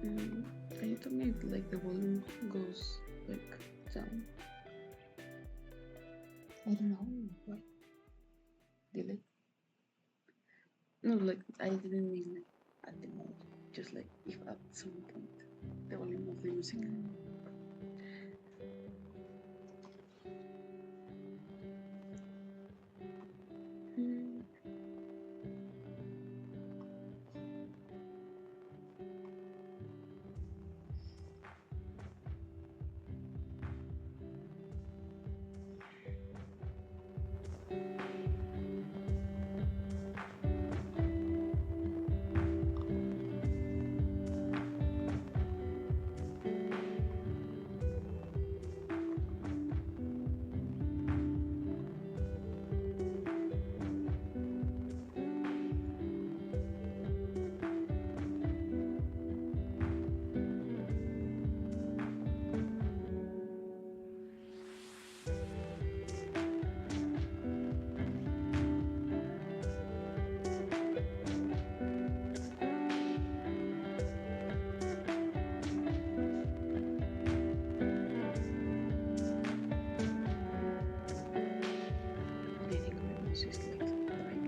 Can you tell me if like the volume goes like down? I don't know why. Delay? No, like I didn't mean like at the moment. Just like if at some point the volume of the music. I think my nose is like dry.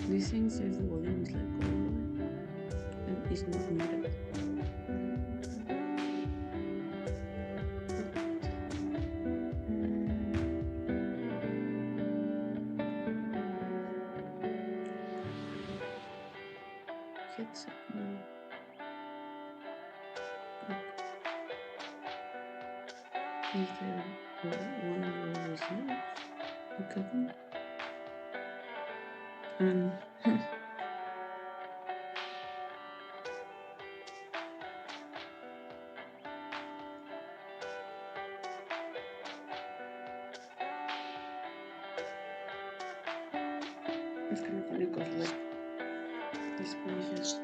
This thing says the volume is like all over and it's not muted. Headset, no. Is there one row was loose? Okay. And it's kind of funny because like this one is just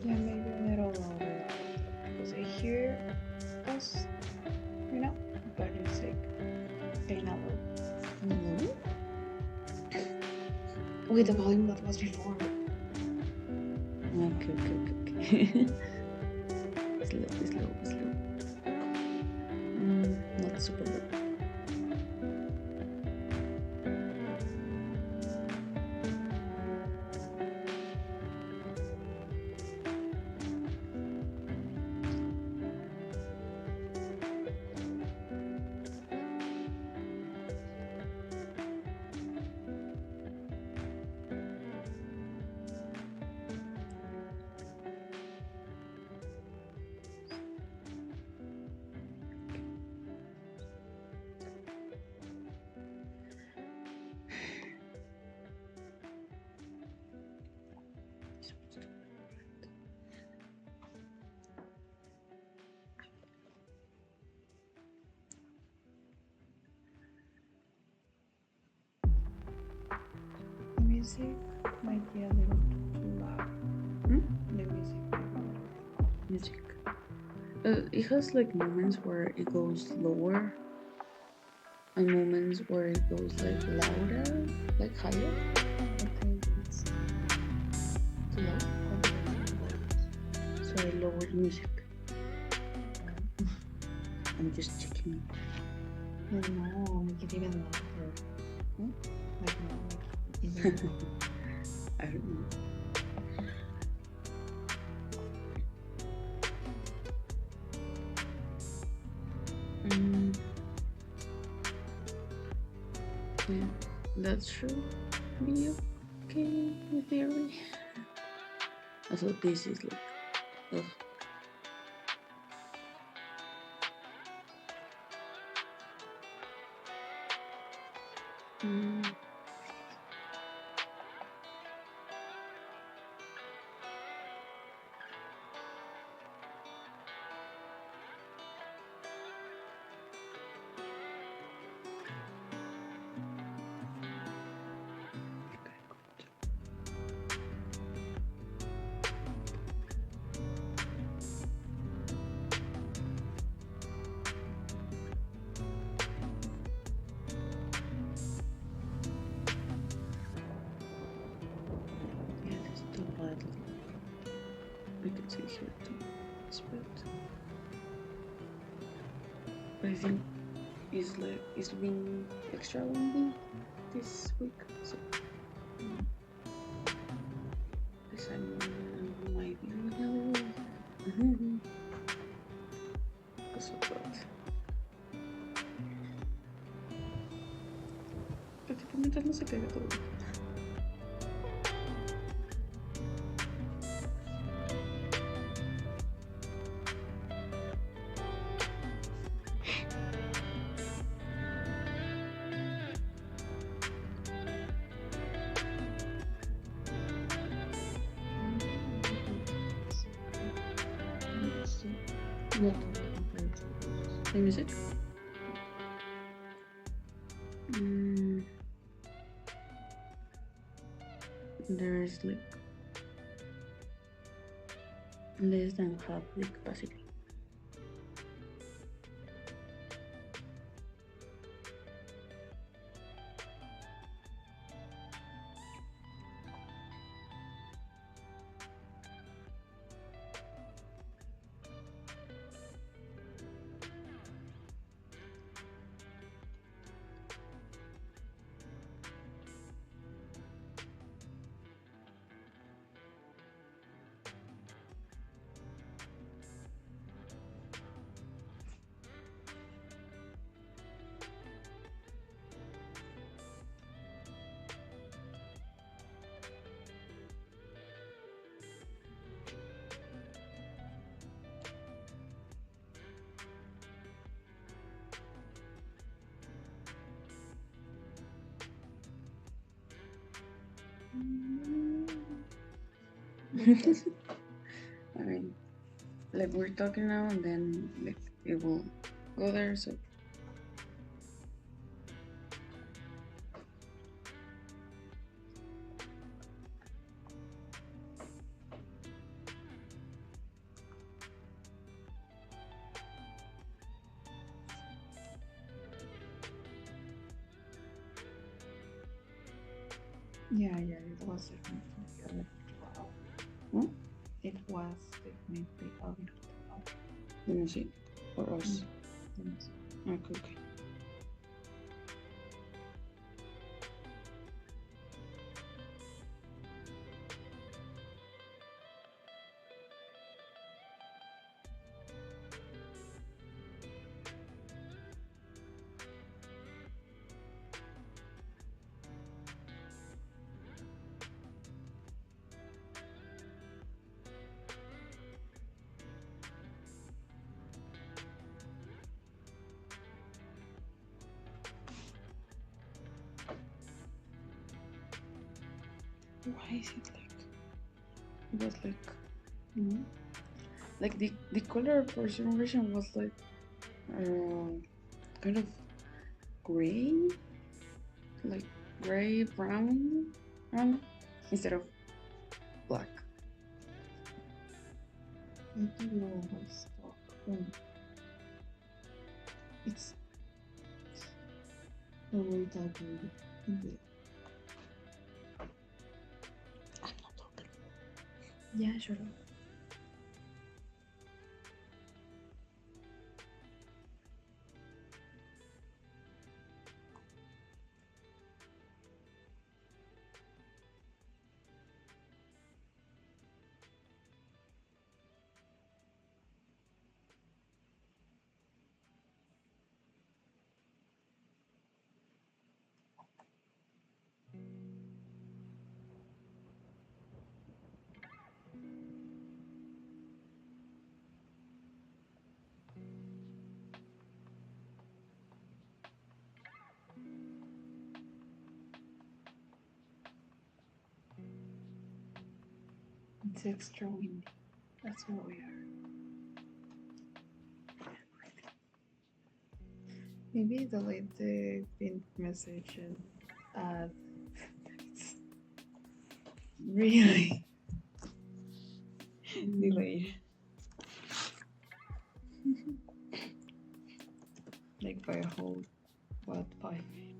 Yeah, maybe a little louder because I hear us, you know, but it's like kind of low. With the volume that was before. okay. Slow. Not super low. The music might be a little too loud. The music might be Music. It has like moments where it goes lower and moments where it goes like louder, like higher. okay, it's too low. So I lowered music. I'm just checking. No, make it even louder. Like no, make it even louder. I don't know. Yeah, that should be okay in theory. Also, this is like, ugh. But I think it's been extra long week this week, so designing might be really because of that. Pero tipo mientras no se caiga todo. What? The music? There is like less than half the capacity. I mean, like we're talking now, and then like it will go there. So Yeah, it was definitely a little. Hmm? It was definitely a little. the music or us. Yes. Okay. Why is it like? It was like the color for some reason was like kind of gray, like gray brown, instead of black. I do always talk when it's the way that I'm not talking. Yeah, sure. It's extra windy. That's what we are. Maybe delete the pinned message and add. It's really delayed. Like by a whole, what, 5 minutes?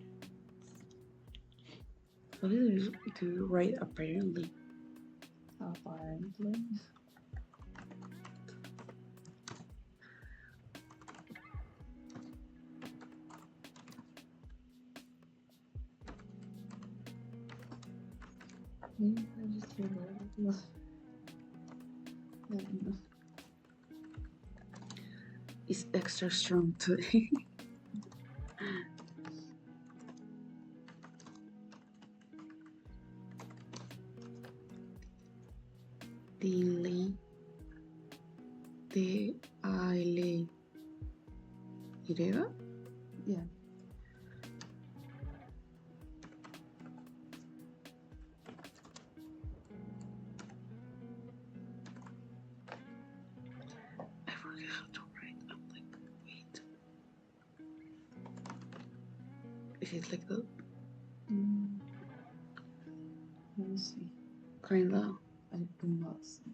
What is it to write apparently? Apparently. Maybe I just feel bored. I don't know. It's extra strong today. Delay. D-A-L. ¿Y? Yeah. I forget how to write. I'm like, wait. Is it like that? Let me see. Kinda. I do not see.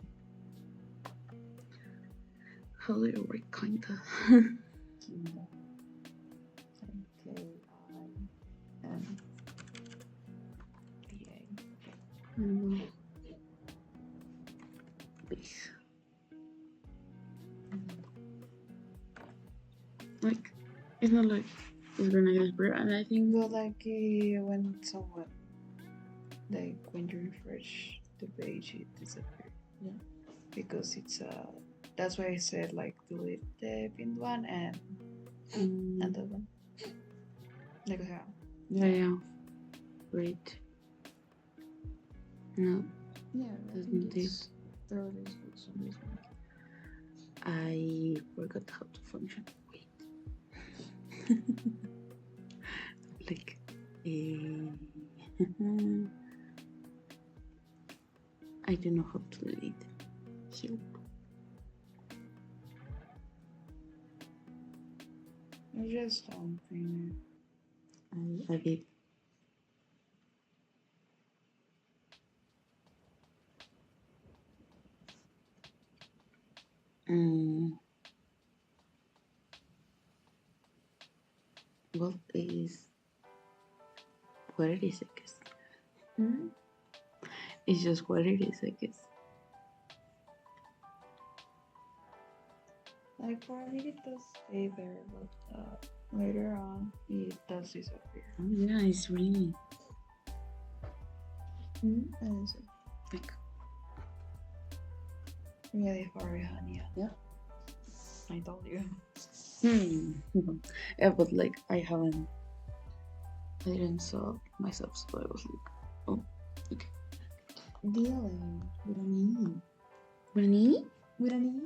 How do you write kinda? Kinda. K-I-N-D-A. Base. Like, it's not like it's gonna get better, and I think Well, like when someone, like when you refresh the page, it disappears. Yeah. Because it's that's why I said like delete the pinned one and that one. Like how? Yeah. Great. No, Yeah, doesn't it? Third is good some reason. I forgot how to function. Wait. Like, I don't know how to delete. Help. You just something. I did. What is what it is, I guess. It's just what it is, I guess. Like for me, it does stay there, but later on, it does disappear. Oh, yeah, it's really Like really far behind, yeah. Yeah. I told you. Yeah, but like I didn't saw myself, so I was like, oh, okay. Dealing with an E. With an E? With an E.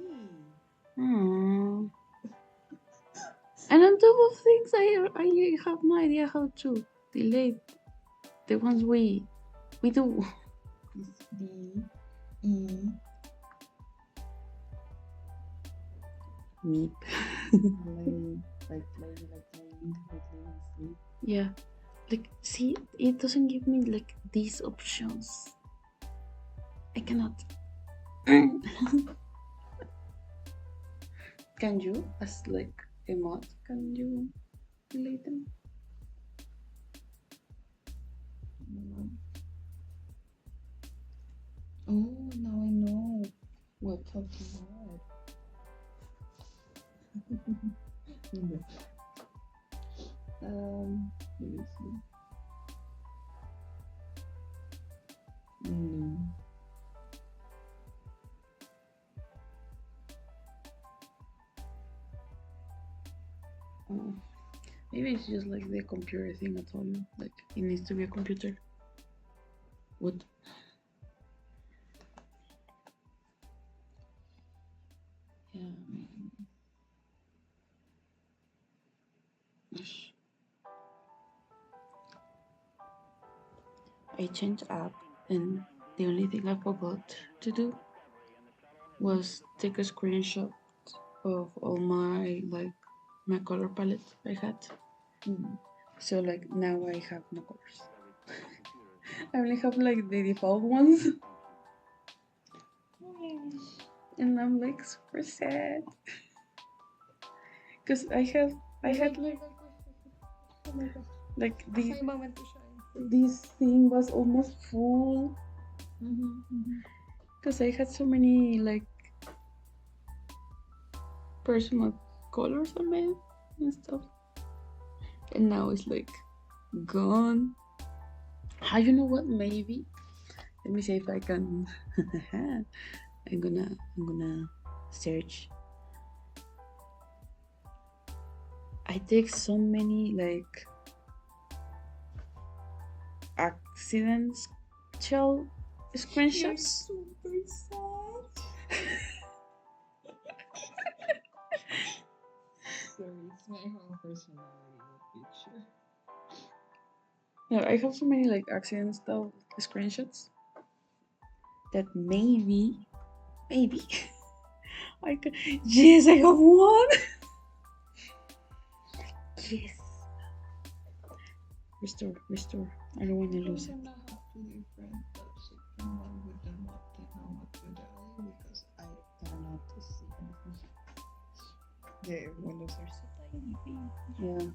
Aww. And on top of things, I have no idea how to delete the ones we do. It's D E. Meep. like Yeah. Like, see, it doesn't give me like these options. I cannot. Can you, as like a mod, can you delete them? Oh, now I know what talking about. Let me see. Maybe it's just like the computer thing I told you. Like, it needs to be a computer. What? Yeah. I changed app, and the only thing I forgot to do was take a screenshot of all my color palette I had. So like now I have no colors. I only have like the default ones. And I'm like super sad. Cause I had like this thing was almost full. Cause I had so many like personal colors on it and stuff. And now it's like gone. How you know what? Maybe Let me see if I can. I'm gonna search. I take so many like accidents shell screenshots. You're super sad. Sorry, it's my whole personality picture. No, I have so many like accidental screenshots that maybe I could. Yes, I have one. Yes. Restore. I don't want to lose it. I'm gonna have two different toxic and one with the motte and one with the alley because I don't know to see anything. The windows are so tiny. Yeah.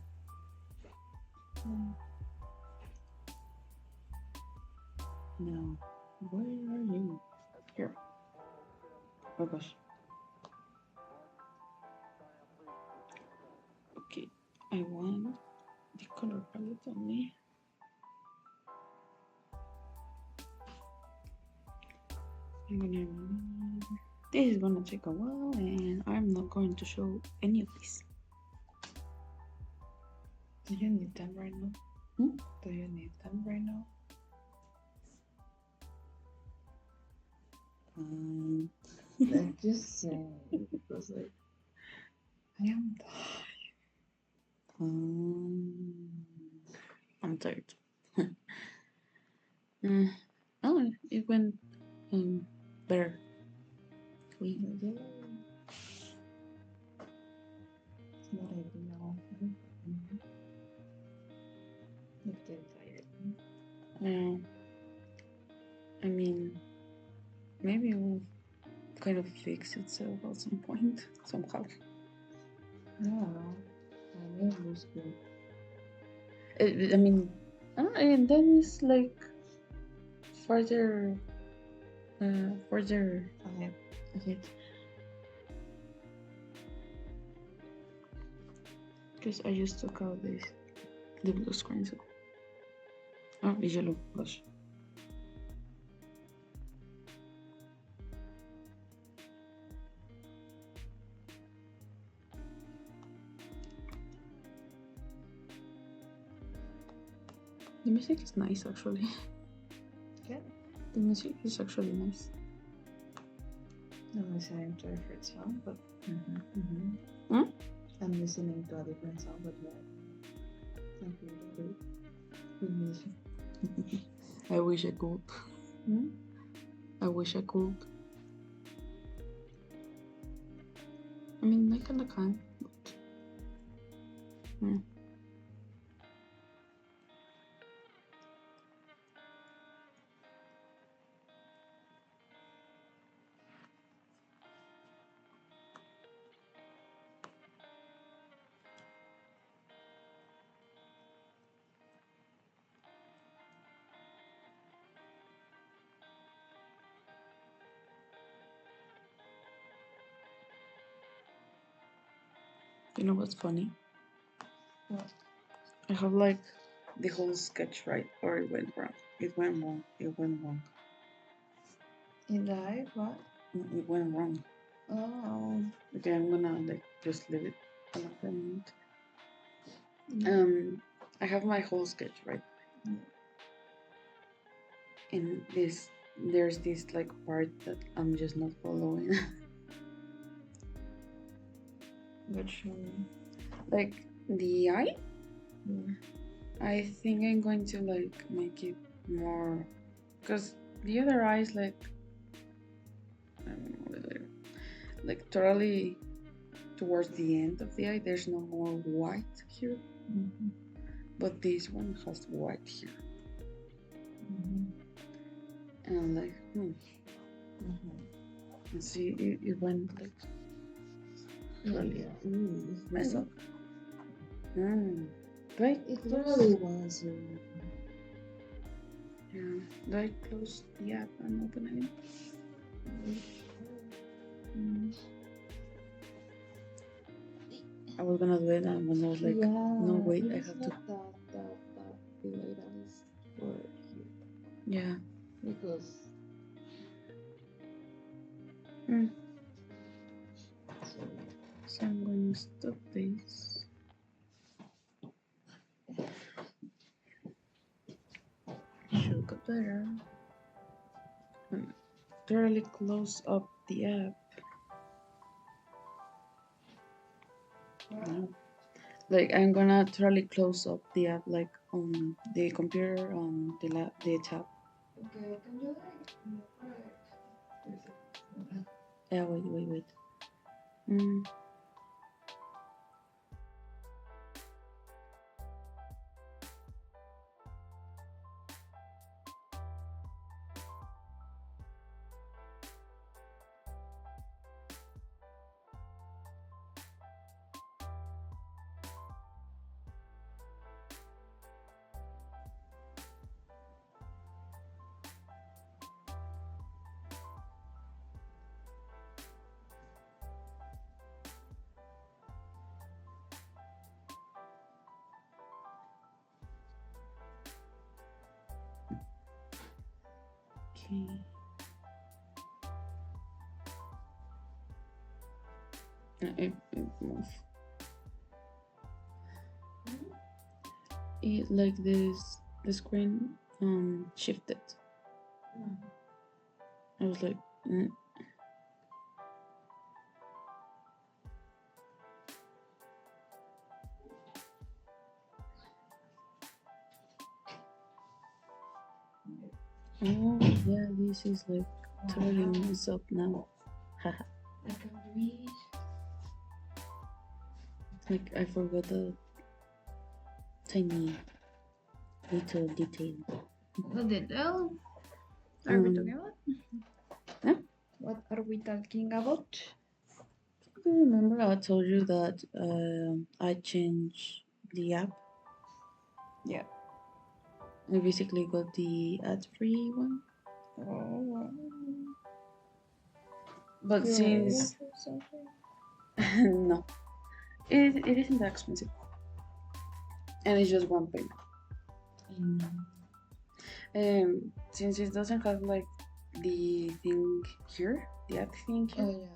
No. Where are you? Here. Oh gosh. Okay. I want the color palette only. This is gonna take a while, and I'm not going to show any of this. Do you need them right now? Do you need them right now? Like just saying because like I am tired. I'm tired. Oh, it went better. It's not ideal. I get tired. I mean, maybe it will kind of fix itself at some point, somehow. No, I mean it was good. I mean, and then it's like further Okay. because I just took out the blue screen. So. Oh, the yellow blush. The music is nice, actually. Yeah. The music is actually nice. I'm listening to a different song, but I'm listening to a different song, but yeah. Okay, good music. I wish I could. I wish I could. I mean, I kinda can, but. You know what's funny? What? I have like the whole sketch right, or it went wrong. It went wrong. In live, what? It went wrong. Oh. Okay, I'm gonna like just leave it for a moment. I have my whole sketch right, and there's this like part that I'm just not following. Which one? Like the eye. Yeah. I think I'm going to like make it more, because the other eye is like, I don't know, like totally towards the end of the eye. There's no more white here, but this one has white here, and I'm like, and see, it went like really mess up. Right? It really was. Yeah. Do I close the app and open it again? I was gonna do it, and when I was like, no wait, I have to. That delay that is for here. Yeah. because So I'm going to stop this. Should go better. And thoroughly close up the app. No. Like I'm gonna thoroughly close up the app, like on the computer, on the tab. okay, can you Yeah, wait. Mm. Okay. It move. It like this. The screen shifted. I was like. Oh yeah, this is like totally messed up now. Haha. I can read. Like I forgot the tiny little detail. What the hell are we talking about? Huh? What are we talking about? Do you remember I told you that I changed the app? Yeah. I basically got the ad-free one. Oh. But since no, it isn't that expensive, and it's just one payment. Since it doesn't have like the thing here, the ad thing here.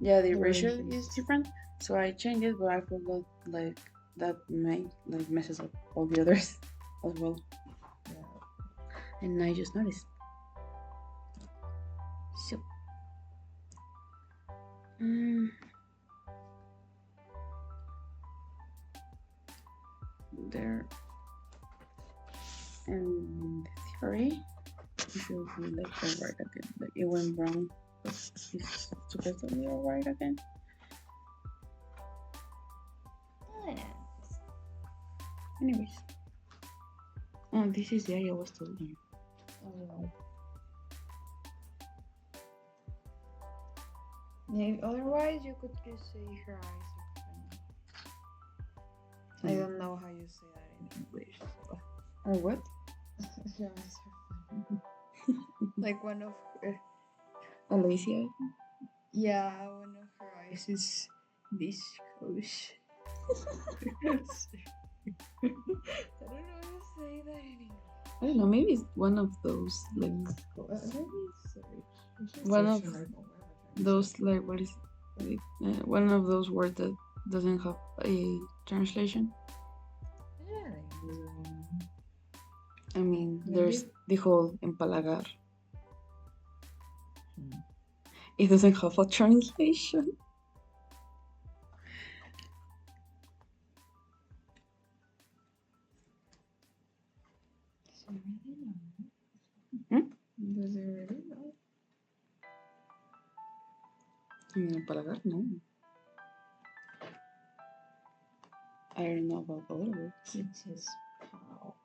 Yeah, the ratio is different, so I changed it, but I forgot like that may like messes up all the others as well. Yeah. And I just noticed. So there, and theory should be like alright again. Like it went wrong, but it's supposed to be alright again. Anyways, oh, this is the area I was telling you. Oh. Yeah, otherwise, you could just say her eyes are funny. I don't know how you say that in English. So. Or what? Her eyes are funny. Like one of her. Alicia? Yeah, one of her eyes is viscous. I don't know how to say that in English. I don't know, maybe it's one of those like one of those like what is like, one of those words that doesn't have a translation. I mean, maybe. There's the whole empalagar. It doesn't have a translation. Does it really know? Empalagar, no. I don't know about other words. It's his pal.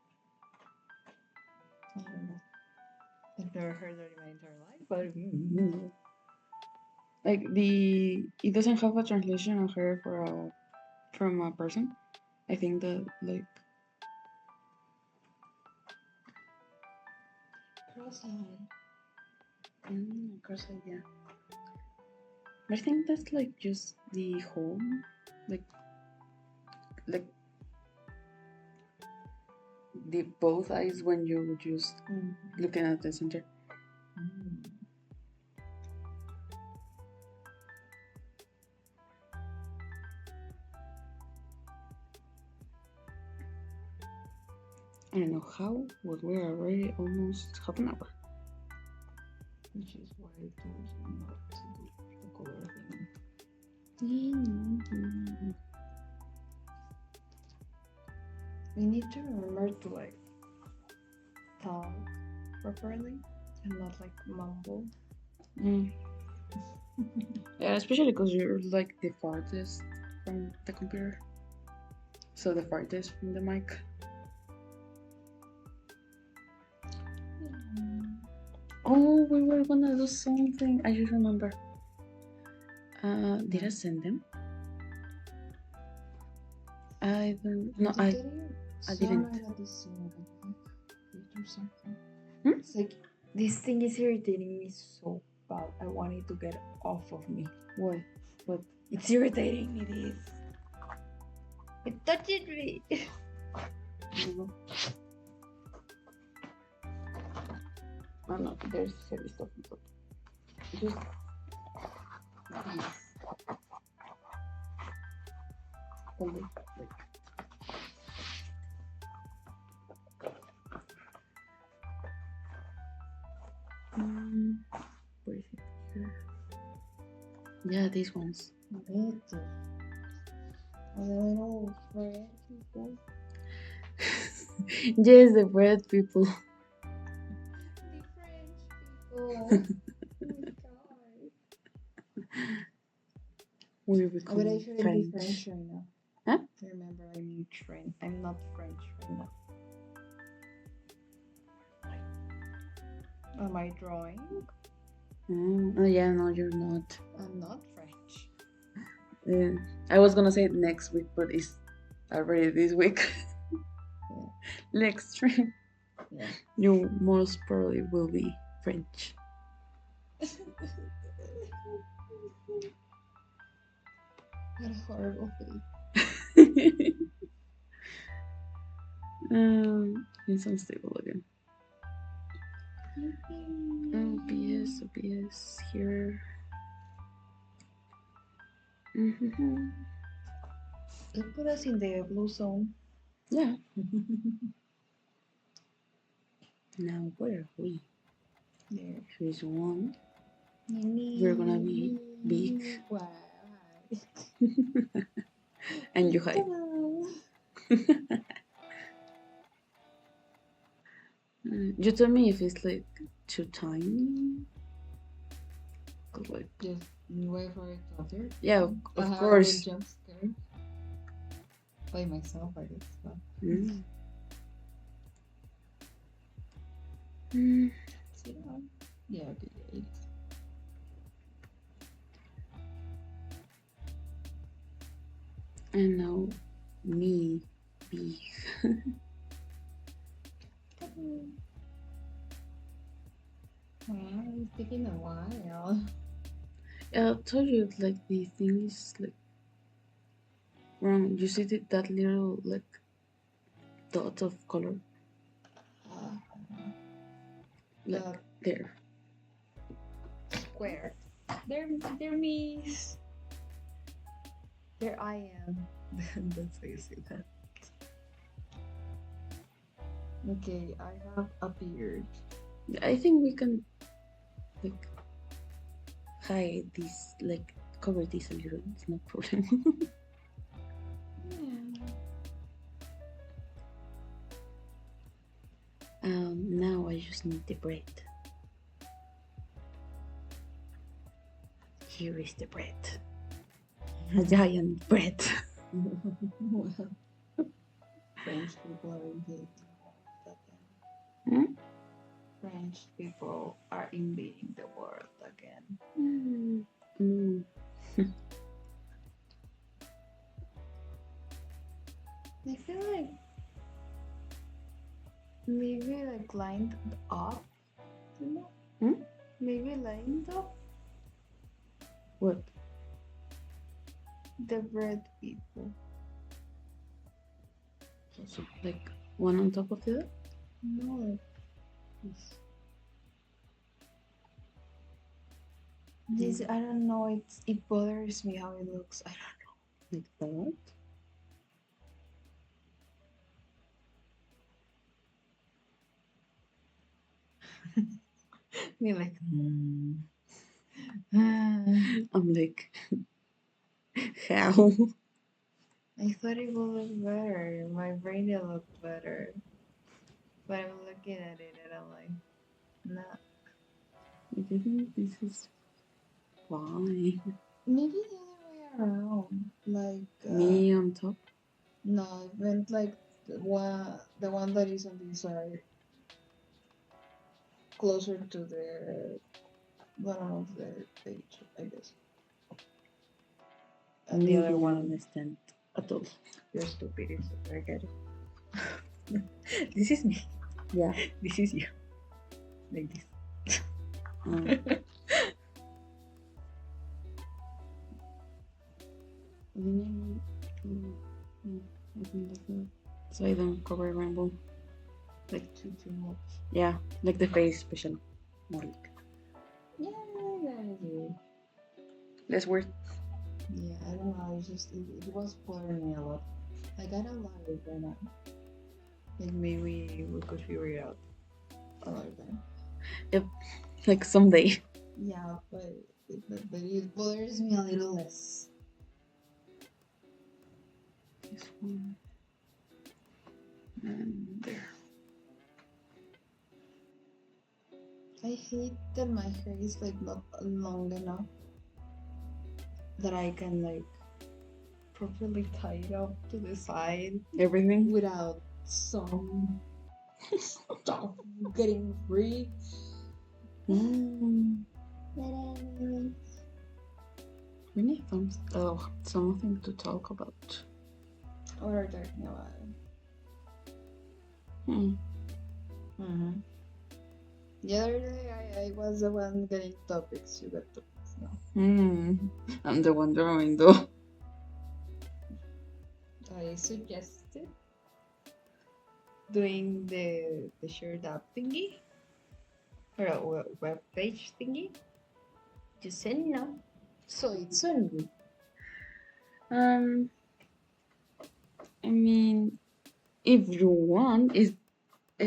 I don't know. I've never heard that in my entire life, but like it doesn't have a translation of her from a person. I think that like cross-eyed. Cross-eyed, yeah. I think that's like just the whole like the both eyes when you just looking at the center. I don't know how, but we're already almost half an hour. Which is why I told you not to do the color thing. We need to remember to like talk properly and not like mumble. Yeah, especially because you're like the farthest from the computer. So the farthest from the mic. Oh, we were gonna do something. I just remember. Did I send them? I don't. No, I didn't. It's like this thing is irritating me so bad. I want it to get off of me. Why? What? It's irritating me. This. It touched me. I don't know. There's heavy stuff on top. Just this. Hold it. Like. Where is it? Here. Yeah, these ones. Better. A little French people. Yes, the bread people. The French people. Oh my god. We're becoming But I shouldn't French. be French right now. Huh? Remember, I'm French. I'm not French right now. Am I drawing? Oh yeah, no, you're not. I'm not French. I was gonna say it next week, but it's already this week. Yeah. Next week, Yeah. you most probably will be French. What a horrible thing. It's unstable again. OBS here. It put us in the blue zone. Yeah. Now where are we? There. Here's one. We're gonna be big. Why? And you hide. You tell me if it's like too tiny. Cause like Just wait for it to appear. yeah, of course. Jump scared by myself, I guess. But... Yeah, okay, yeah, it is. And now me big. Wow, it's taking a while. I told you like the thing is like wrong. You see that little like dot of color? Like there. Square. They're me. There I am. That's how you say that. Okay, I have appeared. I think we can like hide this, like cover this a little. It's no problem. Now I just need the bread. Here is the bread. A giant bread. French people are invading the world again. French people are invading the world again. I feel like maybe like lined up, you know? Maybe lined up. What? The bread people. So, like one on top of the other? No. This I don't know. It bothers me how it looks. I don't Like that? Me like. I'm like, how? I thought it would look better. My brain it looked better. But I'm looking at it and I'm like, nah. I think this is fine. Maybe the other way around. Like Me on top? no, I meant like the one that is on this side, closer to the bottom of the page, I guess. And the other Maybe I one, understand at all. you're stupid. It's okay, I get it. This is me. Yeah. This is you. Like this. So I don't cover rainbow. Like too much. Yeah, like the face, especially. More like Yeah, that is weird. less weird. Yeah, I don't know. It's just it was bothering me a lot. Like I don't like it right now. Like maybe we could figure it out another time. Yep, like someday. Yeah, but it bothers me a little less. This one. And there. I hate that my hair is like not long enough that I can like properly tie it up to the side Everything. without some stuff getting free. Mm. But anyways. We need something to talk about. What are we talking about? Mm-hmm. The other day I was the one getting topics. You got topics now. I'm the one drawing though. I suggested doing the shared app thingy or a web page thingy. You said no, so it's on you. I mean, if you want, it's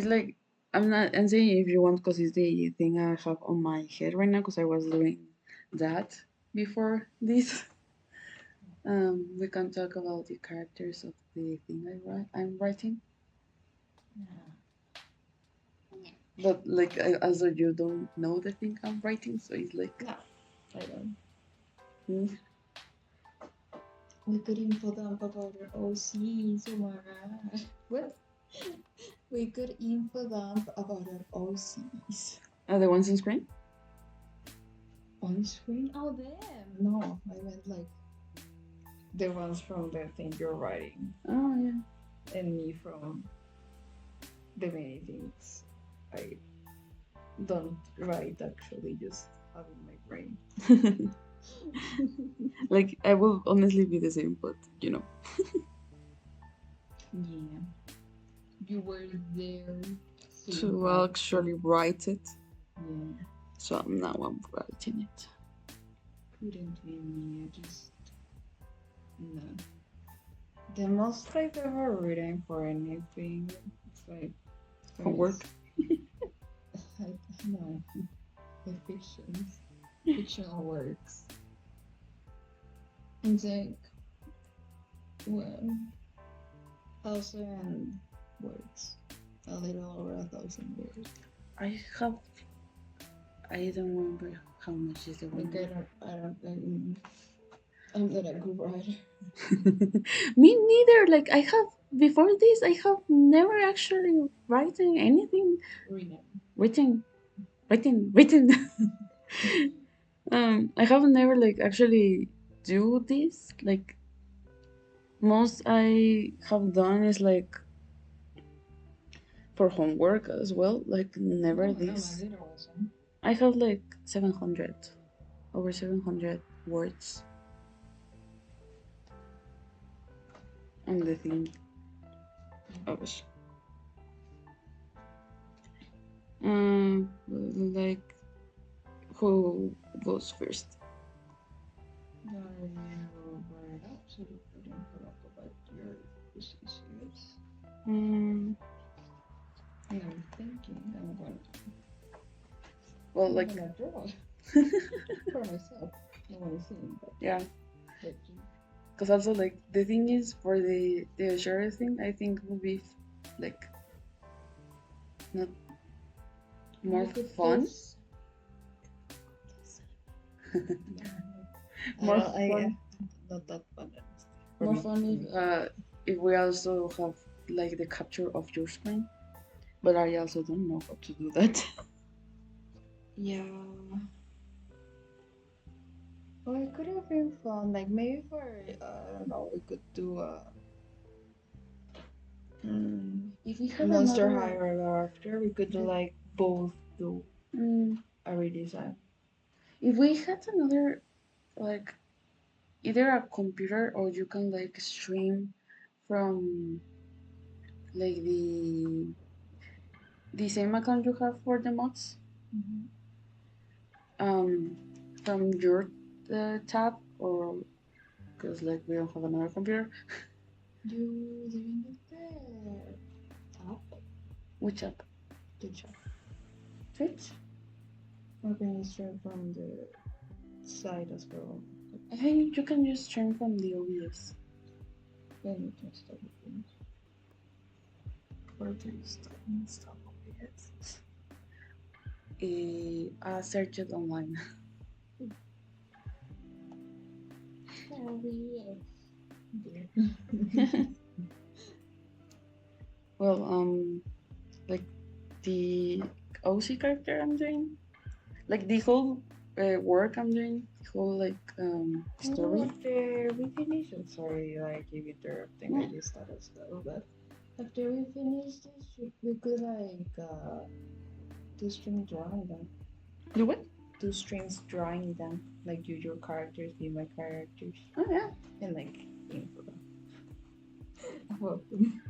like I'm saying if you want because it's the thing I have on my head right now because I was doing that before this. We can talk about the characters of the thing I'm writing. But like, also you don't know the thing I'm writing, so it's like. No, I don't. Hmm? We could info dump about our OCs, oh my god. What? We could info dump about our OCs. Are the ones on screen? On screen? Oh, them! No, I meant like the ones from the thing you're writing. Oh yeah. And me from the many things I don't write, actually, just have in my brain. Like I will honestly be the same, but you know. Yeah. You were there To actually write it. Yeah. So now I'm writing it. Couldn't be me, I just no. The most I've ever written for anything, it's like Homework. No, the fictional works. It's like, well, 1,000 words, a little over 1,000 words. I don't remember how much is the one. I'm not a good writer. Me neither. Like I have before this, I have never actually written anything. Written. I have never like actually do this. Like most I have done is like for homework as well. Like never this. I have like 700, over 700 words on the thing. Oh gosh. Like who goes first? Are you right up so you couldn't talk about your decisions? Mm, I'm thinking well, I'm like gonna draw for myself. No one is seeing, but yeah, like because also like the thing is for the share thing, I think would be like not more you could fun, just more I fun, not that fun for more me. fun if we also have like the capture of your screen. But I also don't know how to do that. Yeah. Well, it could have been fun. Like maybe for I don't know, we could do a If we had Monster another, High or after. We could do like both do mm, a redesign. if we had another like either a computer or you can like stream from like the same account you have for the mods Mm-hmm. um from your tab or because like we don't have another computer. You didn't get the tab, Which app? the chat. Twitch? We're going to stream from the side as well. I think you can just stream from the OBS. Then you can start with things. Where do you start install OBS? Search it online. Oh, yeah. Well, like the OC character I'm doing, like the whole work I'm doing, the whole like Oh, story. after we finish, I'm sorry, I keep interrupting. I Yeah. just thought of stuff, but after we finish this, we could like do stream drawing them. Do what? Do streams drawing them, like you your characters, be my characters, Oh yeah. and like info about them.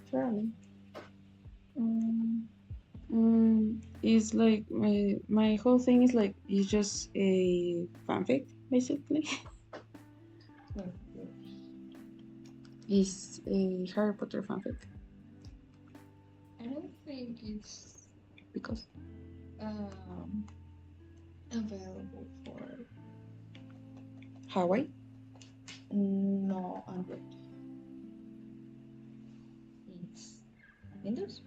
Surely. Um, It's like my whole thing is like it's just a fanfic basically. like, It's a Harry Potter fanfic I don't think it's because um available for Hawaii. no Android. It's Windows,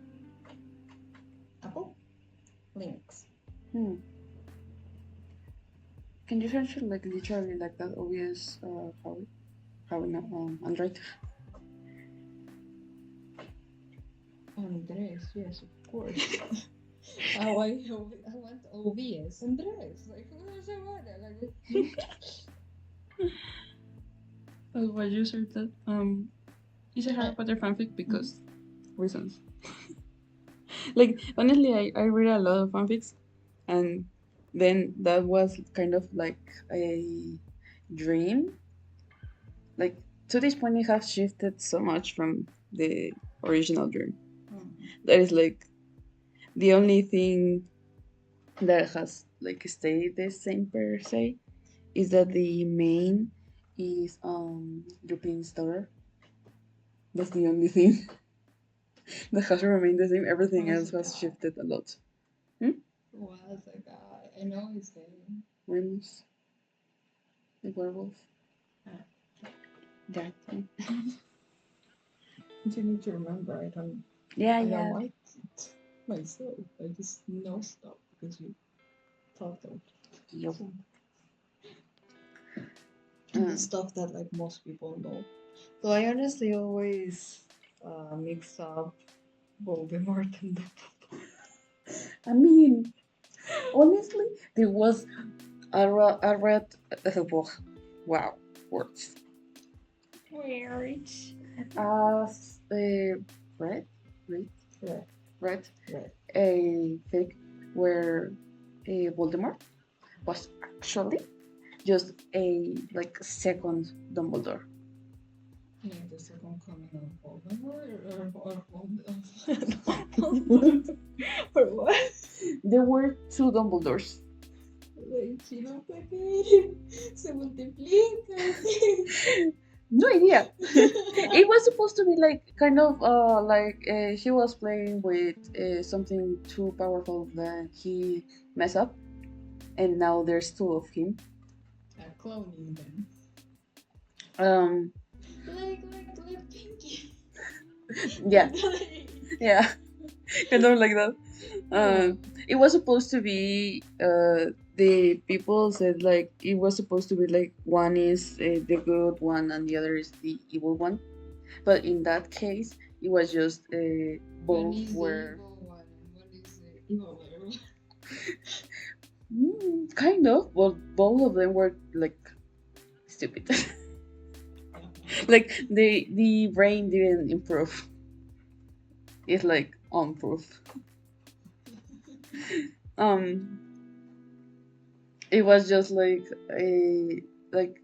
Apple, Linux. Hmm. Can you search it like literally like that OBS Hawaii? Hawaii no Android. Andres, yes, of course. Oh, I want OBS. Andres, like, who does I want? Like, Why you search that? It's a Harry Potter fanfic because reasons. Like honestly, I read a lot of fanfics, and then that was kind of like a dream. Like to this point, it has shifted so much from the original dream. That is like the only thing that has like stayed the same per se is that the main is Lupin's daughter. That's the only thing that has remained the same. Everything was else a has guy. shifted a lot. Was a guy. I know his name. Remus, the werewolf. That thing. You need to remember. I don't. Yeah, I don't yeah. like it myself. I just know stuff because you talked about Yup. it. And the stuff that like most people know. So I honestly always mix up Voldemort and Dumbledore. I mean, honestly, there was I read book. Wow, words. Weird. Read, read, Right. read Right. a fic where Voldemort was actually just a like second Dumbledore. Like the second coming of Voldemort or Dumbledore? Or what? There were two Dumbledores. Like si no pequeño, se multiplica. No idea. It was supposed to be like kind of like he was playing with something too powerful that he messed up, and now there's two of him. A cloning them. Um, Like Pinky. yeah, yeah, kind of like that. It was supposed to be the people said like it was supposed to be like one is the good one and the other is the evil one, but in that case it was just One both is the were evil one and one is the evil one. kind of, but both of them were like stupid. Like the brain didn't improve. It's like unproof. Um, it was just like a like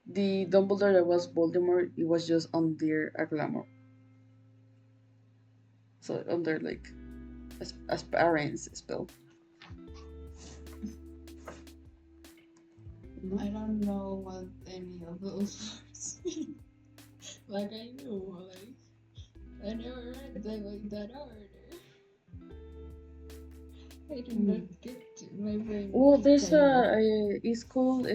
the Dumbledore that was Voldemort. It was just under a glamour, so under like as parents spell. I don't know what any of those words mean. Like I knew, like I never read them in that order. I did not get to my brain. Well, there's kind of. it's called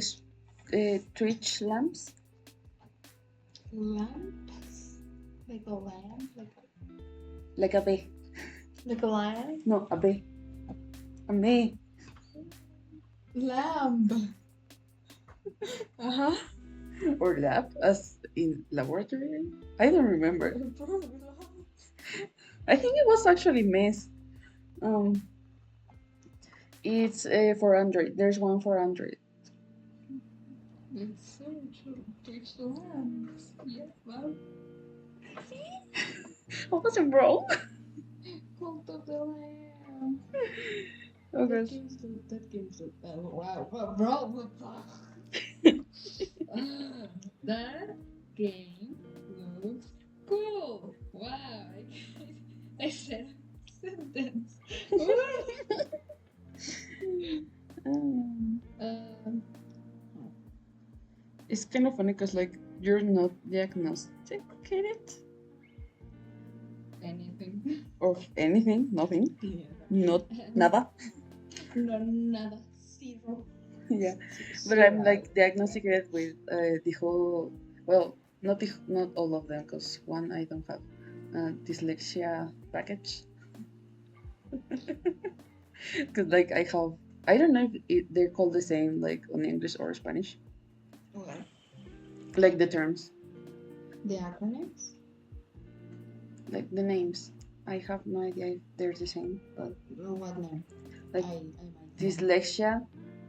Twitch lamps. Lamps? Like a lamp? Like a bee. Like a lamp? No, a bee. A me. Lamp! Uh-huh. Or lab, as in laboratory. I don't remember. I think it was actually Miss. Um, it's for Android. There's one for Android. It's so true. Twitch lamps. Yeah, well. I wasn't wrong. Cult of the Lamb. Oh That gosh. game's good. That game's good. Wow. Bro. That game looks cool. Wow. I said a sentence. um, It's kind of funny because like you're not diagnosticated anything. of anything, nothing, Yeah. not nada. No, nada. Zero. Yeah, but Zero. I'm like diagnosticated with the whole. Well, not all of them because one I don't have dyslexia package. Because like I have, I don't know if they're called the same like on English or Spanish, What? like the terms, The acronyms? like the names. I have no idea if they're the same, but What name? like I might know. dyslexia,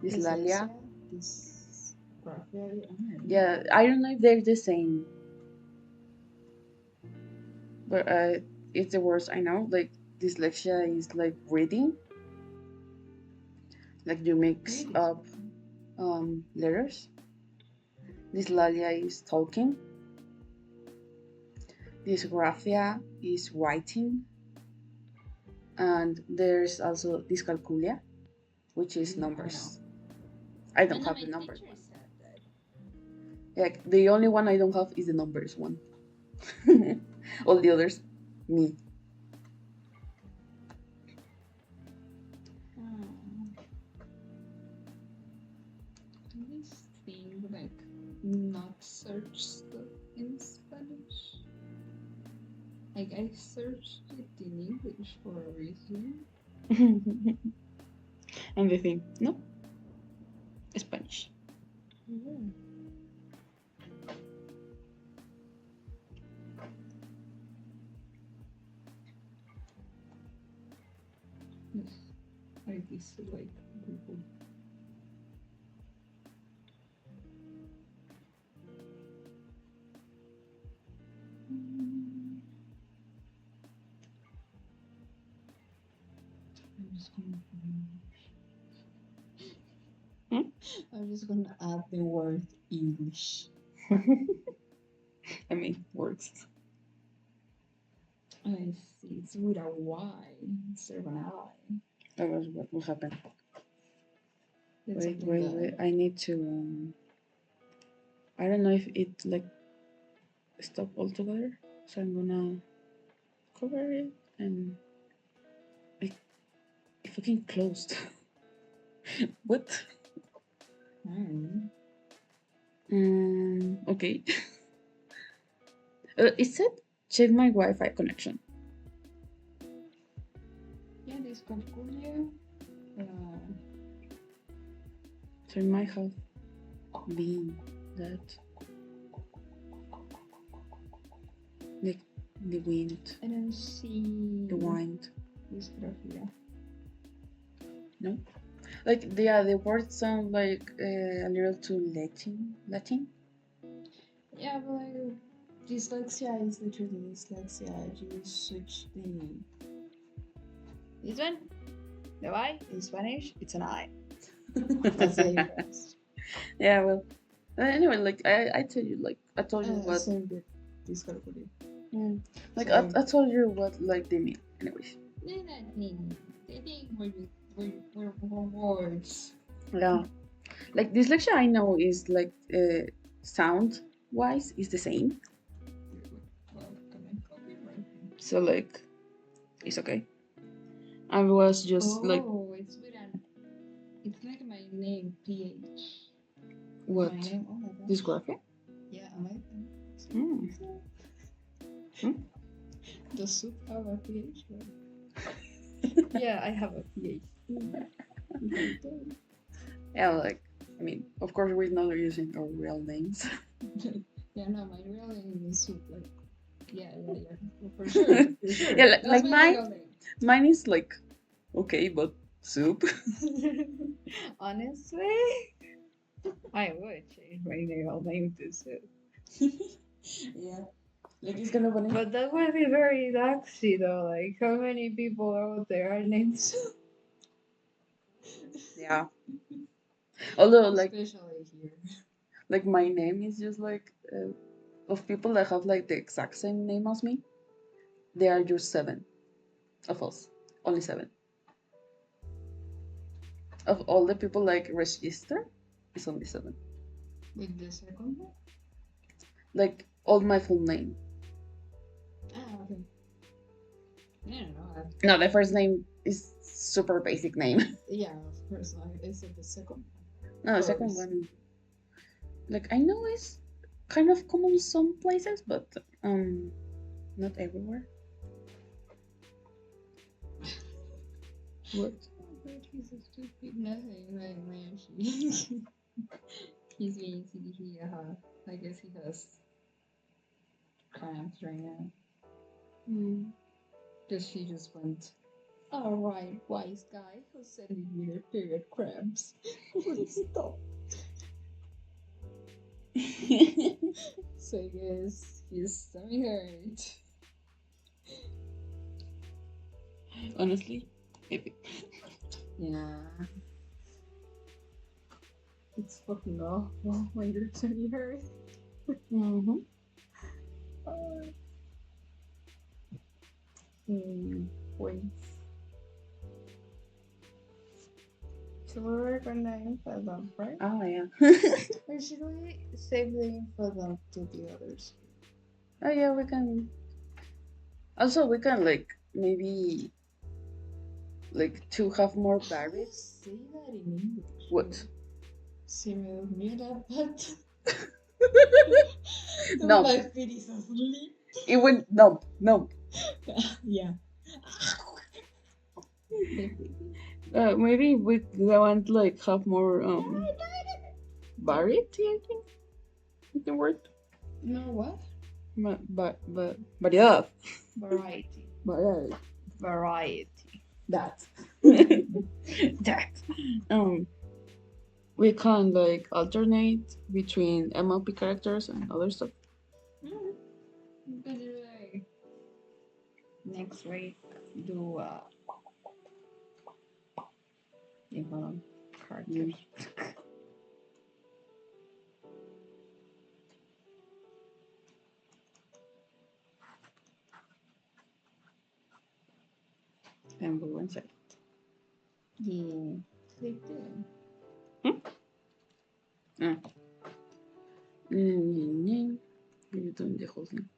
dyslalia. Dysgraphia. Yeah, I don't know if they're the same, but it's the worst I know. Like dyslexia is like reading, like you mix Reading. up letters. Dyslalia is talking. Dysgraphia is writing, and there's also dyscalculia, which is numbers. I don't have the numbers one. Like the only one I don't have is the numbers one. All the others, me. This thing like not search stuff in Spanish. Like I searched it in English for a reason. And they think, no, Spanish. Yes. I dislike Google. I'm just gonna. I'm just gonna add the word English. I mean, works. I see. It's with a Y instead of an I. That was what happened. It's Wait, something wait, that wait. I need to. I don't know if it like stop altogether, so I'm gonna cover it and it fucking closed. What? Okay. It said check my Wi-Fi connection. Yeah, this calculator. So it might have been that. Like the wind. I don't see the wind. This grafia. No? Like, yeah, the words sound like a little too Latin. Yeah, but like, dyslexia is literally dyslexia. You switch this one, the Y in Spanish, it's an I. That's the difference. Yeah, well, anyway, like I told you, like I told you what. Same with this calculator. Like So, I told you what like they mean. Anyways. I think we're words. Yeah. Like dyslexia, I know is like sound wise is the same. So like, it's okay. I was just like. Oh, it's with an. It's like my name, PH. What? My name, oh my gosh. Dysgraphia? Yeah, am I? Does soup have a PH? Yeah, I have a PH. Yeah, like, I mean, of course we're not using our real names. Yeah, no, my real name is soup. Like, yeah, for sure. Yeah, That's my real name. Mine is like, okay, but soup. Honestly, I would change my real name to soup. Yeah. Like it's gonna be. But that would be very doxy though. Like, how many people out there are named soup? Yeah. Although, like, especially here. Like my name is just like of people that have like the exact same name as me. There are just 7 of us. Only 7. Of all the people like register, it's only 7. With the second one? Like all my full name. Ah, okay. Yeah, no. No, the first name is super basic name. Yeah, of course. I said the second one. No, the second one. Like I know it's kind of common in some places, but not everywhere. What? He's a stupid nothing, man. He's being silly. I guess he has cramps right now. Because she just went, alright, wise guy who's sending me their period cramps. Please stop. So I guess his tummy hurt. Honestly, maybe. Yeah. It's fucking awful when your tummy hurts. Wait. So we're gonna input them, right? Oh yeah. Or should we save the info them to the others? Oh yeah, we can. Also, we can like maybe like to have more varied. Say that in English. What? Se me durmió la pata. No. My feet is asleep. It went numb. Yeah. Maybe we want like have more variety. I think is the word. No what? Variedad. Variety. Variety. That. We can like alternate between MLP characters and other stuff. Next week, do characters. And we went inside. Yeah. They do. You're doing the whole thing.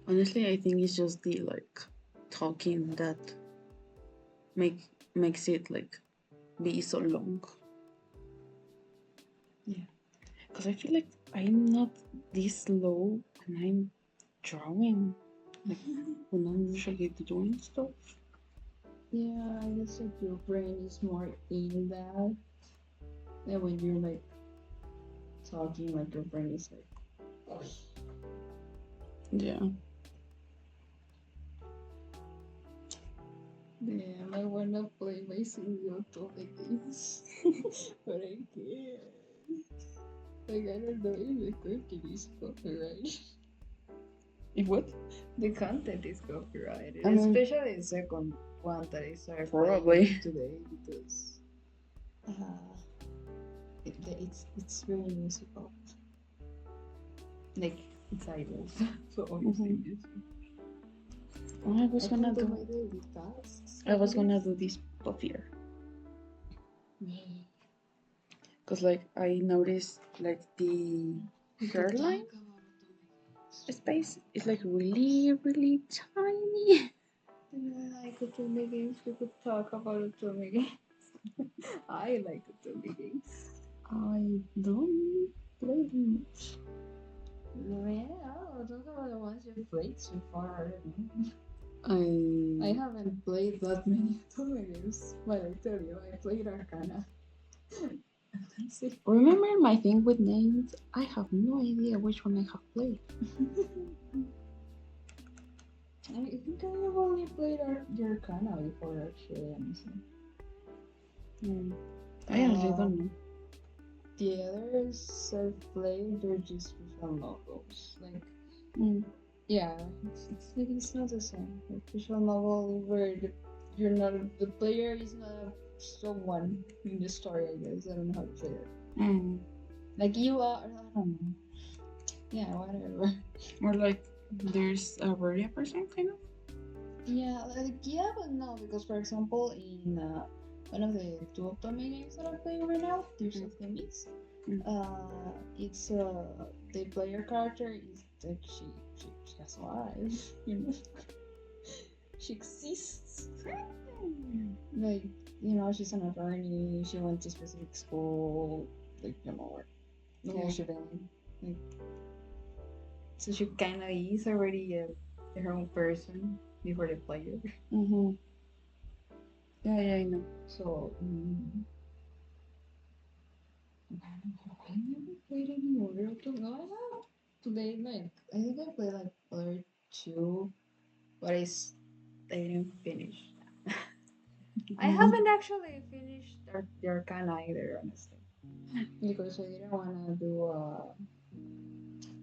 Honestly, I think it's just the talking that makes it be so long. Yeah, because I feel like I'm not this slow when I'm drawing. When I'm usually doing stuff. Yeah, I guess your brain is more in that. And when you're talking, your brain is Yeah. damn, I wanna play my single topic games. But I can't. I don't know if the content is copyrighted. If what? The content is copyrighted. mean, Especially the second one that I started probably. playing today because it's very musical. It's idols. So obviously I was gonna do. my daily tasks. I was gonna do this puffier. Cause I noticed the hairline space is really really tiny. Like Otome games, we could talk about Otome games. I like Otome games. I don't play them much. Yeah, those are the ones you played so far. I I haven't played that many Otome games, but I tell you, I played Arcana. That's it. remember my thing with names. I have no idea which one I have played. I think I have only played the Arcana before, actually, honestly. I honestly don't know. The others I've played, they're just visual novels. Yeah, it's not the same. Like visual novel where you're not the player is not someone in the story. I guess I don't know how to say it. Like you are. I don't know. Yeah, whatever. Or there's a radio person kind of. Yeah, but no, because for example, in one of the two Otome games that I'm playing right now, Tears of the Mist. It's the player character is she has life, she exists. She's an attorney. She went to specific school, she been so she kind of is already her own person before the player. Yeah, I know. So I never played any other today. I think I played other two, but I didn't finish. I haven't actually finished the Arcana either, honestly, because I didn't want to do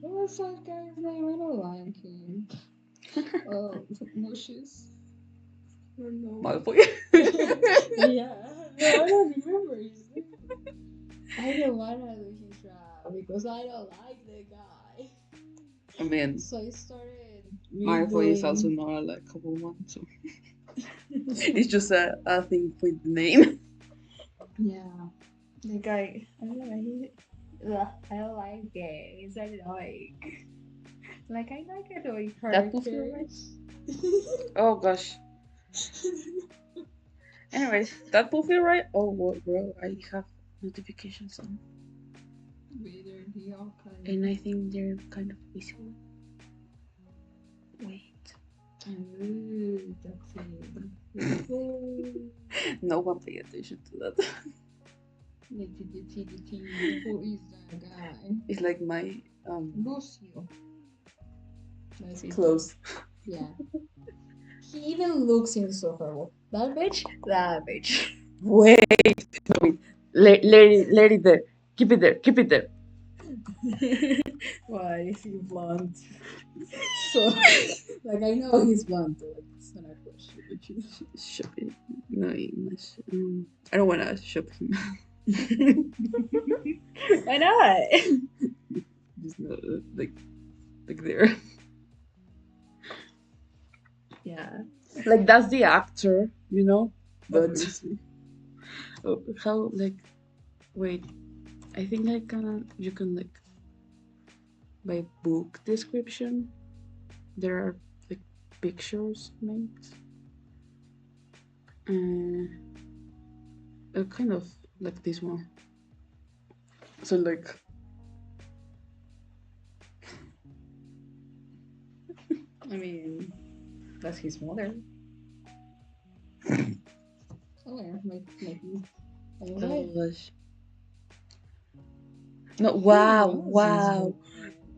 what was that guy's name? I don't like him. Mushes. Or no. Malfoy. Yeah, I don't remember his name. I don't want to do his job because I don't like the guy. I mean, so I started. Malfoy is also not a likable one, so it's just a thing with the name. Yeah, the guy. I don't know. I don't like gays. I like annoying characters. Oh gosh. Anyways, that Puffy, right? Oh, what, bro? I have notifications on. And I think they're kind of visible. Wait. That's it. No one pay attention to that. Who is that guy? It's like my Lucio. close. Yeah. He even looks insufferable. That bitch. Wait. Let it there. Keep it there. Why is he blonde? So, I know he's blonde, but it's not a question. Shop it. No, I don't want to shop him. Why not? Just not, like there. Yeah, Like that's the actor, you know. But obviously. how like wait, I think you can like by book description there are like pictures made. Uh, kind of like this one. So like I mean, that's his mother. Oh, yeah, maybe. oh gosh. No, Who wow, was his wow. mother?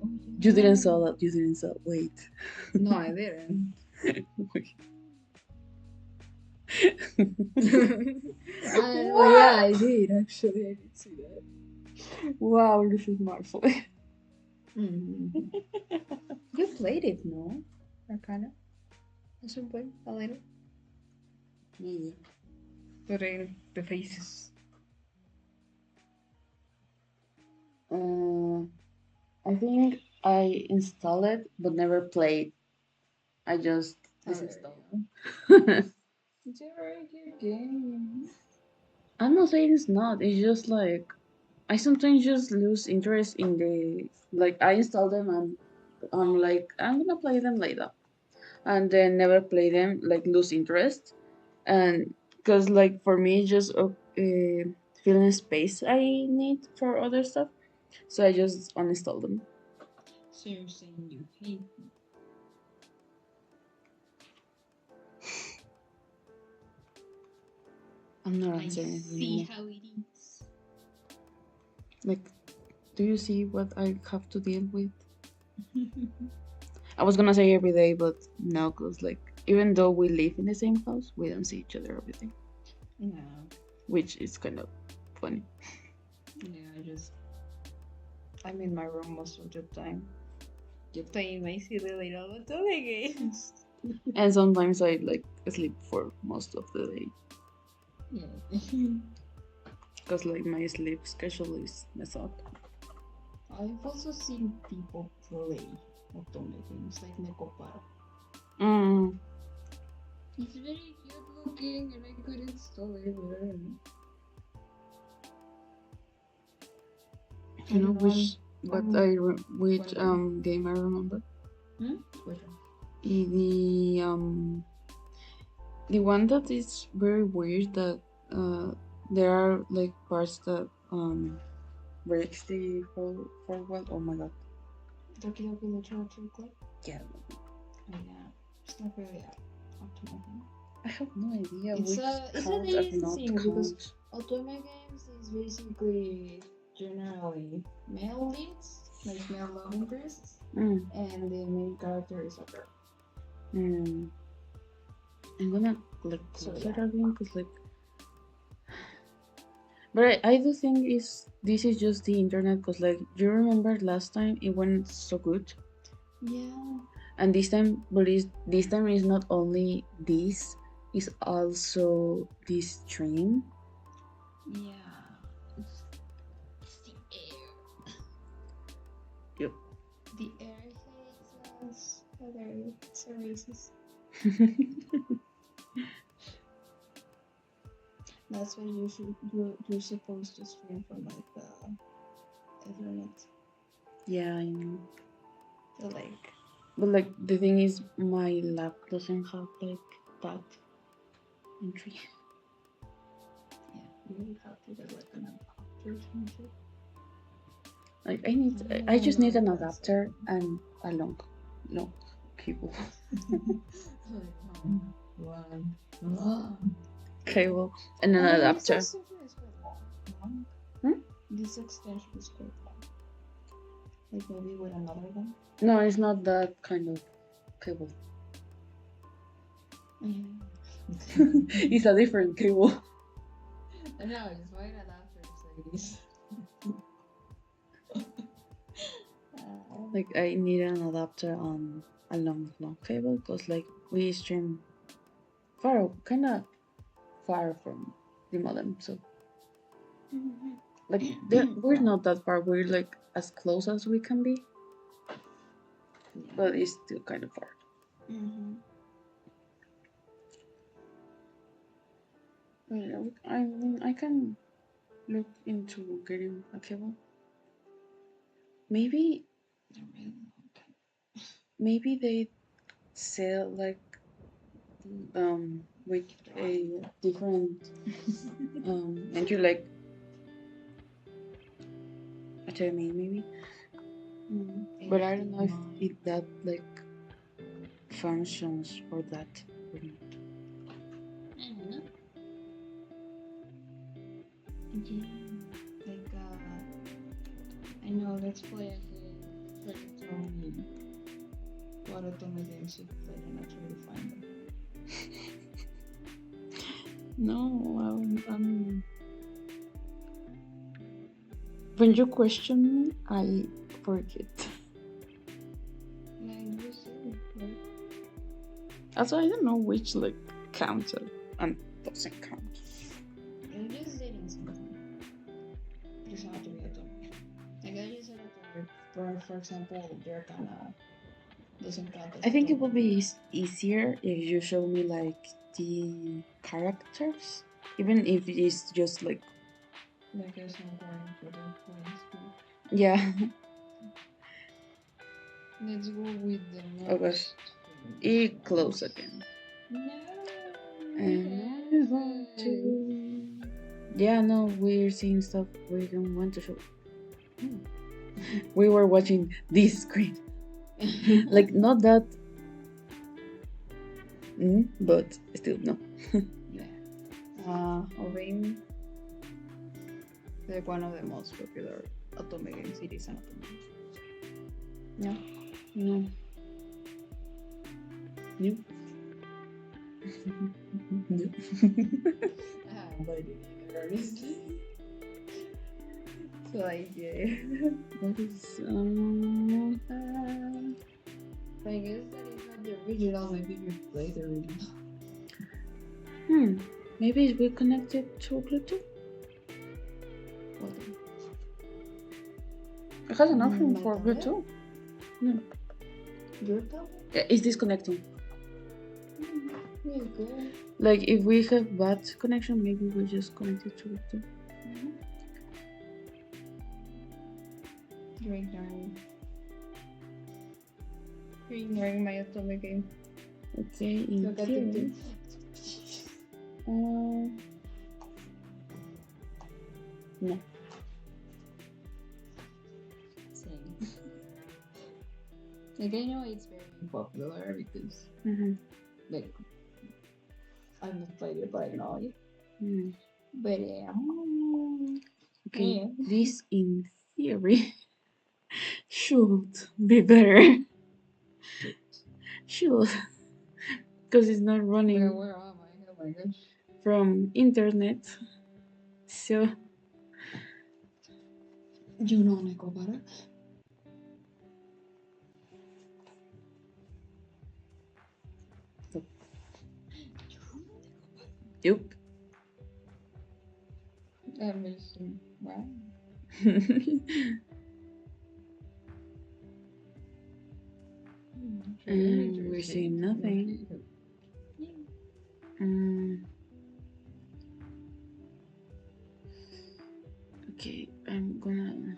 Oh, You didn't yeah. saw that. You didn't saw. Wait. No, I didn't. Oh, yeah, I did. Actually, I did see that. Wow, this is marvelous. Mm. You played it, no? Or kinda? At some point, a little. Maybe. But the faces. Uh, I think I installed it but never played. I just Oh, there disinstalled. you go. It's a very good game. I'm not saying it's not. It's just like I sometimes just lose interest in the like I install them and I'm like I'm gonna play them later, and then never play them. Like lose interest, and because like for me just feeling space I need for other stuff, so I just uninstall them. So you're saying you hate me. I'm not I answering anything see anymore. how it is. Like, do you see what I have to deal with? I was gonna say every day, but no, cause like even though we live in the same house, we don't see each other every day, Yeah. which is kind of funny. Yeah, I'm in my room most of the time. You're playing my silly little Otome games. And sometimes I like sleep for most of the day, Yeah. cause like my sleep schedule is messed up. I've also seen people play Otome games like Nekopara. Mm, It's very cute looking and I could install it, but I don't know. you know which which wondering. game I remember? Which one? The the one that is very weird that uh there are like parts that breaks the whole world. Oh my god. Doki Doki Literature Club? Yeah. Oh yeah. It's not really up to my thing. I have no idea It's which it's an count or easy not thing because count. Otome games is basically generally male leads, like male love interests, Mm, and the main character is a girl. mm. I'm gonna like So close it yeah. again because like, but I do think is this is just the internet because like you remember last time it went so good, Yeah. and this time is not only this, is also this stream. Yeah. It's the air. Yep. The air hates us. It's a racist. That's why you're supposed to stream from like the Ethernet. Yeah, I know. So like But like the thing is, my lab doesn't have like that entry. yeah, you would have to get like an adapter or shit. Like I Oh just need my an god, so adapter and a long cable. One. Cable and an This adapter. extension is quite long. Hmm? This extension is quite long. Like maybe with another one. No, it's not that kind of cable. It's a different cable. No, it's white adapters, ladies. Like I need an adapter on a long cable because like we stream kind of far from the modem, so like we're not that far. We're like as close as we can be. but it's still kind of far. Yeah, I mean, I can look into getting a cable. Maybe they sell like with a different and you like HDMI maybe. But I don't know if that like functions for that or not. I don't know. Yeah, like I know. Let's play a game. Try to tell me what Otome games you played, and I'll try to find them. No, when you question me, I forget. Like you said, right? Also, I don't know which like counts and doesn't count. You're just dating something. It doesn't have to be Otome. Like I just said Otome, for example, they're kinda doesn't count as I think it would Otome. be easier if you show me like the characters, even if it's just like Like a song going for the school. yeah. Let's go with the most. Oh gosh, it close again. No. And I want to. Yeah, no, we're seeing stuff we don't want to show. We were watching this screen. Like, not that. But still, no. Yeah. Rain. Like one of the most popular Otome games. It is an Otome. No. No. Nope. Nope. But it either, honestly. So like yeah. What is I guess that is not the original. Maybe you play the original. maybe we connected to Bluetooth? What? It has an option My for tablet? Bluetooth. No. Your tablet? Is disconnecting. Yeah, go. Like, if we have bad connection, maybe we just connect it to Bluetooth. You're ignoring. You're ignoring my Otome game. Okay, in Look at theory. it. No. Same. Like I know it's very popular because like I've not played it, but I know it. But yeah. Okay, Yeah. this in theory should be better. Should. Because it's not running Where am I? Oh my gosh. from internet. So You know Neko para? yep. Amazing. Wow. And we're seeing nothing. Okay, I'm gonna.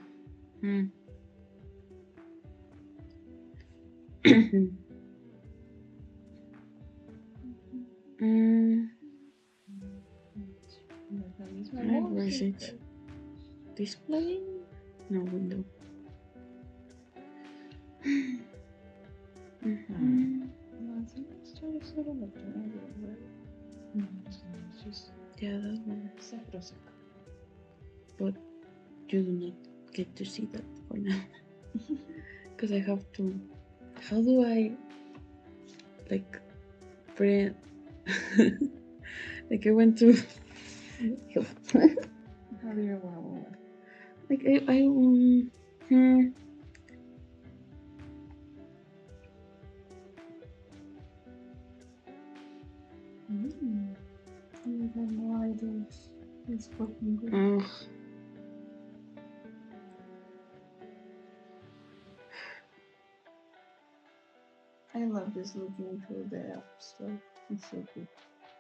Where is it? Display? No window. Yeah, that one. But you do not get to see that for now. Because I have to. How do I like print? Like I went to. How do you want to? Like I I have no idea. It's fucking good. I love just looking through the app store. It's so good.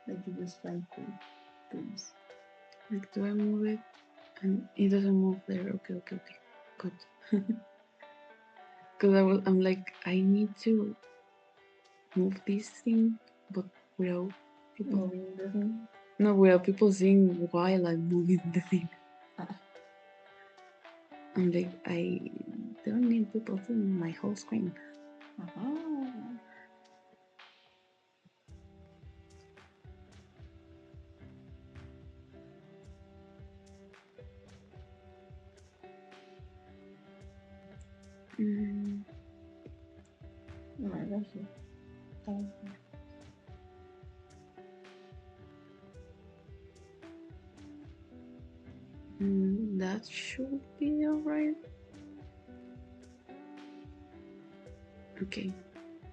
Like you just find cool games. Like, do I move it? And it doesn't move there. Okay. Good. Because I'm like, I need to move this thing, but without people. Moving the thing. No, without people seeing while I'm moving the thing. I'm like, I don't need people seeing my whole screen. Mm, Oh my gosh. that should be alright. Okay.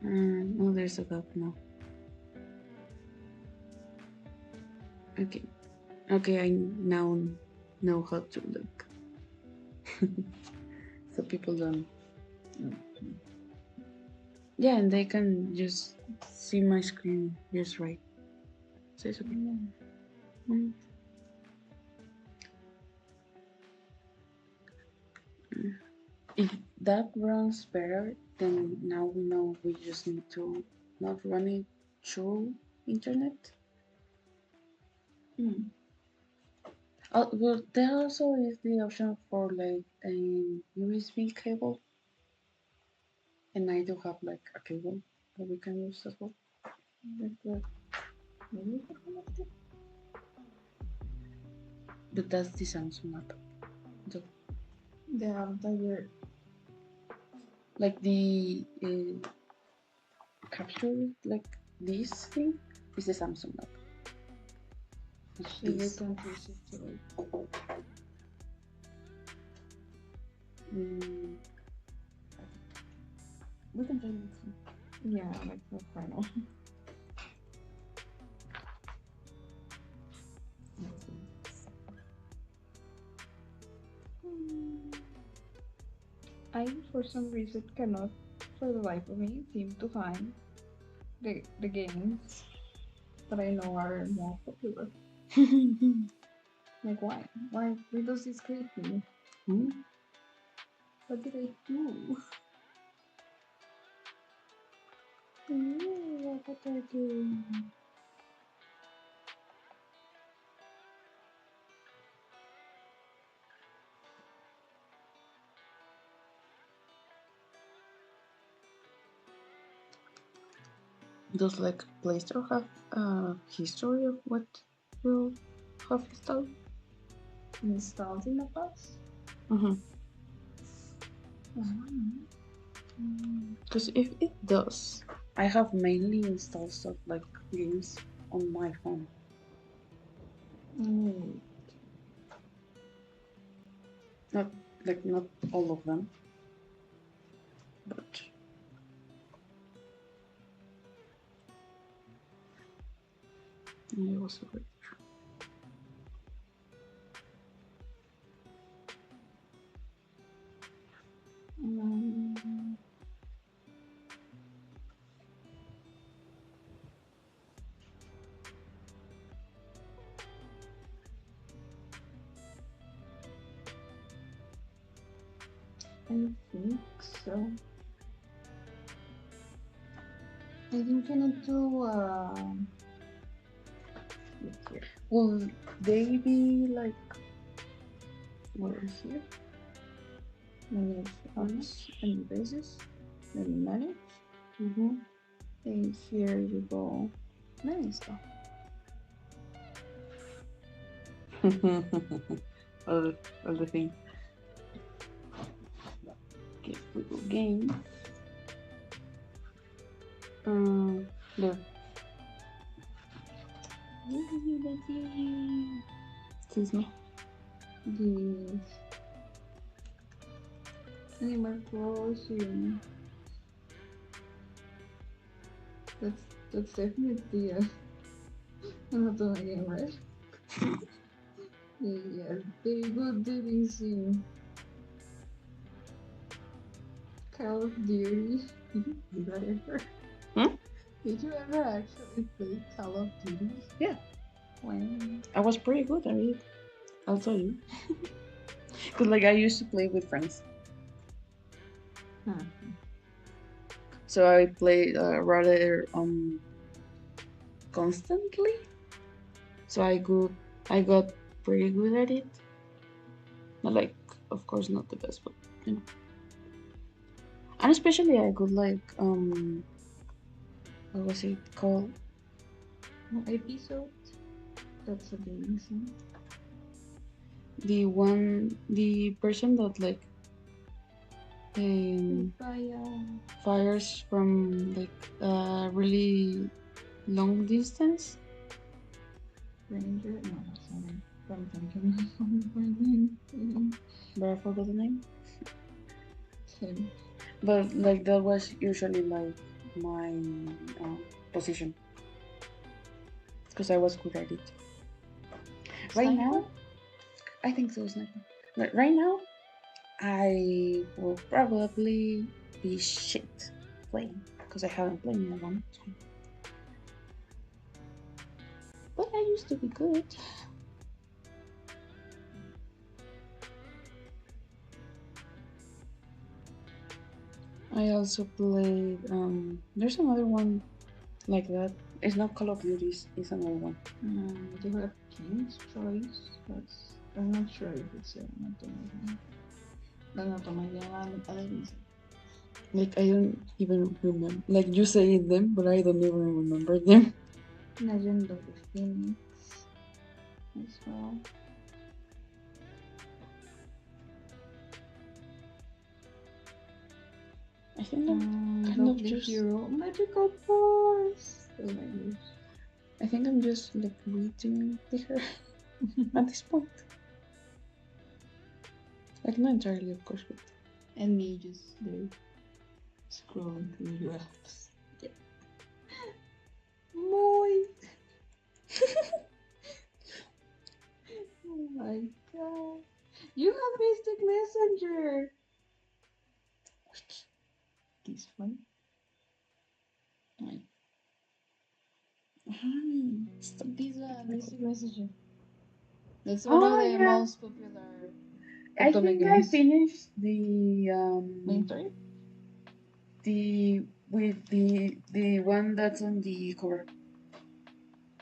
Oh, there's a gap now. Okay. Okay, I now know how to look. So people don't. Yeah, and they can just see my screen just right. So it's okay. If that runs better, then now we know we just need to not run it through internet. Well, there also is the option for like a USB cable, and I do have like a cable that we can use as well. But that's the Samsung app. So, The app that you're like the capture, like this thing, is the Samsung app. Like so you this. can choose it to We can try next one. yeah, like the final. I for some reason cannot for the life of me seem to find the games that I know are more popular. Like why? Why does this create me? What did I do? What did I do? Does like Play Store have a history of what will have installed? Installed in the past? Because if it does, I have mainly installed stuff like games on my phone. Not all of them, but it was a great. I think so. I think you need to Will they be like what is here? manage apps and devices. Then manage. And here you go. Manage stuff. all the things. Okay, Google Games. Look. Excuse me. The Animal Crossing. That's definitely another game, right? Yeah, very good dating scene. Call of Duty. Whatever. Hmm? Did you ever actually play Call of Duty? Yeah, When? I was pretty good at it. I'll tell you. Because like I used to play with friends. Huh. So I played rather constantly. So I got pretty good at it. Not like, of course, not the best, but you know. And especially I could like what was it called? Episode? That's a gaming scene. The person that like By fires from like really long distance. Ranger? No, that's not it. I'm thinking of my name. But I forgot the name. Him. But like that was usually like my position because I was good at it. Right Sniper? now, I think so, sniper. But right now, I will probably be shit playing because I haven't played in a long time. But I used to be good. I also played. There's another one like that. It's not Call of Duty. It's another one. You have King's Choice? I'm not sure if it's not automatic. Like I don't even remember. Like you say them, but I don't even remember them. Legend of the Phoenix as well. I think I'm kind of Lovely just. Hero. Magical Force! Oh my gosh. I think I'm just like reading her at this point. Like not entirely, of course, but And me just there scrolling through your apps. Yeah. Moist! Oh my god. You have Mystic Messenger! This one? stop. This Mystic Messenger. That's one of Oh the yeah. most popular I Otome think I games. finished Main story? the with the one that's on the cover.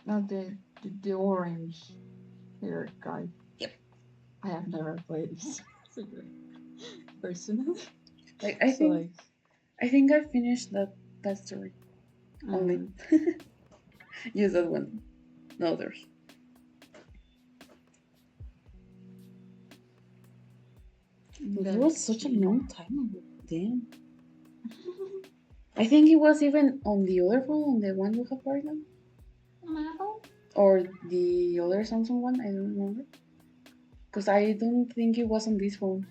Not the orange hair guy. Yep. I have never played this personally. Like So I think I finished that story only. um, Yes, that one. No others. But that was such a long time ago. Damn. I think it was even on the other phone, on the one you have right now, or the other Samsung one. I don't remember. Because I don't think it was on this phone.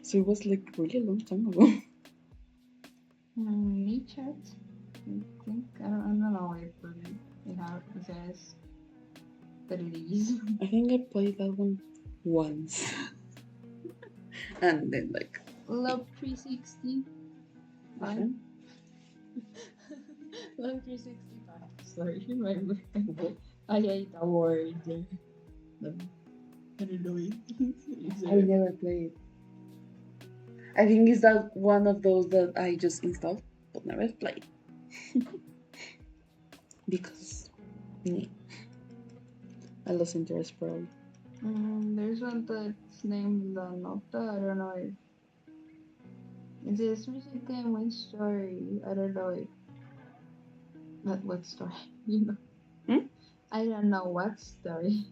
So it was like really a long time ago. Me chat. I think I don't know if it says that it is. I think I played that one once. And then like Love 360. okay. Love 365. Sorry, my brain. I hate a word. I don't know it. I never played. I think it's that one of those that I just installed but never played. Because I lost interest probably. There's one that's named La Nota. I don't know if it's a specific one story. I don't know if what story, you know. Hmm? I don't know what story.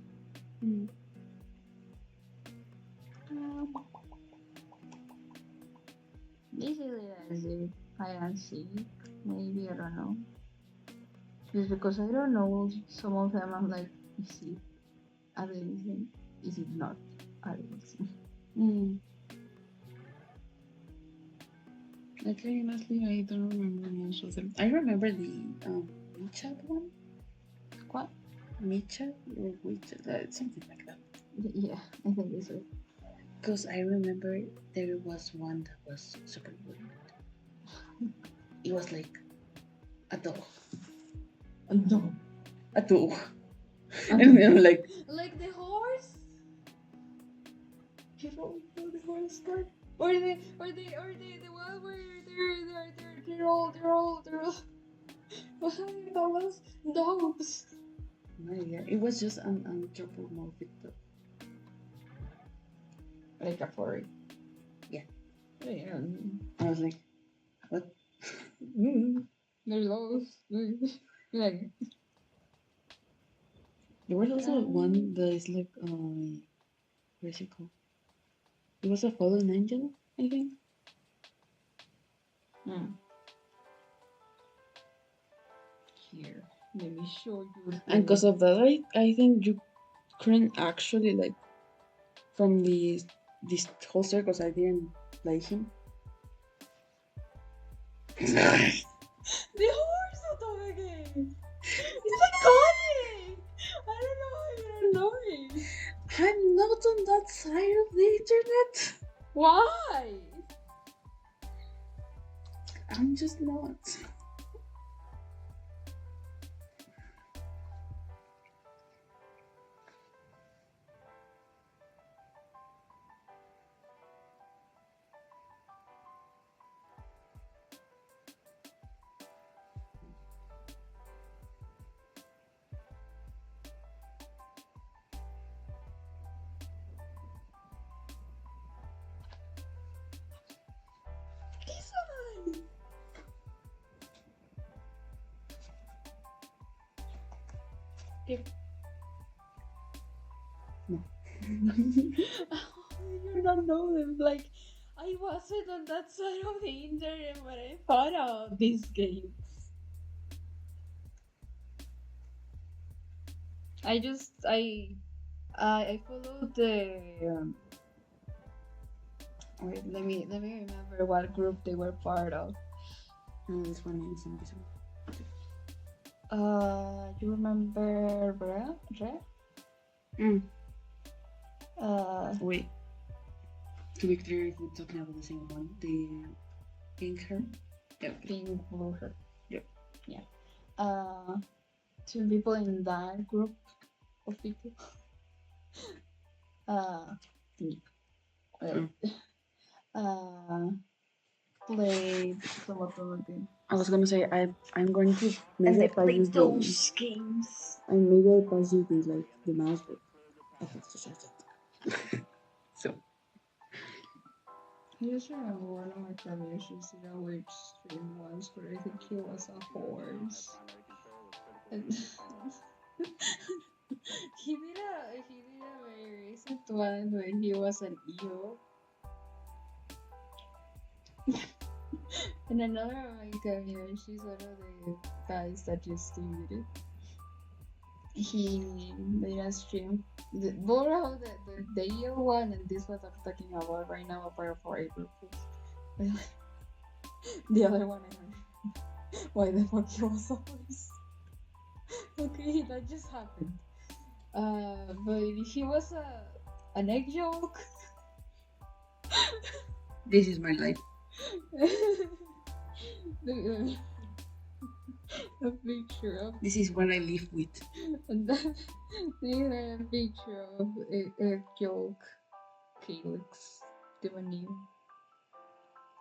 Basically, that's it. I don't see. Maybe I don't know. Just because I don't know some of them, I'm like, is it amazing? Is it not amazing? Okay, honestly, I don't remember most of them. I remember the WeChat one. What? WeChat or WeChat, something like that. Yeah, I think it's it. Because I remember there was one that was super weird. It was like a dog. No. A dog. And I'm like, Like the horse? People know the horse part? Or the one where they're all that was dogs. no idea. It was just an anthropomorphic dog. Like a furry. Yeah. Yeah. I was like, what? There's those. Like, There was also one that is like, what is it called? It was a fallen angel, I think. Here, let me show you. And because of that, I think you couldn't actually like from this whole circus. I didn't like him. The horse auto again. It's iconic. I don't know how you don't know it. I'm not on that side of the internet. Why? I'm just not. This one. Yep. No. You don't know them. Like, I wasn't on that side of the internet when I thought of these games. I followed the. Wait, let me remember what group they were part of. No, this one is invisible. You remember Re? Wait. To be clear, if we're talking about the same one, the pink hair. Yep. Pink blue hair. Yep. Yeah. Two people in that group of people. Played some of the game. I was gonna say I'm going to And maybe they I pass you played those games. and maybe I pass you the mouse, but I have to charge it. So I just remember one of my combinations did a weird stream once where I think he was a horse. And he did a very recent one when he was an eel. And another of my communities, one of the guys that just did it. He made a stream. Both of the eel one and this one I'm talking about right now are part of our group. The other one I don't know why the fuck he was a horse. Okay, that just happened. But he was an egg yolk. this is my life. A picture of This is what I live with. and then they had a picture of egg yolk Felix Demoniu.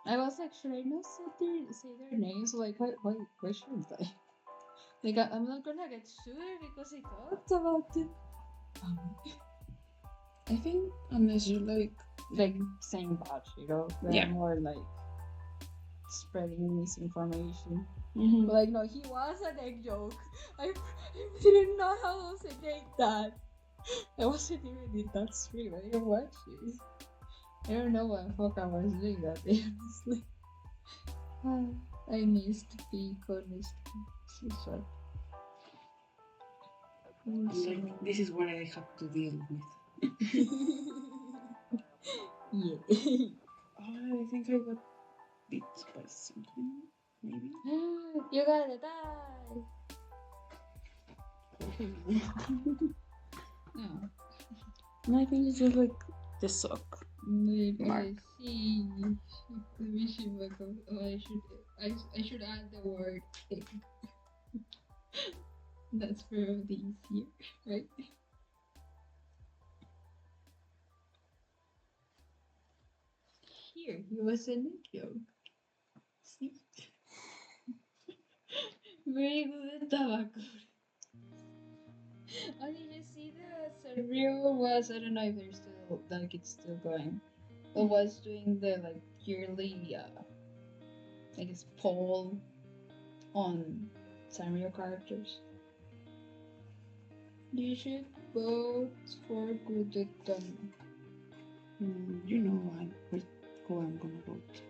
I was like, should I not say their names? Like, why shouldn't I? Like, I'm not gonna get sued because I talked about it. I think unless you like Saying bad, you know, yeah, more like spreading misinformation. mm-hmm. But like, no, he was an egg yolk. I didn't know how to say that. I wasn't even in that stream. I didn't watch it. I don't know what the fuck I was doing that day, honestly. I missed being honest. So sorry. Like, this is what I have to deal with. Yeah. I think I got bit by something, maybe. You gotta die. No, I think it's just like the sock Maybe she could be Shimako. Oh, I should add the word egg. That's probably easier, right? Here, he was an egg yolk. See? Very good at tobacco. Oh, did you see the Sanrio was, I don't know if they're still, like, it's still going, but was doing the, like, yearly, I guess, poll on Sanrio characters. You should vote for Gudetama. You know who I'm gonna vote.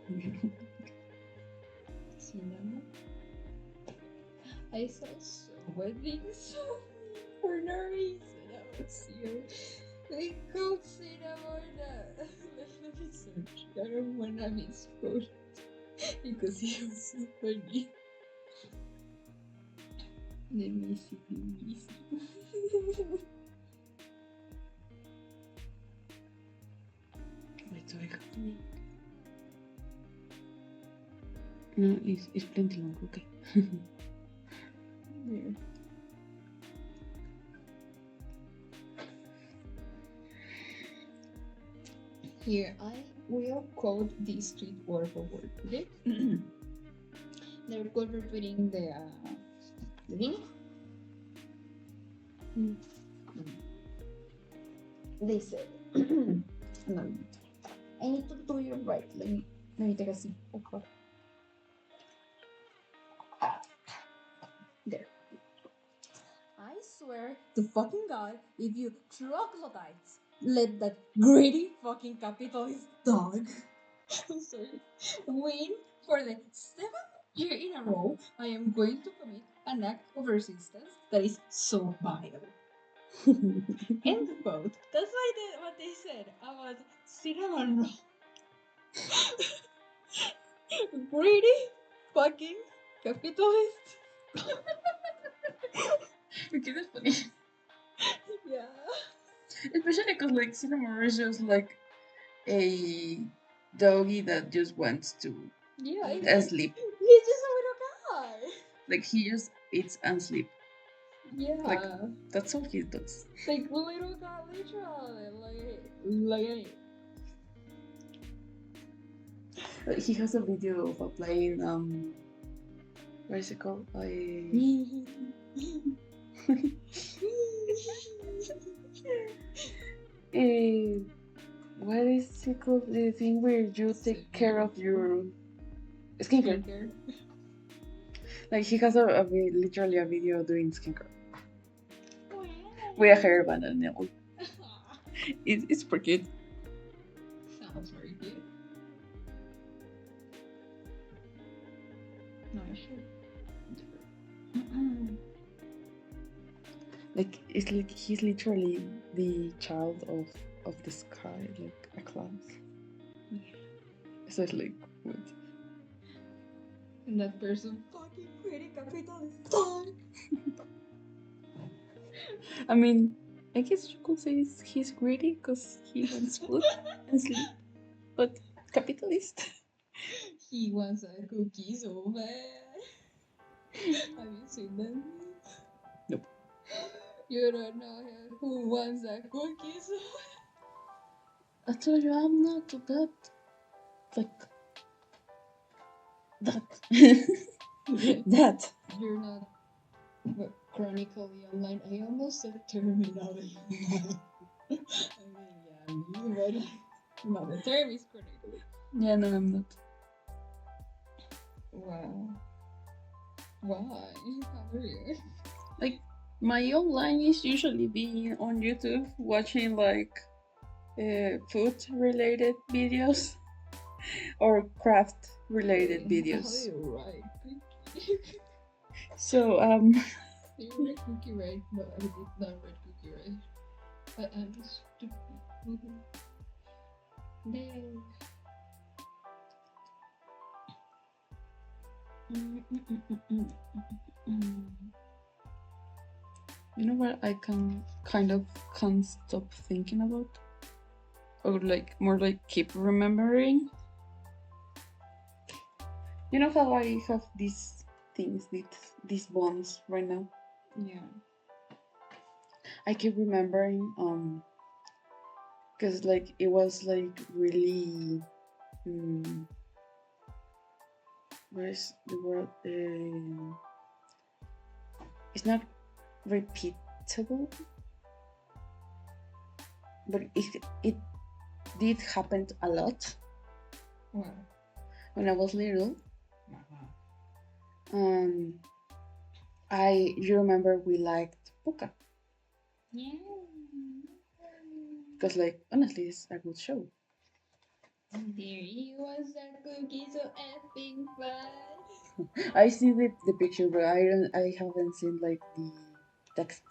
Cinnamon. I saw so many so for no reason. I was here. They called Cinnamon. Let me search. I don't want to misquote because he was so funny. Let me see. Wait, so I have to make. No, it's plenty long, okay. There. Here, I will quote this tweet word for word. Okay? They're quote retweeting the thing. They said, no, I need to do it right. Let me take a sip. Okay. There. I swear to fucking God, if you troglodytes let that greedy fucking capitalist dog, I'm sorry, win for the 7th year in a row, I am going to commit an act of resistance that is so vile. End quote. That's what they said about cinnamon roll. Greedy fucking capitalist. Okay, that's funny. Yeah. Especially because like Cinnamon is just like a doggy that just wants to Yeah. eat and sleep. He's just a little guy. Like he just eats and sleep. Yeah. Like that's all he does. Like little guy, literally. Like He has a video of playing what is it called? What is it called? The thing where you take care of your skincare. Like he has literally a video doing skincare with a hairband and all. It's pretty cute. Sounds very cute. No, I should. Like it's like he's literally the child of the sky, like a cloud. So it's like what? And that person fucking greedy capitalist dog. I mean, I guess you could say he's greedy because he wants food and sleep, but capitalist. He wants a cookie so bad. Have you seen them? Nope. You don't know who wants a cookie so bad. I told you I'm not that. Like that. That. You're not chronically online. I almost said terminally. I mean, yeah, me, but no, the term is chronically. Yeah, no, I'm not. Wow. Why? How are you? Like my online is usually being on YouTube watching like food related videos or craft related videos. Oh, you're right. So You read cookie right? No, I did not read cookie right. I understood. No. You know what I can't stop thinking about? or like more like keep remembering. You know how I have these things, these bonds right now. Yeah. I keep remembering, because like it was like really, what is the word? It's not repeatable, but it did happen a lot Well. when I was little. Uh-huh. You remember we liked Puka, Yeah. because like honestly, it's a good show. There he was, that cookie so effing fun. I see the picture, but I haven't seen like the text.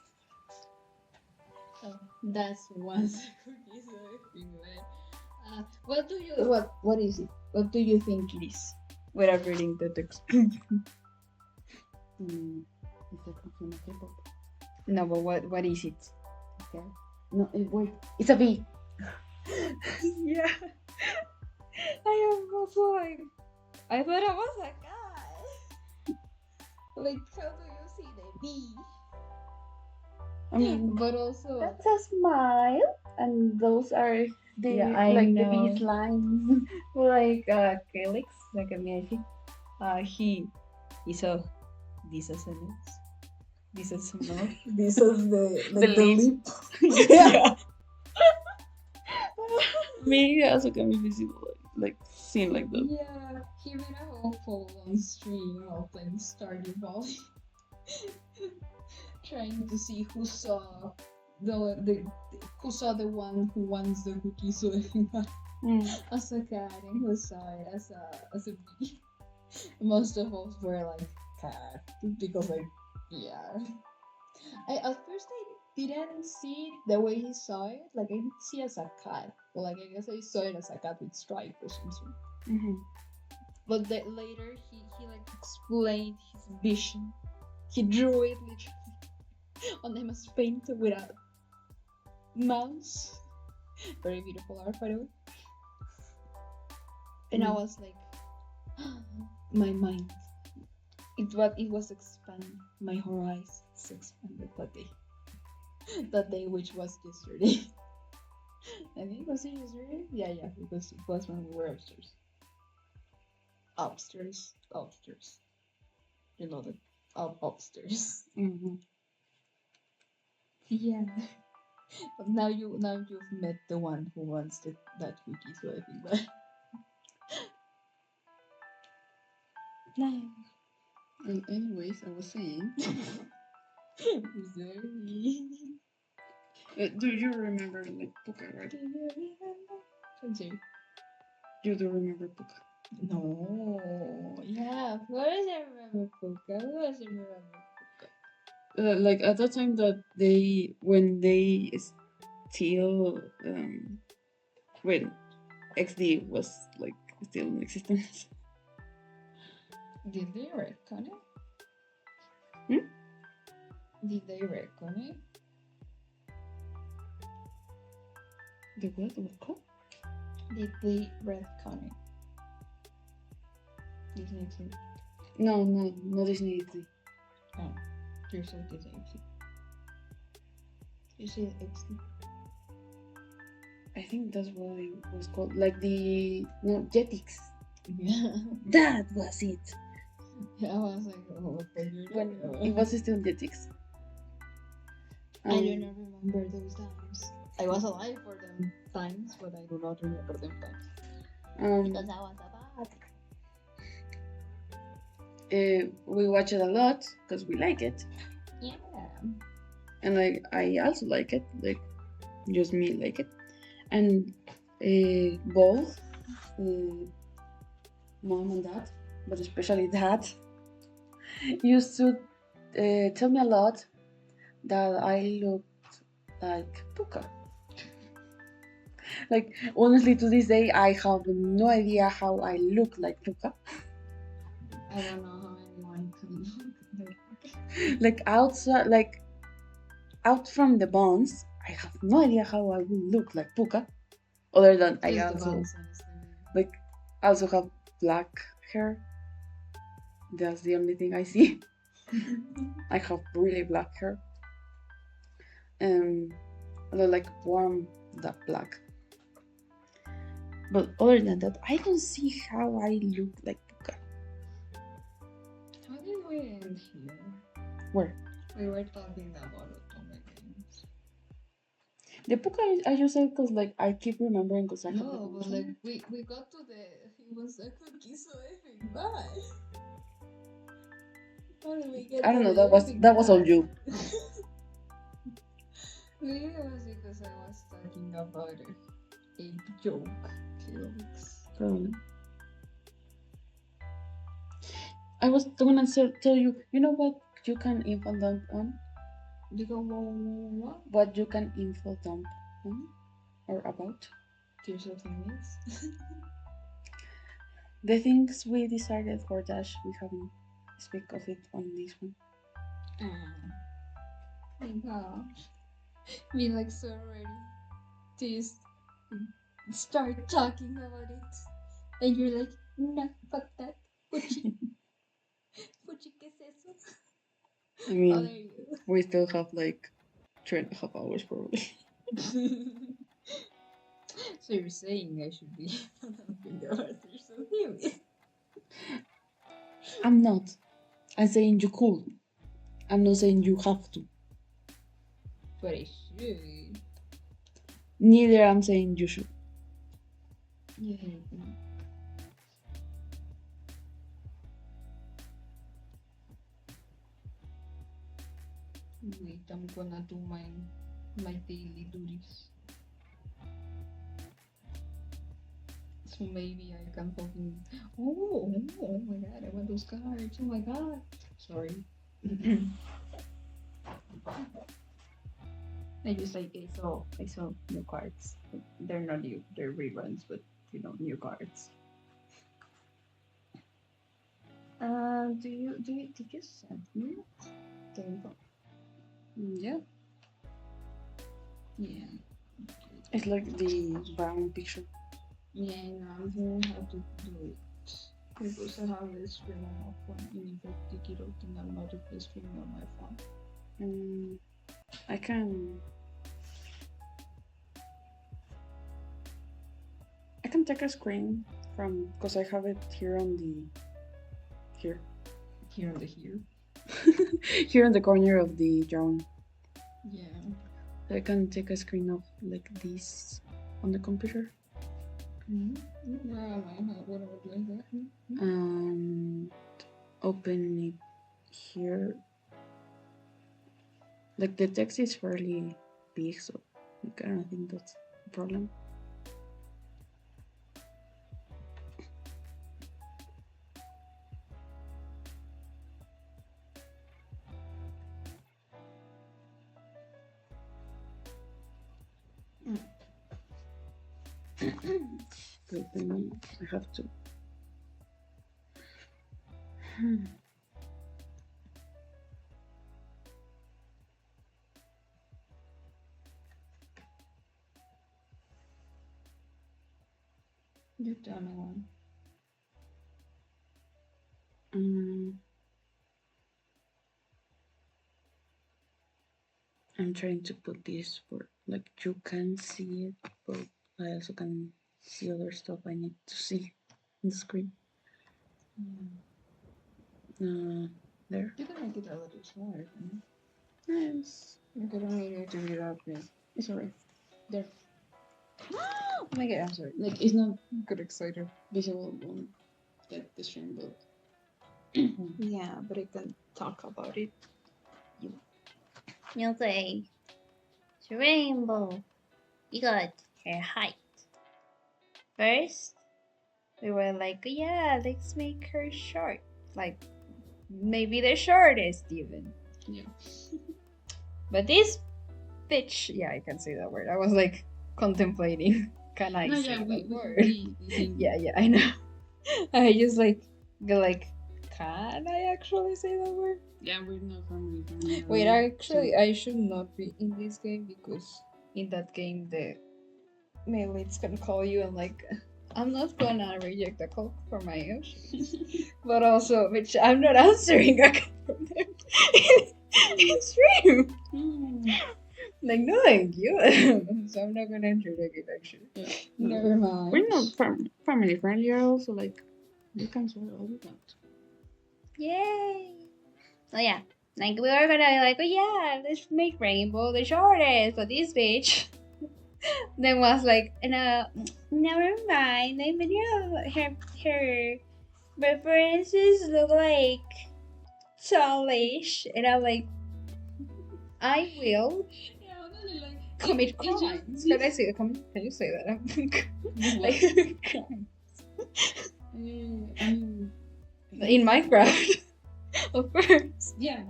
Oh, that's was cookie so effing fun. What is it? What do you think it is? Without reading the text. It's a cookie no K-pop. No, but what is it? Okay. No, wait, it's a V. Yeah. I am also like, I thought I was a guy. Like, how do you see the V? I mean, but also that's a smile, and those are the I like know. the V lines. Like Felix, like I mean, I think he saw this as a nose, this as a mouth, this as the lip. Yeah. Me also can be visible, like seen like that. Yeah, he made a whole full-on stream of playing Stardew Valley, trying to see who saw who saw the one who wants the cookie so as a cat and who saw it as a bee. Most of us were like cat because like yeah. At first I didn't see it the way he saw it. Like I didn't see it as a cat. Well, like I guess I saw it as a cat with stripes or something. Mm-hmm. But later he like explained his vision. He drew it literally on MS Paint with a mouse. Very beautiful art, by the way. And I was like, my mind. It was expanded. My horizons expanded that day. That day, which was yesterday. I think was it yesterday? Yeah, it was when we were upstairs. Upstairs. You know that upstairs. Mm-hmm. Yeah. But now you've met the one who wants that cookie, so I think that. And anyways, I was saying. Do you remember like Puka, right? Do you remember? I'm sorry. You do remember Puka? No. Yeah, of course I remember Puka. Of course I remember Puka. Like at that time that when they still when XD was like still in existence. Did they reckon it? Did they reckon it? The what called? Did they retcon it? Disney XD. No, Disney XD. Oh, you said Disney XD. You said XD. I think that's what it was called. Like Jetix. Yeah. That was it. I was like, oh, what the you When it was still Jetix. I do not remember those times. I was alive for them times, but I do not remember them times. Because I was a bad. We watch it a lot because we like it. Yeah. And like I also like it. Like just me like it. And both mom and dad, but especially dad, used to tell me a lot that I looked like Puka. Like honestly, to this day, I have no idea how I look like Puka. I don't know how anyone can look like outside, like out from the bones, I have no idea how I will look like Puka. Other than I Just the also bangs, honestly. like I also have black hair. That's the only thing I see. I have really black hair. I look like warm that black. But other than that, I don't see how I look like Puka. How did we end here? Where? We were talking about otome games. The Puka I just said because like I keep remembering because I have the No, but connection. like we got to the he was a cookie so effing bad. How did we get I don't to know. the effing That was all bad? you. Maybe it was because I was talking about a joke jokes. Probably. I was gonna tell you. You know what you can info dump on? You go what? What you can info dump on or about? Tears of the Mist. The things we decided for Dash, we haven't speak of it on this one. My gosh. Me like so ready to just start talking about it. And you're like, no, fuck that. Puchi. Puchi, ¿qué es eso? I mean, Oh, there you go. we still have like 3.5 hours probably. So you're saying I should be dumping the Arthur's of Healing? I'm not. I'm saying you could. I'm not saying you have to. But I should. Neither I'm saying you should. You hate me. Wait, I'm gonna do my daily duties. So maybe I can fucking. Oh my god, I want those cards. Oh my god. Sorry. I saw new cards. They're not new, they're reruns, but you know, new cards. Did you send me the info? Yeah. Yeah. It's like the brown picture. Yeah, I know. I'm gonna have to do it because I have this stream on my phone, and if I take it out, then I'm not the stream on my phone. I can take a screen from because I have it here on the here Here on the here. here in the corner of the drawing. Yeah. So I can take a screen of like this on the computer. Yeah, I might want to do that. And open it here. Like the text is fairly big, so like, I don't think that's a problem. But then I have to. You tell me one. I'm trying to put this for like you can see it, but I also can see other stuff I need to see on the screen. There. You can make it a little smaller. Nice. You don't need it to be that big. It's alright. There. Oh my god, I'm sorry. Like it's not Got excited. visible on like the stream, but Yeah, but I can talk about it. You'll say, it's a rainbow. You got her height. First, we were like, yeah, let's make her short. Like, maybe the shortest even. yeah. But this bitch, yeah, I can say that word. I was like contemplating. Can I No, say yeah, that we word? Yeah, I know. I just like go like, can I actually say that word? Yeah, we're not family. Wait, actually, I should not be in this game because in that game the my leads can call you and like, I'm not gonna reject the call for my emotions, but also, which I'm not answering a call from them. It's real. Like, no, thank you. So I'm not gonna enter the game actually. Yeah. Never mind. We're not family friendly. You're also like, you can swear all you want. Yay! So yeah, like we were gonna be like, oh yeah, let's make Rainbow the shortest, but this bitch then was like, never mind. I made her references look like childish, and I'm like, I will Yeah, honestly, like commit crimes. Can I say Can you say that? Like, crimes. I mean, in Minecraft, of course. yeah.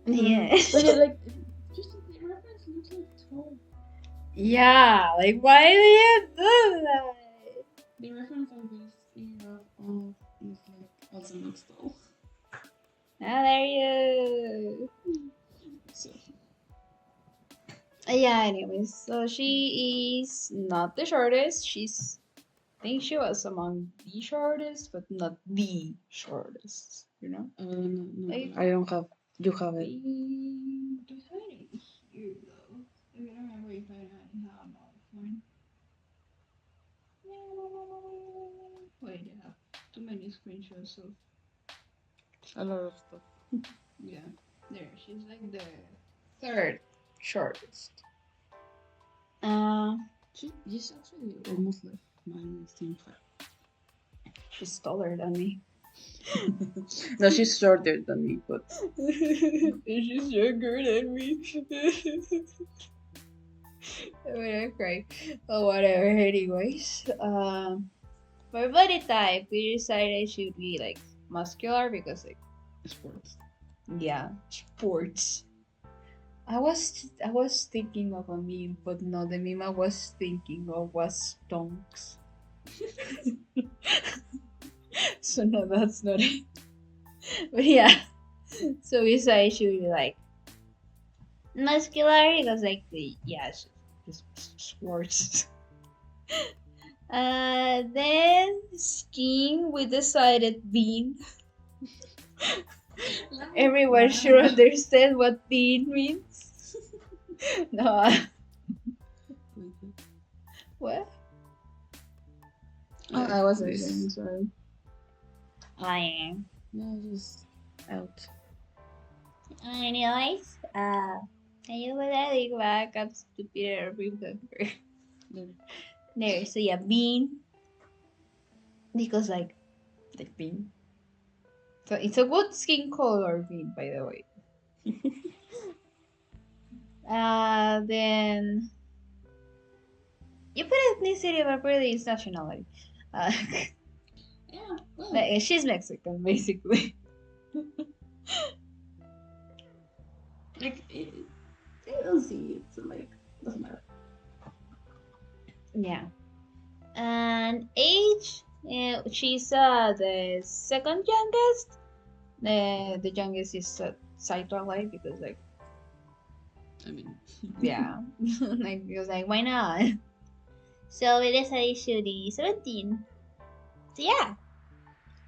Yeah. But yeah, like, just the reference looks like tall. Yeah, like why do you do that? The reference of this era of is like also looks tall. How dare you? So Yeah, anyways, so she is not the shortest. I think she was among the shortest, but not the shortest, you know? no, Like, I don't have. You have it. do I have it here though? I don't remember if I have one. Wait, I have too many screenshots of. A lot of stuff. Yeah, there. She's like the third shortest. She's actually almost like my same height. She's taller than me. No, she's shorter than me, but She's younger than me. I'm gonna cry. Oh, whatever. Anyways, for body type, we decided she would be like muscular because like sports. yeah, sports. I was thinking of a meme, but no, the meme I was thinking of was stonks. So no, that's not it. But yeah, so we decided she would be like muscular because like just sports. Then skin we decided bean. Everyone should understand what bean means. No, what? Oh, I was This. listening. Sorry. Lying. No, just out. Anyways, ayun wala, like, back up stupid remember. There, so yeah, bean. Because like bean. So it's a good skin color bean, by the way. Then you put ethnicity, but really it's nationality. Yeah. Well. Like, she's Mexican, basically. Like I don't see it. So like doesn't matter. Yeah. And age, she's the second youngest. The youngest is Saito Light because like I mean, yeah, like because like why not? So we decided to be 17. So yeah.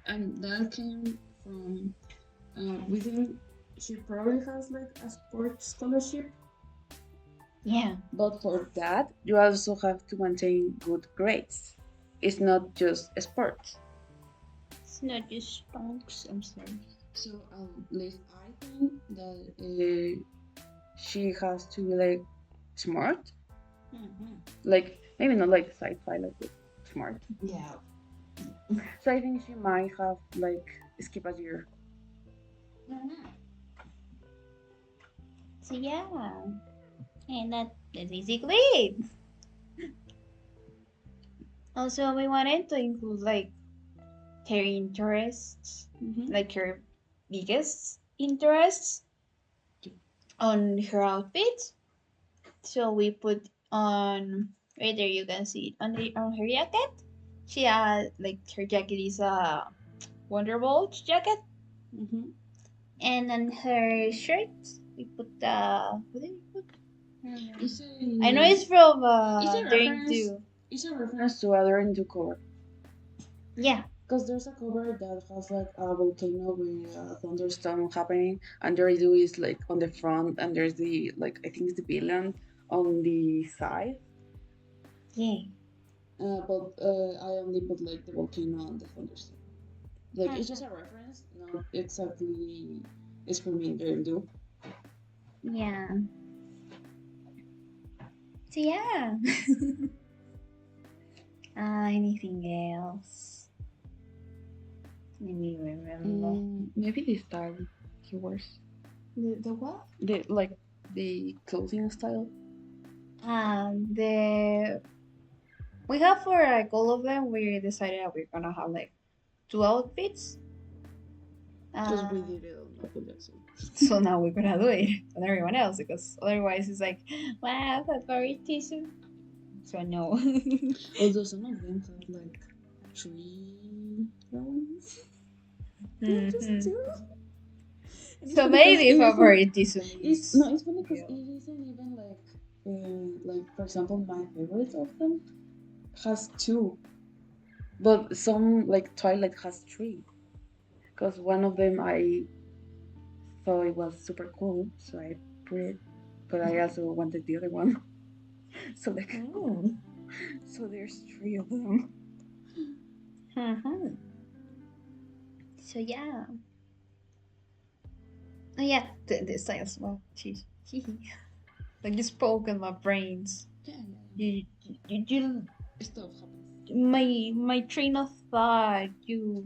and that came from we think she probably has like a sports scholarship. Yeah. But for that, you also have to maintain good grades. It's not just sports. It's not just stonks. I'm sorry. So at least I think that she has to be like smart. Mm-hmm. Like maybe not like sci-fi, like but smart. Yeah. So I think she might have like skip a year. Mm-hmm. So yeah. And that's basically it. Also, we wanted to include like her interests, like her biggest interests on her outfit. So we put on right there. You can see it on her jacket. She had like her jacket is a Wonderbolt jacket, Mm-hmm. and on her shirt we put what did we put? It's I know a it's from it's a During reference. Do. It's a reference to other into cover. Yeah. Because there's a cover that has like a volcano with a thunderstorm happening, and there do is like on the front, and there's the like I think it's the villain on the side. Yeah. But I only put like the volcano and the thunderstorm. Like it's just a reference, not exactly screaming there do. Yeah. So yeah. Anything else? Let me remember. Maybe the style he wears. The what? The like the clothing style. The we have for like all of them. We decided that we're gonna have like 2 outfits. Because we Uh, did it on Apple Jackson. so now we're gonna do it on everyone else because otherwise it's like, wow, favoritism. So no. Although some of them have like 3 rounds. Not just Mhm. two. And it's So funny because maybe it isn't. favoritism It's no. is It's funny because real. it isn't even like for example, my favorite of them has 2, but some like Twilight has 3. Because one of them I thought it was super cool, so I put it. But I also wanted the other one, so like, Mm. so there's 3 of them. Mhm. So yeah. Oh yeah, the styles. Well, geez. Like you spoke in my brains. Yeah, You, you, stuff happens. my train of thought. You,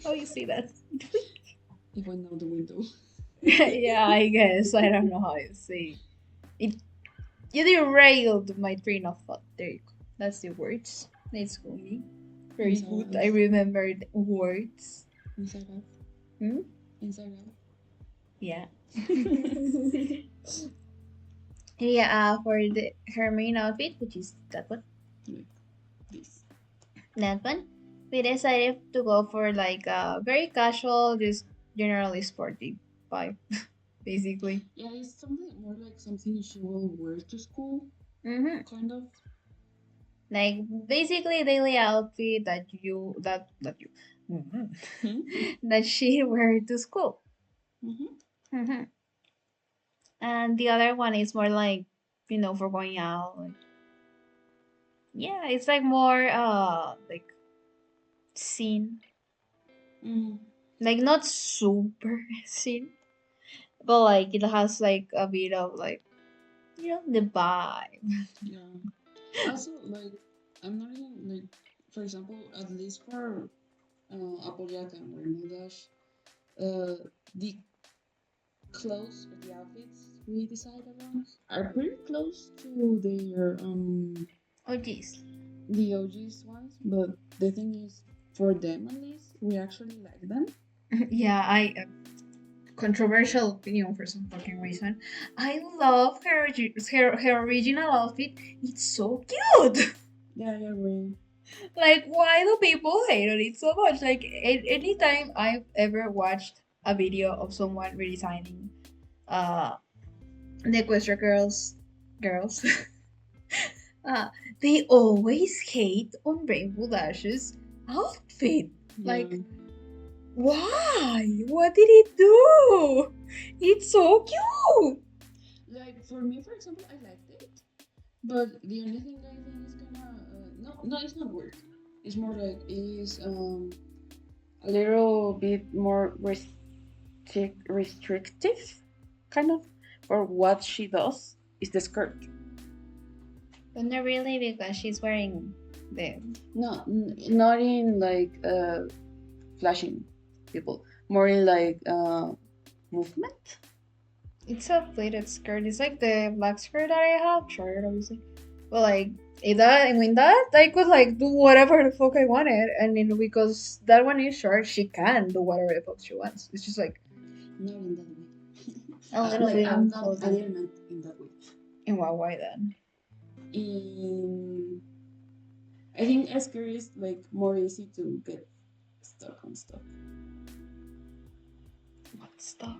how you say that? It went out the window. Yeah, I guess I don't know how you say it. You derailed my train of thought. There you go. That's the words. Let's go me. Very good. I remembered words. Inside out. Hmm? Inside out. Yeah. Yeah. For her main outfit, which is that one. Like this. That one. We decided to go for like a very casual, just generally sporty vibe, basically. Yeah, it's something more like something she will wear to school, Mm-hmm. kind of. Like basically daily outfit that you Hmm? that she wear to school. Mm-hmm. Mm-hmm. And the other one is more like for going out. Like, yeah, it's like more like scene, Mm, like not super scene, but like it has like a bit of like the vibe. yeah. Also, like, I'm not even like, for example, at least for Applejack and RainbowDash, the clothes or the outfits we decided on are pretty close to their Oh geez. the OG's ones, but the thing is, for them at least, we actually like them. Yeah, I controversial opinion for some fucking reason. I love her original outfit. It's so cute. Yeah, I agree. Like, why do people hate on it so much? Like, anytime I've ever watched a video of someone redesigning uh the Equestria girls, uh, they always hate on Rainbow Dash's outfit. Yeah. Like, why? What did it do? It's so cute. Like for me, for example, I liked it, but the only thing I think is kind of no, it's not weird. It's more like is a little bit more restrictive, kind of, for what she does is the skirt. But not really because she's wearing the. No, not in like flashing people, more in like movement. It's a pleated skirt. It's like the black skirt that I have, short obviously. But like, with that, I could like do whatever the fuck I wanted, and then because that one is short, she can do whatever the fuck she wants. It's just like Not in that way. a little Like bit I'm not. I uncomfortable. didn't meant in that way. And why then? In I think a skirt is like more easy to get stuck on stuff. What stuff?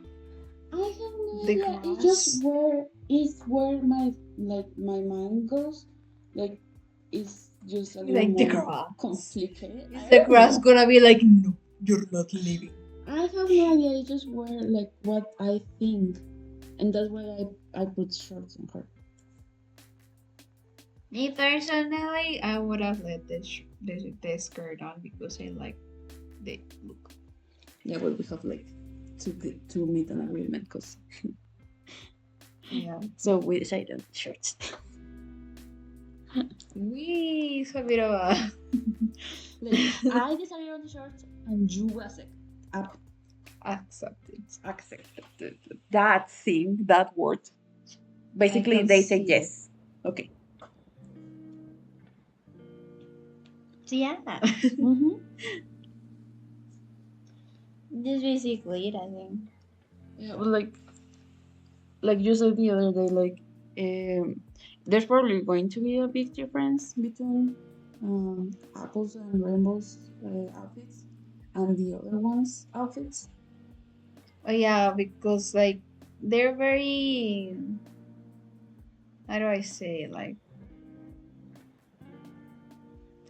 I have no The idea. It's grass. just where my mind goes. Like it's just a little Like the more grass. complicated. I Is the don't grass know. gonna be like, no, you're not leaving? I have no idea. It's just what I think, and that's why I put shorts on her. Me personally, I would have let the skirt on because I like the look. Yeah, well, we have like to meet an agreement, cause Yeah. so we decided on shorts. We it's a bit of a Like I decided on shorts, and you accepted that thing, that word. Basically, they say yes. Okay. so yeah. Mm-hmm. That's basically it, I think. Yeah, but like you said the other day, like there's probably going to be a big difference between apples and rainbows outfits and the other ones outfits. Oh yeah, because like they're very, how do I say, like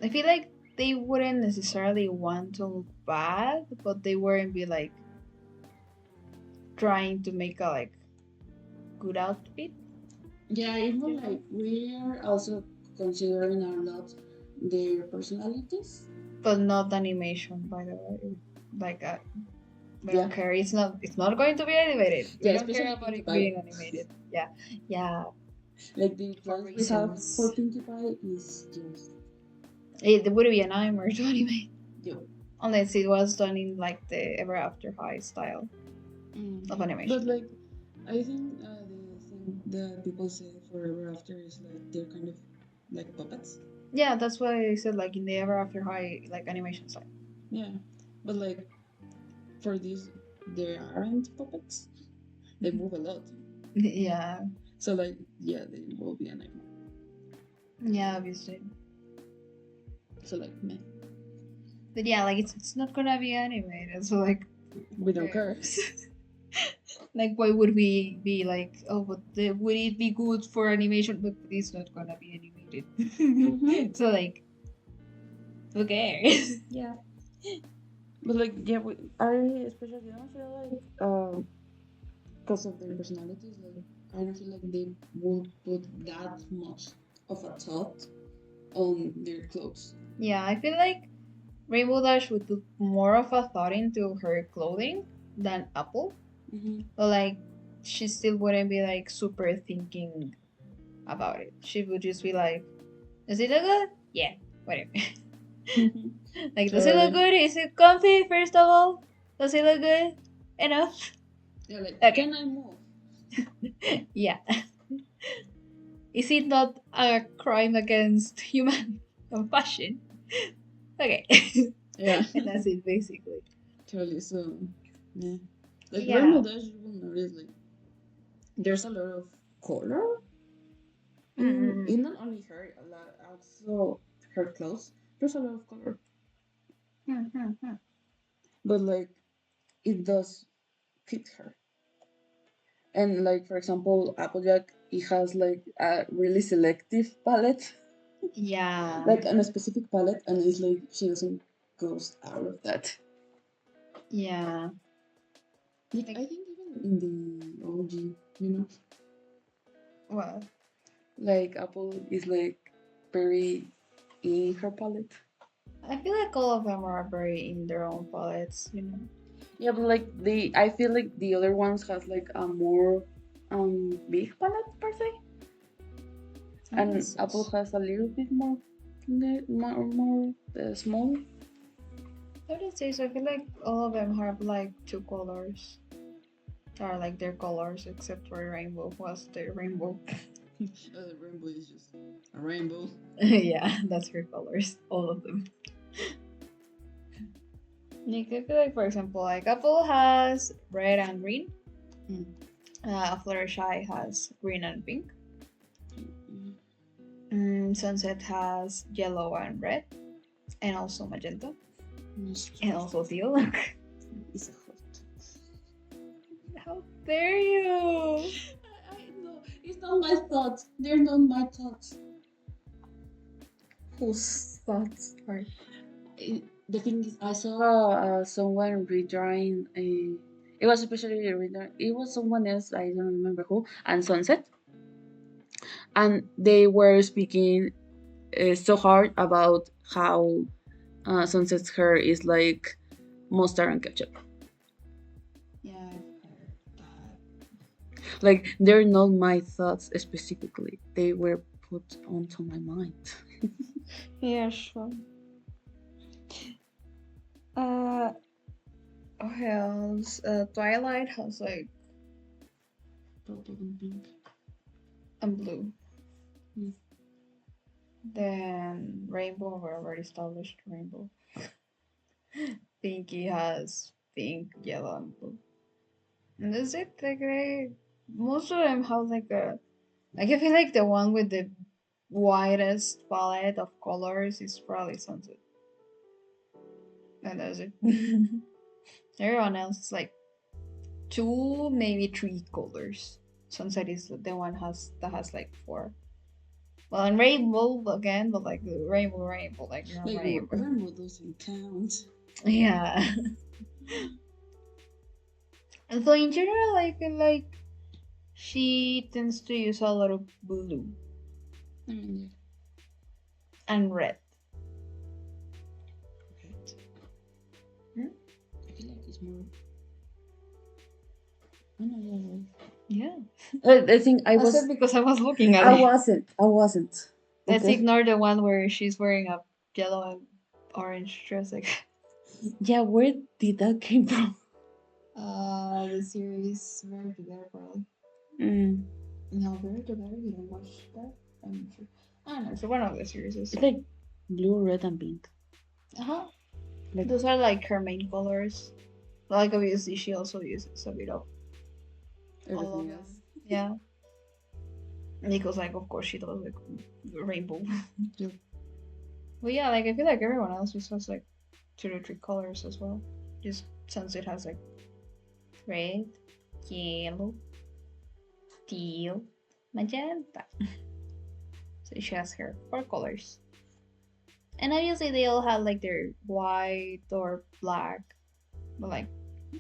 I feel like they wouldn't necessarily want to look bad, but they wouldn't be like trying to make a like good outfit. Yeah, even like we are also considering a lot their personalities. But not animation, by the way. Like we Yeah. don't care. It's not going to be animated. We Yeah, don't care especially about Pinkie it Pie. being animated. Yeah, yeah. Like the For plans we have reasons. for Pinkie Pie is just It would be a nightmare to animate. yo. Unless it was done in like the Ever After High style of But animation. like, I think the thing that people say forever after is like they're kind of like puppets. Yeah, that's why I said like in the Ever After High like animation style. Yeah, but like for this, they aren't puppets. They move a lot. Yeah. So like, yeah, they will be a nightmare. Yeah, obviously. So like, meh. But yeah, like it's not gonna be animated, so like We don't care. like why would we be like, oh, but would it be good for animation? But it's not gonna be animated. Mhm. So like, who cares? Yeah. But like, yeah, I especially don't feel like because of their personalities, like I don't feel like they would put that much of a thought on their clothes. Yeah, I feel like Rainbow Dash would put more of a thought into her clothing than Apple. Mm-hmm. But like, she still wouldn't be like super thinking about it. She would just be like, does it look good? Yeah, whatever. Like, does it look good? Is it comfy, first of all? Does it look good? Enough? Yeah, like, Okay. can I move? Yeah. Is it not a crime against human compassion? Okay. Yeah. And that's it, basically. Totally. So, yeah. Like, Yeah. Rainbow Dash, you will notice, like, there's a lot of color. In not only her, a lot, also her clothes. There's a lot of color. But, like, it does fit her. And, like, for example, Applejack, it has, like, a really selective palette. Yeah. Like, on a specific palette, and it's like, she doesn't go out of that. Yeah. Like, I think even in the OG, you know, Well, like Apple is like very in her palette. I feel like all of them are very in their own palettes, you know. Yeah, but like I feel like the other ones has like a more big palette per se, and Apple has a little bit more small. I would say so. I feel like all of them have like two colors. Are like their colors, except for Rainbow was the rainbow. The rainbow is just a rainbow. Yeah, that's her colors, all of them. Like, I feel like, for example, like Apple has red and green. Fluttershy has green and pink. Sunset has yellow and red, and also magenta, and also teal. It's a hot. How dare you? I know it's not my thoughts. They're not my thoughts. Whose thoughts are? The thing is, I saw someone redrawing a. It was especially it was someone else. I don't remember who. And Sunset, and they were speaking so hard about how Sunset's hair is like mustard and ketchup. Yeah, I've heard that. Like they're not my thoughts specifically. They were put onto my mind. Yeah, sure. Uh, what else? Twilight has like Purple and pink. and blue. Mm. Then rainbow, we already established rainbow. Pinky has pink, yellow, and blue. And that's it. Like most of them have like a. Like I feel like the one with the widest palette of colors is probably sunset. And that's it. Everyone else is like two, maybe three colors. Sunset is the one that has like four. Well, and rainbow again, but like the rainbow, like you're Like rainbow. rainbow doesn't count. Yeah. And so in general, I feel like she tends to use a lot of blue I mean, and red. yeah. Right. Hmm? I feel like it's more. Oh no, Yeah. I think I I was. said because I was looking at I it. wasn't. I wasn't. Let's Okay. ignore the one where she's wearing a yellow and orange dress. Like, Yeah, where did that came from? The series Very Together, probably. Mm. No, Very Together, you don't watch that? I'm not sure. I don't know. So one of the series. It's like blue, red, and pink. Uh-huh. Like Those are like her main colors. Like obviously she also uses a bit of all of everything them. else. Yeah. Because like of course she does like rainbow. Yeah. But yeah, like I feel like everyone else just has like two to three colors as well. Just Sunset has like red, yellow, teal, magenta. So she has her four colors. And obviously they all have like their white or black. But like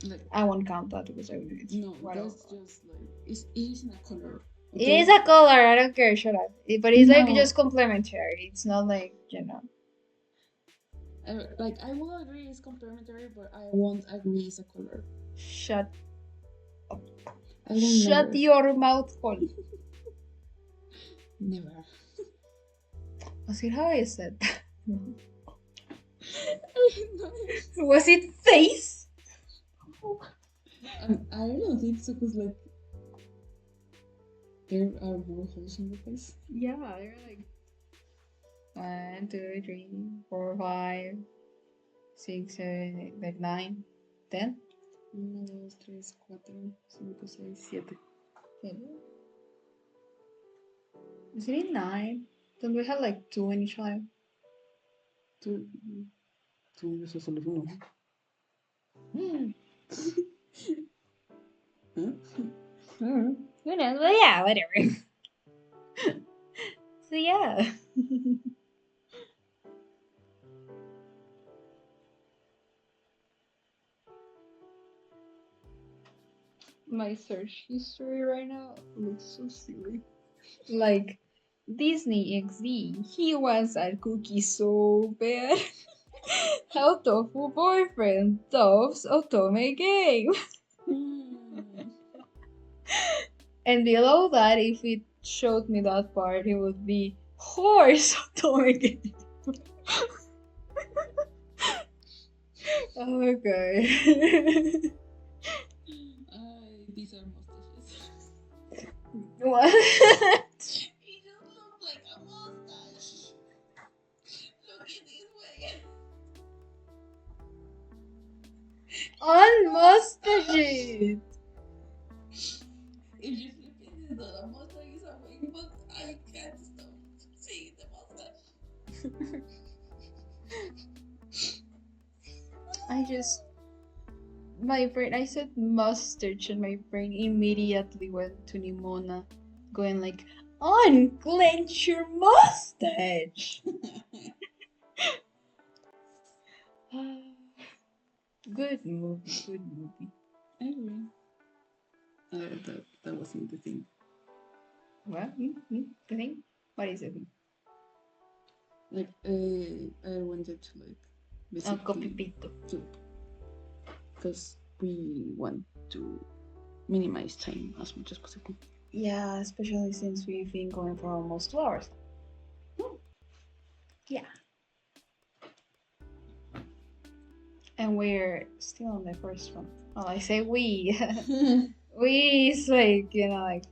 Like I won't count that because it's no, whatever. that's just like it isn't a color. It is a color, I don't care, shut up. But it's like No. just complementary. It's not like, you know. Like I will agree it's complementary, but I won't agree it's a color. Shut I will Shut never. your mouth hole. Never. Was it how I said that? No. Was it face? I don't think so, because like there are more holes in the face. Yeah, they're like 1, 2, 3, 4, 5, 6, 7, 8, like 9, 10. 1, 2, 3, 4, 5, 6, 7. Is it 9? Don't we have like 2 in each line? Tú, eso solo es uno. Who knows? Well, yeah, whatever. So yeah. My search history right now looks so silly. Like Disney XD, he wants a cookie so bad. How tofu boyfriend, Dove's Otome game. And below that, if it showed me that part, it would be horse Otome game. Oh my god. These are mustaches. What? He just looks like a mustache. Looking this way. Unmustaches. If you flip it, it's not a mustache, it's a wing, but I can't stop seeing the mustache. my brain, I said mustache, and my brain immediately went to Nimona, going like, unclench your mustache. Good movie, good movie. I agree. That wasn't the thing. What? The thing? What is it? Like, I wanted to Oh, basically copy-pito. because we want to minimize time as much as possible. Yeah, especially since we've been going for almost 2 hours. Yeah. And we're still on the first one. Well, I say we. We is like, like.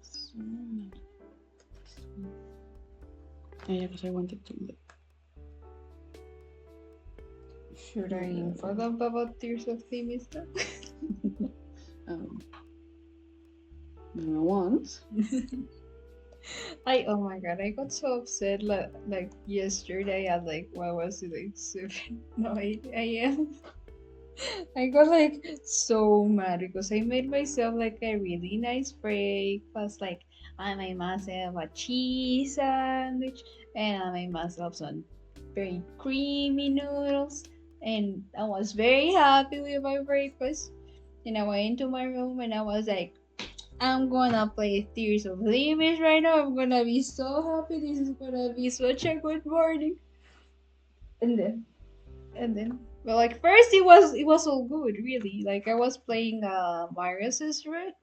So, yeah, because I wanted to Should I info them about Tears of the Mister? once. Oh my god, I got so upset like yesterday at what was it, like 7 no 8 a.m. I got so mad because I made myself a really nice breakfast. Like I made myself a cheese sandwich and I made myself some very creamy noodles, and I was very happy with my breakfast. And I went into my room and I was like, I'm gonna play Tears of Limits right now. I'm gonna be so happy. This is gonna be such a good morning. And then well, first it was all good, really. I was playing Marius's route,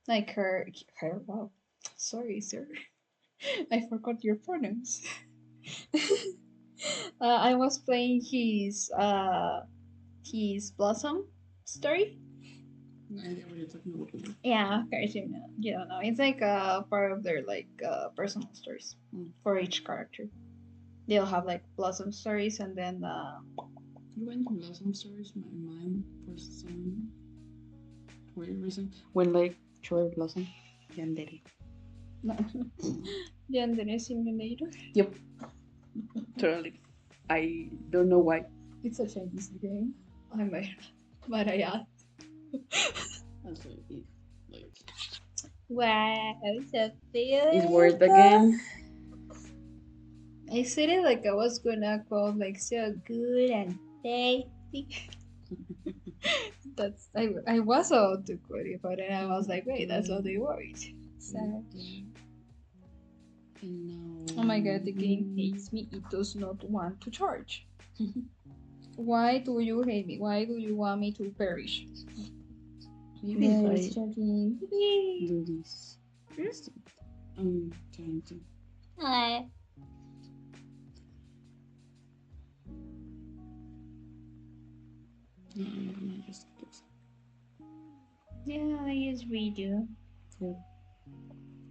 her wow, sorry sir, I forgot your pronouns. I was playing his Blossom story. No idea what you're talking about. Yeah, of course you don't know. It's part of their personal stories for each character. They'll have Blossom stories, and then You went to Blossom stories, my mind for some weird reason. When Cherry Blossom, Yandere. Yandere Simulator. Yep. Totally. I don't know why. It's a Chinese game. I might, but I asked. Also, it, Wow, so feeling it's word again. I said it like I was gonna call so good and tasty. I was about to quote it, but then I was like, wait, that's not the word. So And now, oh my god, the game hates me. It does not want to charge. Why do you hate me? Why do you want me to perish? maybe if I charging. do this. I'm trying to. Hi. No, I'm gonna just close. Yeah, I just redo. Yeah.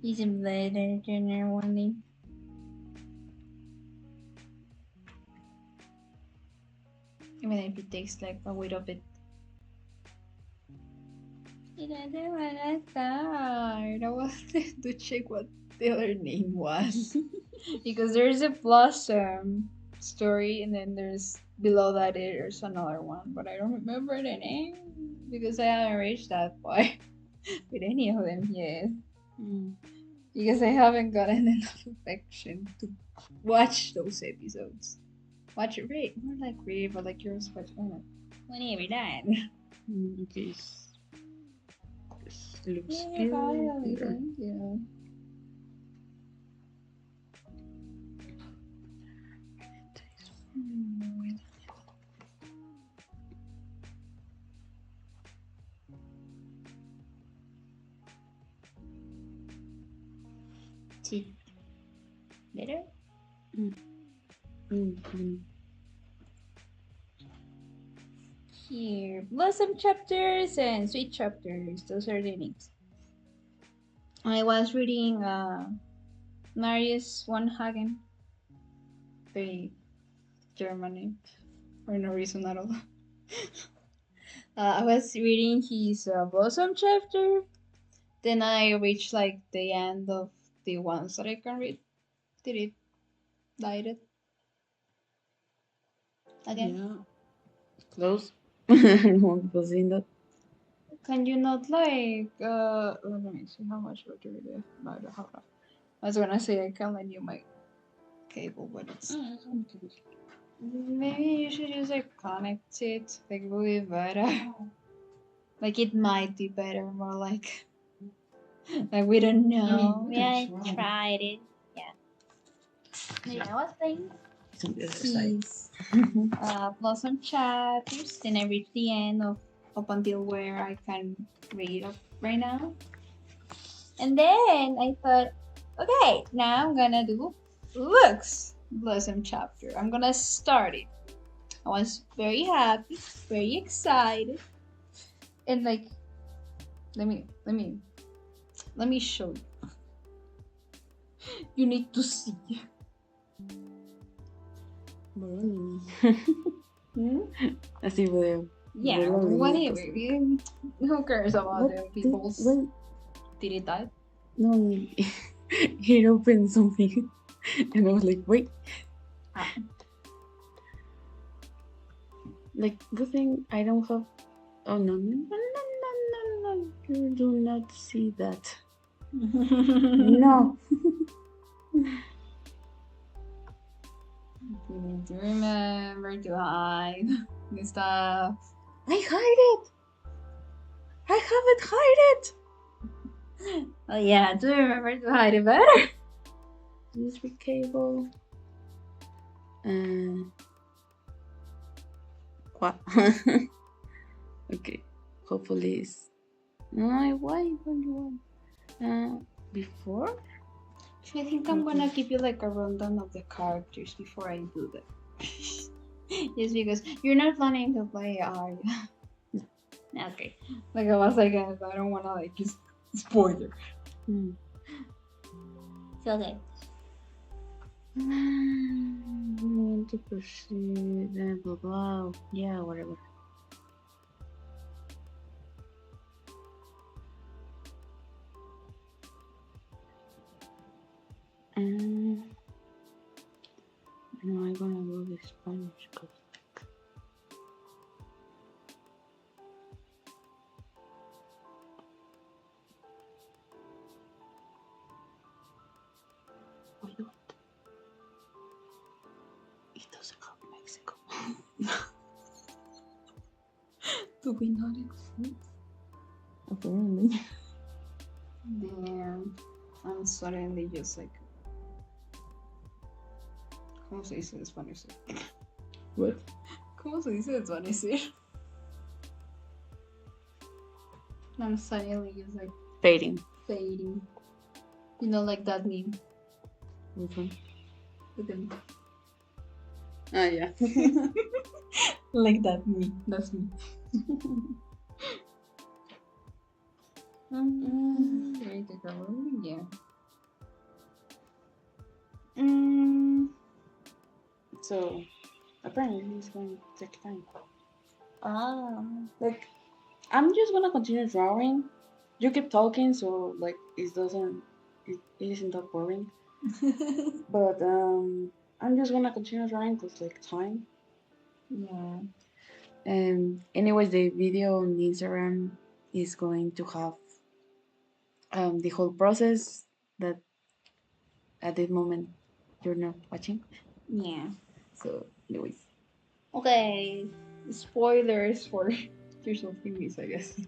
He's a better than one day. Even if it takes a little bit. He doesn't wanna start. I wanted to check what the other name was. Because there's a Blossom story, and then there's below that there's another one, but I don't remember the name because I haven't reached that part with any of them yet. Because I haven't gotten enough affection to watch those episodes. Watch it, read, more like read, but yours watch on it. Whenever that. Okay. This looks Yeah, good. finally, thank you. See. Better? Here, Blossom chapters and Sweet chapters. Those are the names. I was reading Marius von Hagen. Very German name for no reason at all. I was reading his Blossom chapter, Then I reached like the end of the ones that I can read. Did it died it again? Yeah, close. One was in that. Can you not like let me see how much battery do I have? I was gonna say I can lend you my cable, but it's maybe you should just like connect it. Like it will be better. Like it might be better, more like we don't know. We haven't tried it. Yeah. Yeah, I was playing It's on the other side. Peace. Plus some chapters. Then I reached the end of up until where I can read up right now. And then I thought, okay, now I'm gonna do Lux Blossom chapter. I'm gonna start it. I was very happy, very excited, and like, let me show you. You need to see. Hmm? Así veo. Yeah, Veo los whatever. movimientos. Who cares about What the did- people's? what- Did it die? No, it opened something, and I was like, wait. Ah. Like, good thing I don't have. Oh no, you do not see that. No. You need to remember to hide the stuff. I hide it. I haven't hide it. Oh yeah, do remember to hide it better. USB cable. What? Okay. Hopefully it's. No, why don't you want? Before? I think I'm gonna give you like a rundown of the characters before I do that. Just because you're not planning to play, are you? Okay. Like I was like, I don't wanna like just spoiler. Hmm. It's okay. I want to proceed. Blah blah. Yeah, whatever. No, I'm gonna go the Spanish because. Why not? It doesn't have Mexico. Do we not exist? Apparently. Damn. I'm suddenly just like. ¿Cómo se dice en español? What? ¿Cómo se dice desvanecer? I'm suddenly just like Fading. fading. You know, like that meme. Which one? With them. Ah, yeah. Like that me. That's me. Very good. Yeah. So, apparently it's going to take time. Like, I'm just gonna continue drawing. You keep talking, so like it isn't that boring. But I'm just gonna continue drawing because like time. Yeah. And anyways, the video on Instagram is going to have the whole process that at this moment you're not watching. Yeah. So, anyways. Okay. Spoilers for Tears of Thieves, I guess.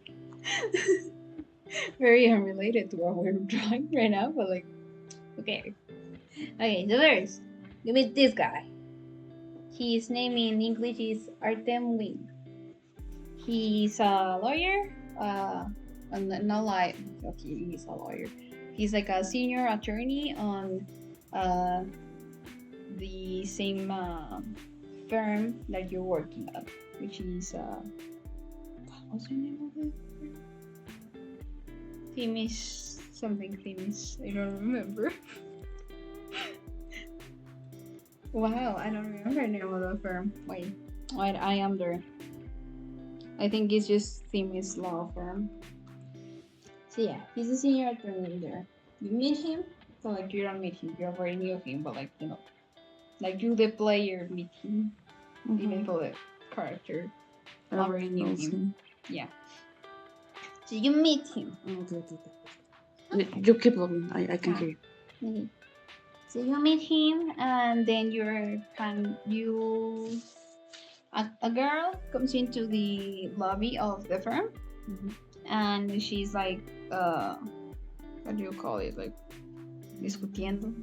Very unrelated to what we're drawing right now, but like, okay. Okay, so first, you meet this guy. His name in English is Artem Wing. He's a lawyer. Not like okay, he's a lawyer. He's like a senior attorney on the same firm that you're working at, which is what's the name of it? Themis something Themis. I don't remember. Wow, I don't remember the name of the firm. Wait, I am there. I think it's just Themis Law Firm. So yeah, he's a senior attorney there. You meet him, so like you don't meet him, you already knew him, but like like you the player meet him, even though the character already Everyone knew knows him. him. Yeah. So you meet him. You keep looking. I can hear you. Okay. So you meet him, and then a girl comes into the lobby of the firm, and she's like, what do you call it? Like discutiendo.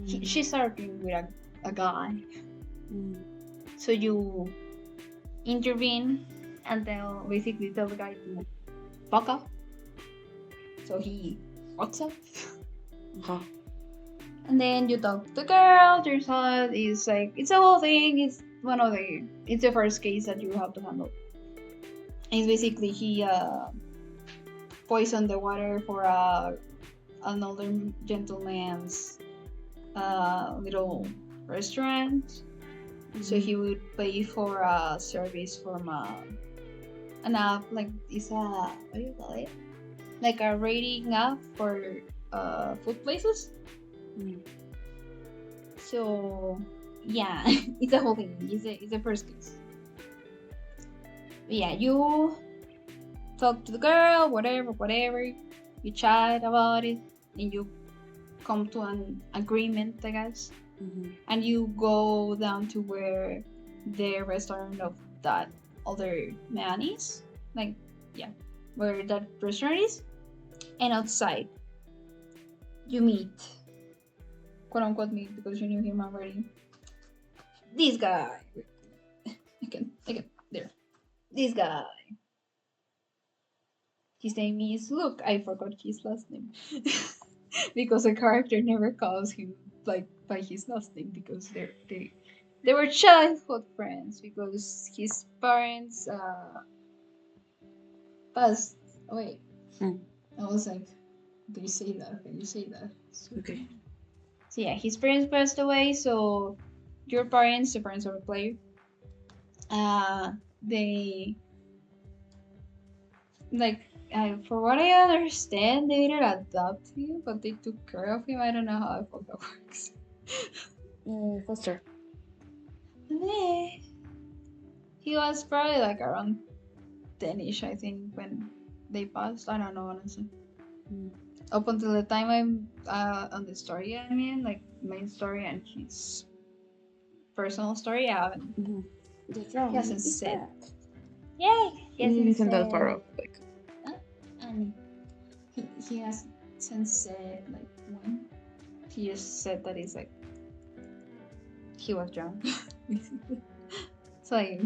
She's arguing with a guy. So you intervene and basically tell the guy to fuck off. So he fucks off. Uh-huh. And then you talk to the girl. Turns out it's a whole thing. It's the first case that you have to handle. It's basically he poisoned the water for an older gentleman's little restaurant. So he would pay for a service from an app, like it's a, what do you call it? Like a rating app for food places. So yeah, it's a whole thing. It's a first case. But yeah, you talk to the girl, whatever. You chat about it, and you come to an agreement, I guess. And you go down to where the restaurant of that other man is, like yeah, where that restaurant is, and outside you meet, quote unquote meet, because you knew him already. This guy, I can there. This guy. His name is Luke. I forgot his last name because the character never calls him like by his last name because they were childhood friends because his parents passed away. I was like, do you say that? Can you say that? Okay. So yeah, his parents passed away. So your parents, the parents of a player, they like for what I understand, they didn't adopt him, but they took care of him. I don't know how that works. Foster. He was probably like around 10ish, I think, when they passed. I don't know, honestly. Up until the time I'm on the story, I mean, like main story and his personal story, I haven't. He hasn't said. Yay! He hasn't Isn't said. that far off? Like. I mean, he hasn't said like when. He just said that he's like he was drunk, basically. So like,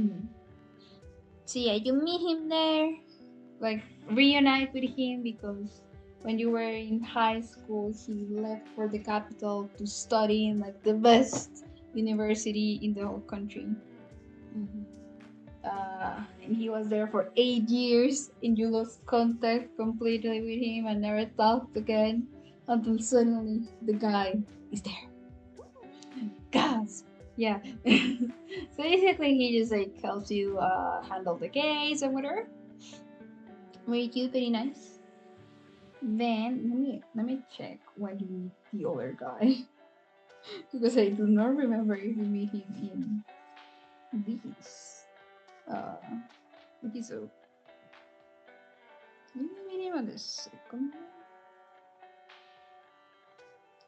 so yeah, you meet him there, like reunite with him because when you were in high school, he left for the capital to study in like the best university in the whole country. And he was there for 8 years, and you lost contact completely with him and never talked again until suddenly the guy is there. Gasp! Yeah. So basically, he just like helps you handle the case and whatever. Very cute, very nice. Then let me check when you meet the other guy because I do not remember if you meet him in this episode. Did you meet him on the second one?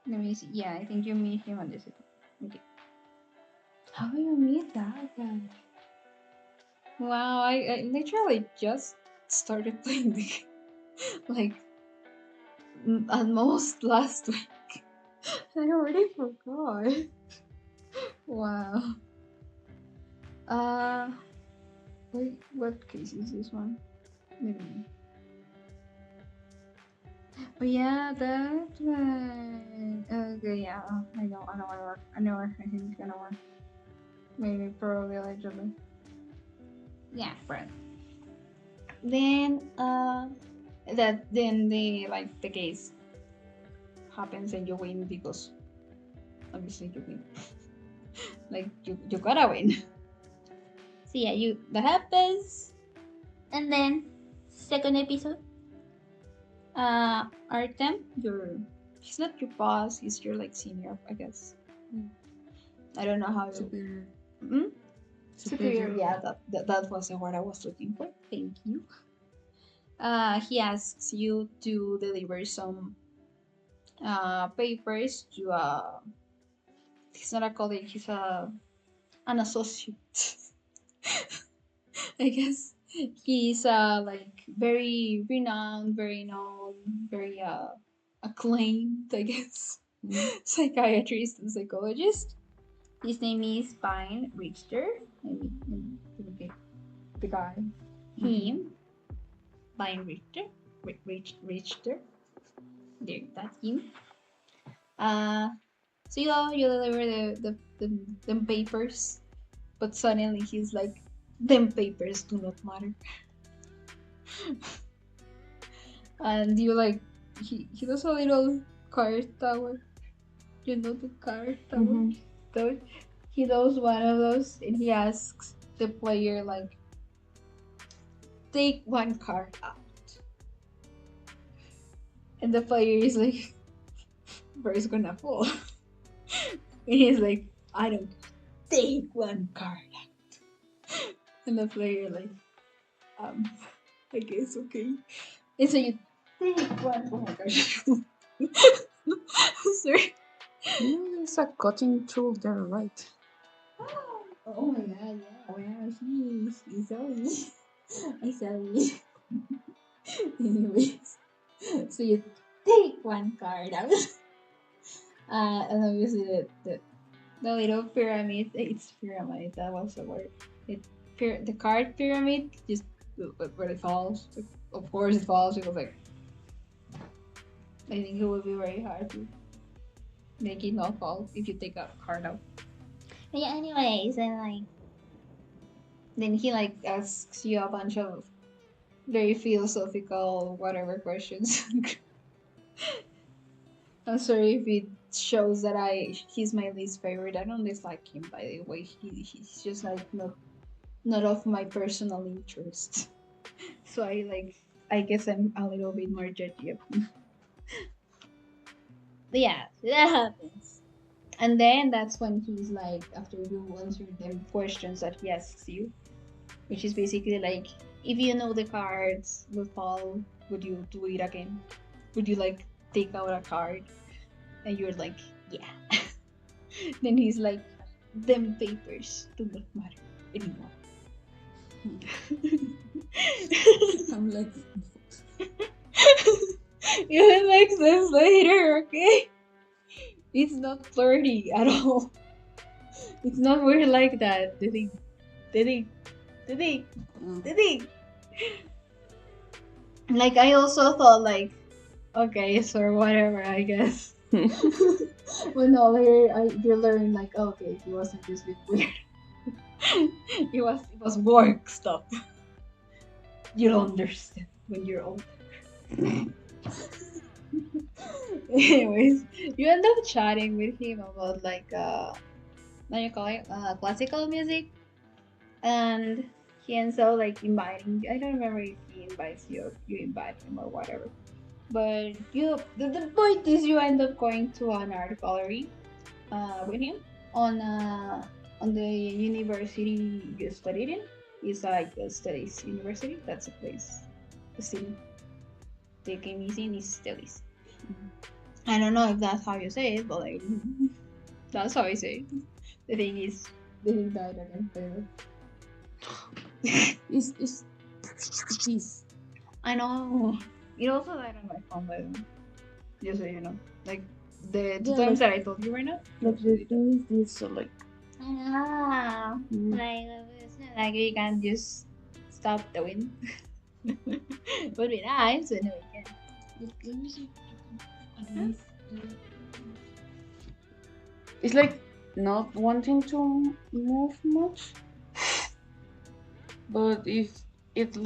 Let me see. Yeah, I think you meet him on the second. Okay. How do you meet that guy? Wow, I literally just started playing the game. Like at most last week. I already forgot. Wow. Wait, what case is this one? Maybe. Oh yeah, that one. Okay, yeah, I know where I think it's gonna work. Maybe, probably, allegedly. Yeah, right. Then, then the case happens and you win because obviously you win. Like you gotta win. So yeah, that happens, and then second episode, Artem, he's not your boss. He's your like senior, I guess. I don't know how you. Superior. Hmm? Superior. Superior. Yeah, that was the word I was looking for. Thank you. He asks you to deliver some papers to he's not a colleague. He's an associate. I guess he's like very renowned, very known, very acclaimed, I guess, psychiatrist and psychologist. His name is Pine Richter. Okay, the guy. Him, Pine Richter. Richter. There, that's him. Uh, so you deliver them papers, but suddenly he's like, them papers do not matter. And you like he does a little card tower. You know the card tower? So he does one of those and he asks the player like take one card out. And the player is like where is gonna fall? And he's like, I don't take one card out. And the player like, I guess okay. And so you take one. Oh my gosh. Sorry. There's a cutting tool there, right? Oh my god, yeah. Wow, he's Ellie. He's Ellie. Anyways, so you take one card out. And obviously the little pyramid, it's pyramid, that was the word. The card pyramid just where it falls. Of course it falls because like I think it would be very hard to make it not fall if you take a card out. Yeah, anyways, and like, Then he like asks you a bunch of very philosophical whatever questions. I'm sorry if it shows that he's my least favorite. I don't dislike him by the way. He's just like not of my personal interest. So I guess I'm a little bit more judgy of him. yeah, that happens. And then that's when he's like, after you answer them questions that he asks you, which is basically like, if you know the cards will fall, would you do it again? Would you like take out a card? And you're like, yeah. Then he's like, them papers do not matter anymore. I'm like, You will like this later, okay? It's not flirty at all. It's not weird like that. Did he? Like I also thought like, okay, so whatever, I guess. But no, later you learn like, okay, he wasn't just being weird. it was work stuff. You don't understand when you're old. Anyways, you end up chatting with him about like what do you call it? Classical music, and he ends up like inviting. I don't remember if he invites you or you invite him or whatever. But the point is, you end up going to an art gallery with him on the university you studied in. It's like a studies university. That's a place. The city. The game is in is studies. I don't know if that's how you say it, but like that's how I say it. The thing is, the thing died again. it's peace. I know. It also died on my phone, by the way. Just so you know. Like the two times that I told you right now. Like the thing is this, so like, I know. Like we can just stop the wind. Would be nice, and we can. it's like not wanting to move much, but if it's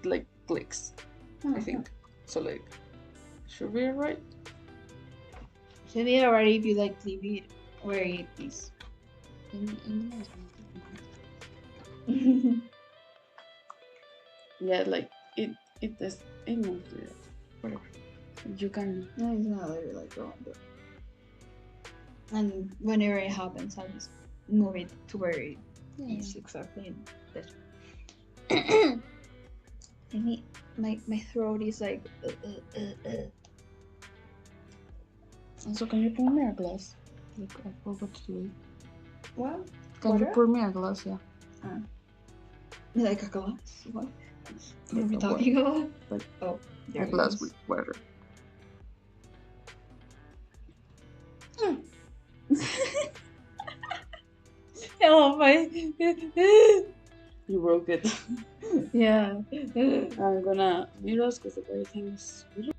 like clicks, I think. So like, should be right. Should be alright if you like leave it where it is. Yeah, like it moves it. whatever. You can. No, it's not literally like going through. And whenever it happens, I just move it to where it's exactly in this. my throat is like. Also, can you pour me a glass? Like, I forgot to do it. What? Can Water? you pour me a glass? Yeah. Like a glass? What? What are we Like talking about? Like Oh, a glass with water. Hello, my. You broke it. Yeah. I'm gonna mute us because everything is really.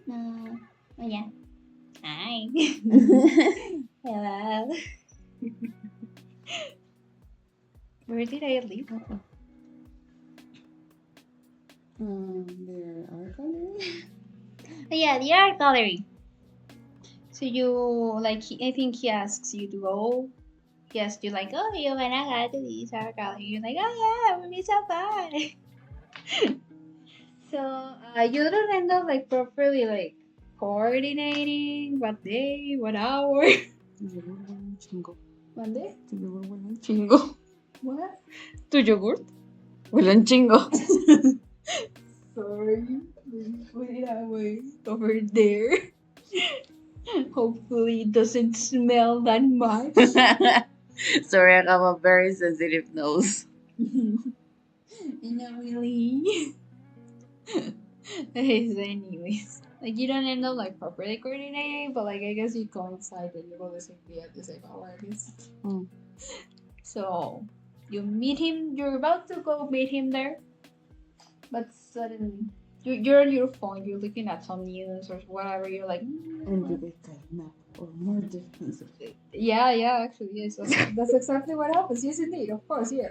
Oh yeah. Hi. Hello. Where did I leave? There are gallery. Yeah, the art gallery. So you like? I think he asks you to go. He asked you like, oh, you wanna go to this art gallery? You're like, oh yeah, it would be so fun. So you don't end up like properly like coordinating what day, what hour. Chingo. One day? Tu yogur huele chingo. What? Tu yogur huele chingo. Sorry, we put it away over there. Hopefully, it doesn't smell that much. Sorry, I have a very sensitive nose. Not really. Anyways, like you don't end up like properly coordinating, but like I guess you coincide and you go the same day at the same hour. I guess. So you meet him. You're about to go meet him there, but suddenly you're on your phone. You're looking at some news or whatever. You're like, And you get kidnapped or more defensive. yeah, actually, yes. That's exactly what happens. Yes, indeed. Of course, yeah.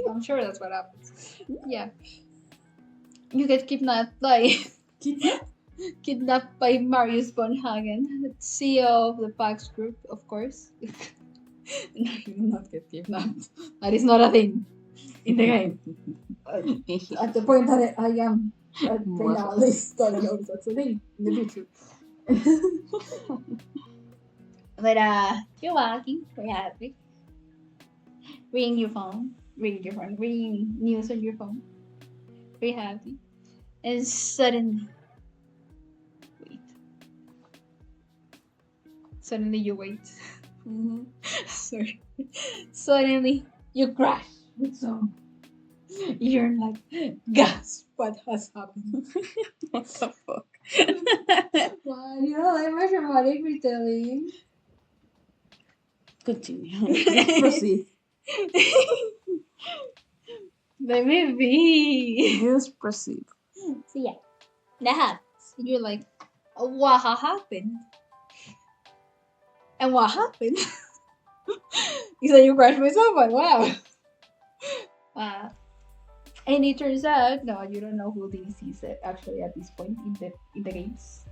I'm sure that's what happens. Yeah. You get kidnapped by kidnapped by Marius von Hagen, CEO of the PAX group, of course. No, you will not get kidnapped. That is not a thing in the game. At the point that I am right now, at least God knows that's a thing in the future. But You're walking, very happy. reading news on your phone, very happy, and suddenly you wait. Sorry. Suddenly you crash with some. You're like, gasp! What has happened? What the fuck? Why? You know, like much dramatic retelling. Continue. Proceed. Let me be. Just proceed. So yeah, that happens. And you're like, what happened? And what happened? You said you crashed with someone. Wow. And it turns out, no, you don't know who this is actually at this point in the games.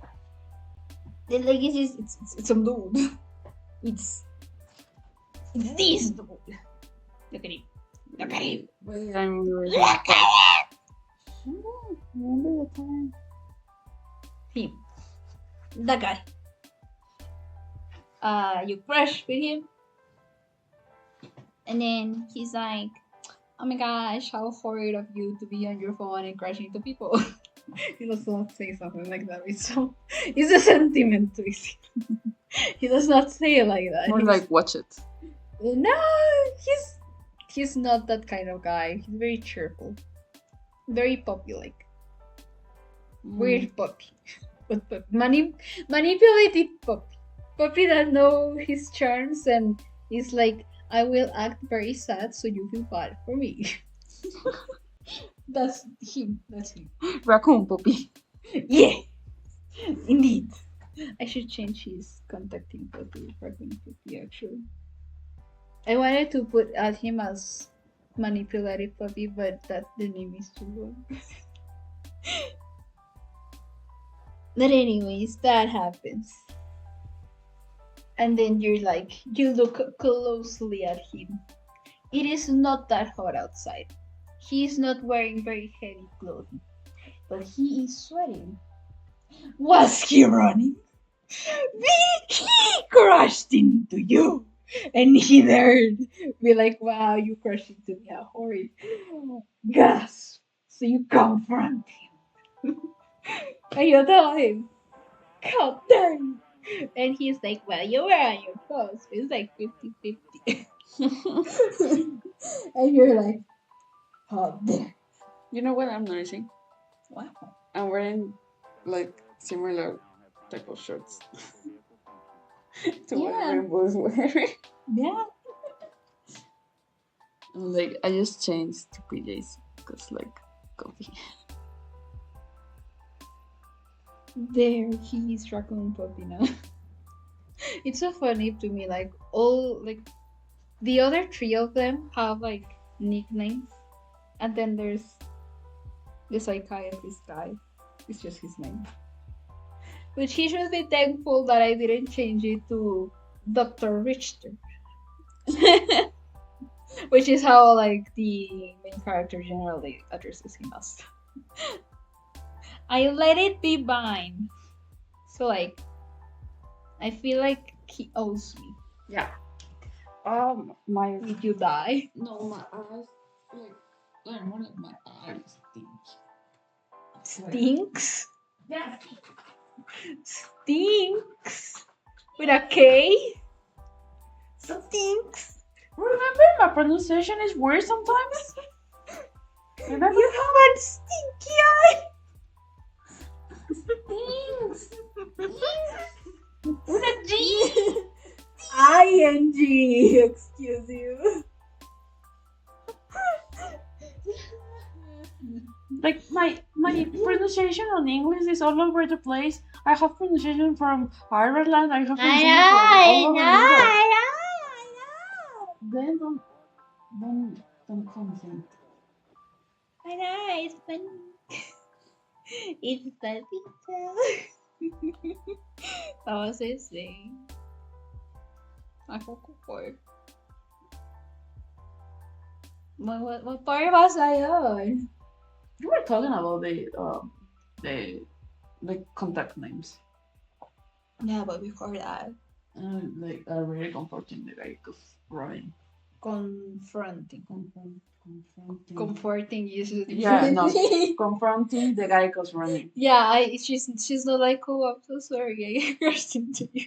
Like it's some dude. It's this dude. Look at him. Look at him. Wait, I'm reading the part. Remember the time? Him. That guy. You crush with him. And then he's like, oh my gosh, how horrid of you to be on your phone and crashing into people. He does not say something like that. It's a sentiment twist. He does not say it like that. More like watch it. No, he's not that kind of guy. He's very cheerful. Very puppy-like. Weird puppy. But manipulative puppy. Puppy that know his charms and is like, I will act very sad so you feel bad for me. That's him. That's him. Raccoon puppy. Yeah, indeed. I should change his contact info to Raccoon Puppy actually. I wanted to put add him as manipulative puppy, but that the name is too long. But anyways, that happens. And then you're like, you look closely at him. It is not that hot outside. He is not wearing very heavy clothing, but he is sweating. Was he running? He crashed into you, and he dared be like, "Wow, you crashed into me, how horrid!" Gasp! So you confront him, and you tell him, "How dare you!" And he's like, "Well, you were on your post. It's like 50-50." And you're like, "How dare?" You know what I'm noticing? What? I'm wearing like similar type of shorts to what Yeah. Rainbow's wearing. Yeah. Like I just changed to PJs because like coffee. There, he is Raccoon Puppy now. It's so funny to me, like all like the other three of them have like nicknames, and then there's the psychiatrist guy. It's just his name. Which he should be thankful that I didn't change it to Dr. Richter. Which is how like the main character generally addresses him as. I let it be mine. So like I feel like he owes me. Yeah. My Did you die? no, my eyes like more like my eyes stink. Stinks? Yeah. Stinks? With a K? Stinks? Remember, my pronunciation is weird sometimes. Remember? You have a stinky eye! Thanks. With a G! ING! Excuse you. Like my pronunciation on English is all over the place. I have pronunciation from Ireland. I have pronunciation from all over the world. Then don't consent. I know, it's funny. It's funny too. What was I saying? I forgot. What part was I on? You were talking about the contact names. Yeah, but before that, Like are very comforting. The guy was running. confronting. Confronting. Comforting is Yeah, no. Confronting the guy was running. Yeah, she's not like, oh, I'm so sorry, I crashed into you.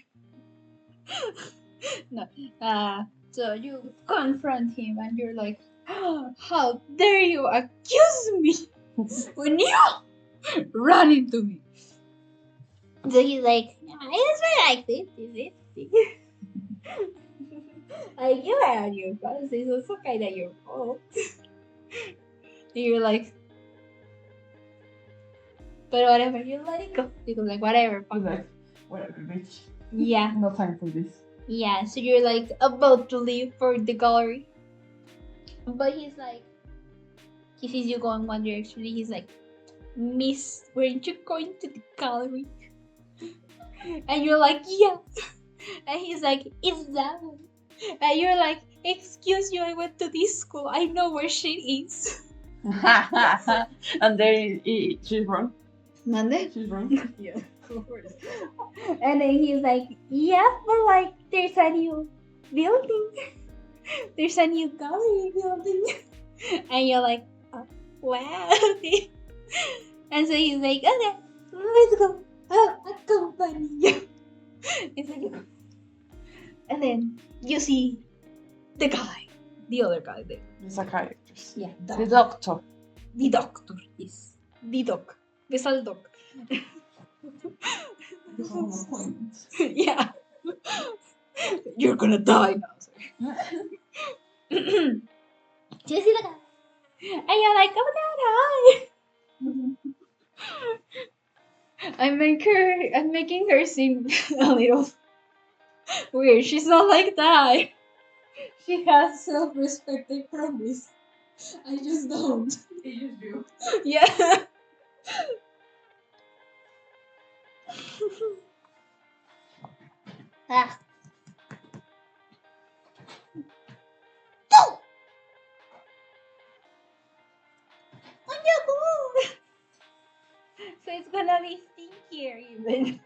No. So you confront him and you're like, oh, how dare you accuse me when you run into me? So he's like, it's very like 50-50. Like, you are on your phone, so it's also kind of your fault. And you're like, but whatever, you let it go. Because like, whatever, fuck Like, whatever, bitch. Yeah. No time for this. Yeah, so you're like about to leave for the gallery. But he's like, he sees you going one direction and he's like, Miss, weren't you going to the gallery? And you're like, yeah. And he's like, it's that one. And you're like, excuse you, I went to this school. I know where she is. And then she's wrong. Monday? She's wrong. Yeah, of course. And then he's like, yeah, but like, there's a new building. There's a new gallery building. And you're like, oh, wow. And so he's like, okay, let's go. I'll accompany you. And so you go. And then you see the guy, the other guy there. The psychiatrist. Yeah, The doctor. the doctor. Yes, the doc. Ves al doc. You have an appointment. Yeah. You're gonna die now, sir. Do you see the guy? And you're like, oh my god, hi. I'm making her seem a little weird. She's not like that. She has self-respect, I promise. I just don't. He just do. Yeah. Ah. Go! On your go! So it's gonna be stinkier even.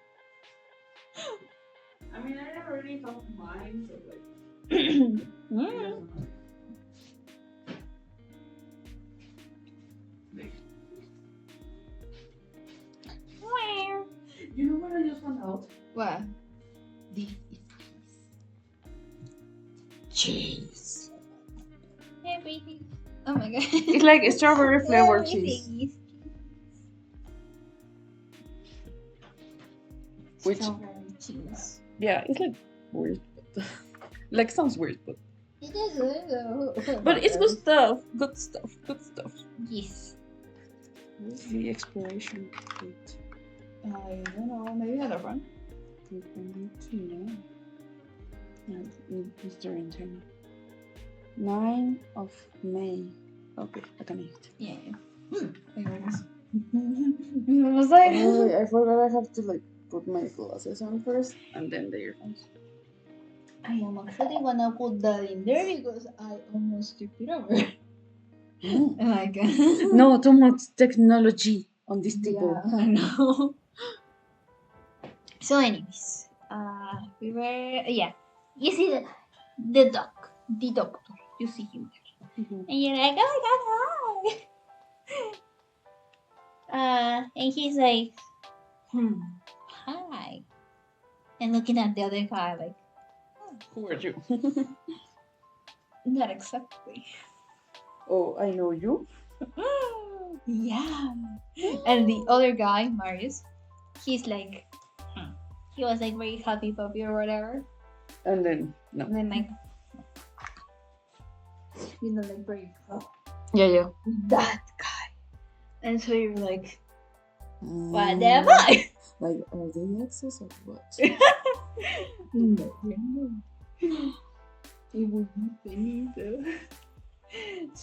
I mean, I already have mine, so like. Mm. Where? You know what I just found out? What? This is cheese. Everything. Oh my god. It's like a strawberry flavored cheese. Everything is Which- strawberry cheese. Yeah, it's like weird. But like sounds weird, but It is good though. but it's good stuff. Good stuff. Good stuff. Yes. What's the expiration date? I don't know. Maybe another one. We need to know. No, it's during 9 of May. Okay, I can eat. Yeah. I was like, Oh, I forgot I have to like put my glasses on first and then the earphones. I am actually gonna put that in there because I almost took it over. Like, No, too much technology on this table. yeah, I know. So, anyways, we were, yeah, you see the doctor, you see him there, Mhm. and you're like, oh my god, hi. And he's like, hi, and looking at the other guy like, Who are you? not exactly. Oh, I know you. Yeah. And the other guy, Marius, he's like, he was like very happy puppy or whatever. And then no. And then like, you know, like very Yeah. that guy. And so you're like, what Mm, am I? Like, are they exes or what? No. It would be funny though.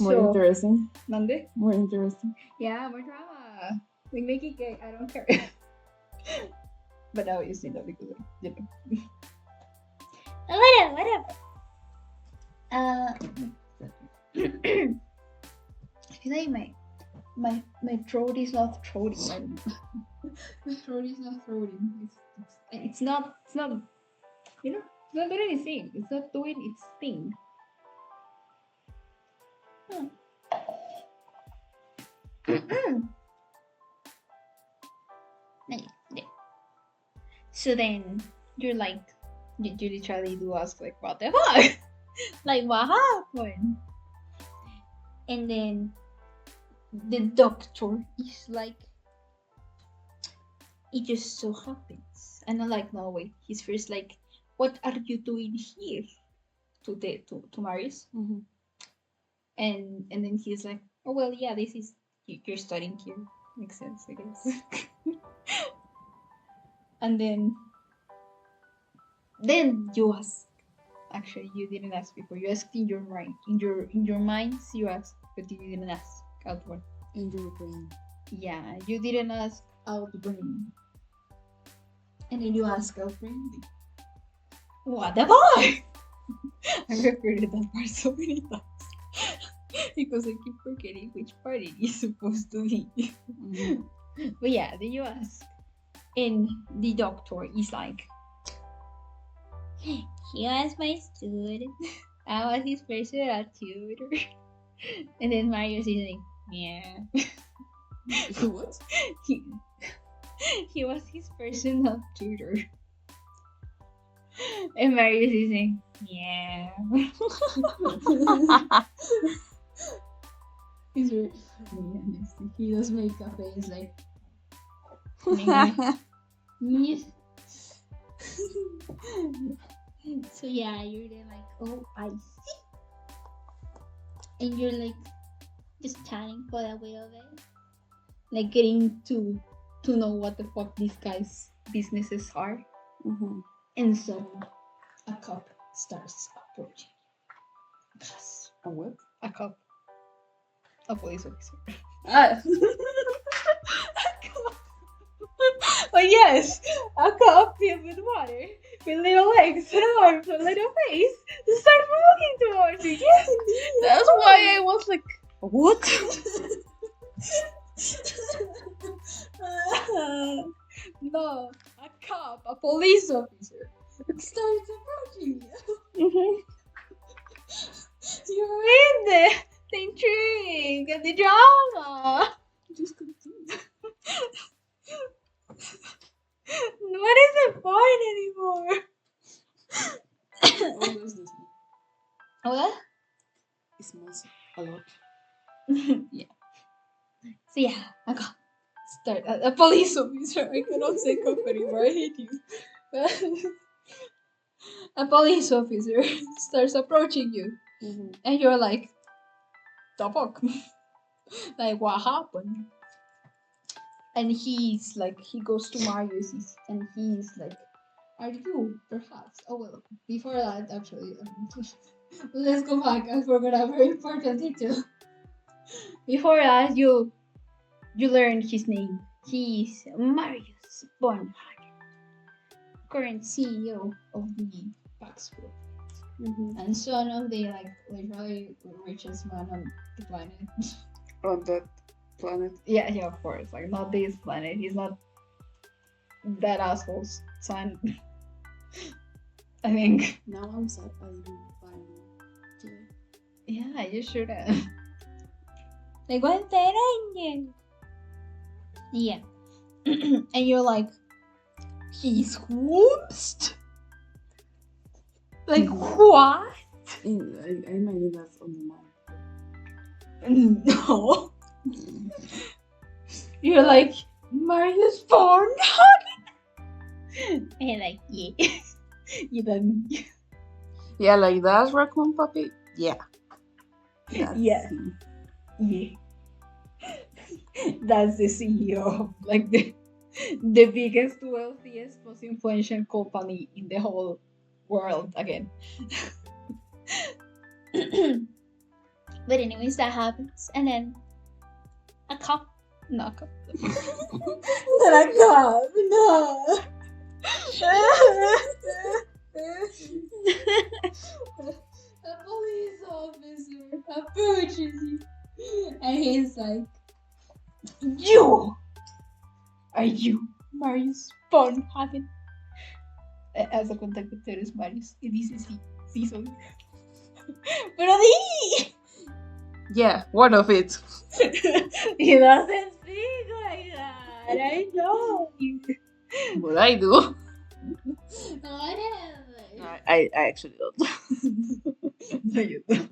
More interesting. Monday? More interesting. Yeah, more drama. We make it gay. I don't care. But now you see that because you know. Whatever. I feel like my throat is not throating. My throat is not throating. It's not. You know, it's not doing anything. It's not doing its thing. So then you're like, you literally do ask like, what the fuck? Like, what happened? And then the doctor is like, it just so happens. And I'm like, no wait. He's first like, what are you doing here? To Marius. Mm-hmm. And then he's like, oh well, yeah, this is you're studying here. Makes sense, I guess. And then you ask. Actually, you didn't ask before. You asked in your mind. In your minds, you asked, but you didn't ask outward. In your brain. Yeah, you didn't ask outbrain. And then you ask outbrain. What the fuck? I repeated that part so many times because I keep forgetting which part it is supposed to be. Mhm. But yeah, then you ask, and the doctor is like, He was my student. I was his personal tutor. And then Mario's is like, yeah. What? he, he was his personal tutor. And Mario's is like, yeah. He's really honest. He does make a face like, Yes. So yeah, you're then like, oh, I see. And you're like just chatting for a little bit. like getting to know what the fuck these guys' businesses are. Mhm. And so a cop starts approaching. Yes, A what? a cop, a police officer. Ah. Oh yes, a cop filled with water, with little legs and arms and little face, starts walking towards you. Yes, indeed. That's why I was like, what? No, a cop, a police officer, starts approaching you. Mhm. You're in the intrigue and the drama. Just continue. What is the point anymore? What does this mean? What? It smells a lot. Yeah. So yeah, I got start a police officer. I cannot say cop anymore. I hate you. A police officer starts approaching you, Mhm. and you're like, "The fuck? Like, what happened?" And he's like, he goes to Marius, and he's like, "Are you perhaps?" Oh well, before that, actually, let's go back. I forgot a very important detail. Before that, you learn his name. He's Marius Bonhagen, current CEO of the PAX Group, Mhm. and son of the like literally richest man on the planet. On that planet. Yeah, of course. Like not this planet. He's not that asshole's son. I think. Now I'm sad I didn't find it. Yeah, you should have. Like what? Yeah. And you're like, he's whoopsed? Like what? I imagine that's on the mind. No. You're like, Marius Born? And like, yeah. You done. Yeah, like that's Raccoon Puppy. Yeah. That's Yeah. him. Yeah. That's the CEO of like the biggest, wealthiest, most influential company in the whole world again. But anyways, that happens, and then a cop. No, cop. Not a cop. No. A police officer approaches you, and he's like, "You are you, Marius Bonhagen?" Haz de cuenta que tú eres Marius y dices sí, sí soy. Pero di. Yeah, one of it. He doesn't speak like that. I know. But I do. Whatever. I actually don't. No, you don't.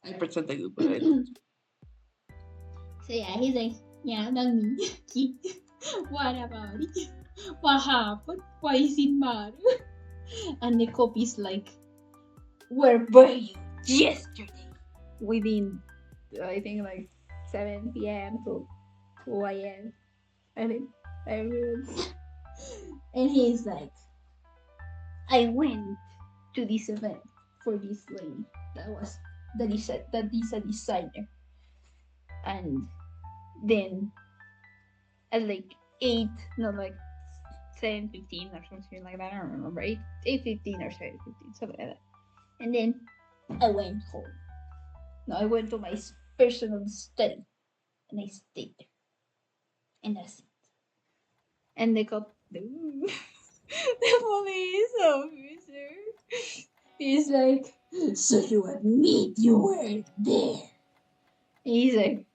I pretend I do, but I don't. So yeah, he's like, yeah, not me. What about it? What happened? Why is it matter? And the cop is like, where were you yesterday? Within, I think, like 7 p.m. to 2 a.m. I think. I remember. And he's like, I went to this event for this lady that is a designer. And then at like 8, no, like 7:15 or something like that. I don't remember. 8:15 or 7:15, something like that. And then I went home. No, I went to my personal study and I stayed there. And that's it. And they got the police officer. He's like, so you admit you were there? And he's like,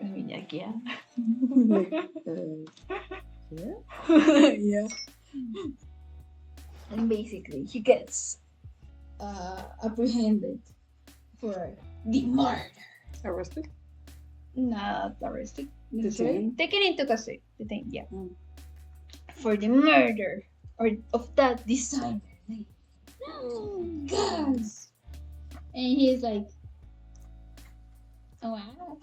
I mean, like, yeah. Like, yeah. Yeah. And basically, he gets apprehended for the murder. Arrested? Not arrested. Detained? Taken into custody. Detained, yeah. Mm. For the murder of that designer. Like, guys. And he's like, oh, wow.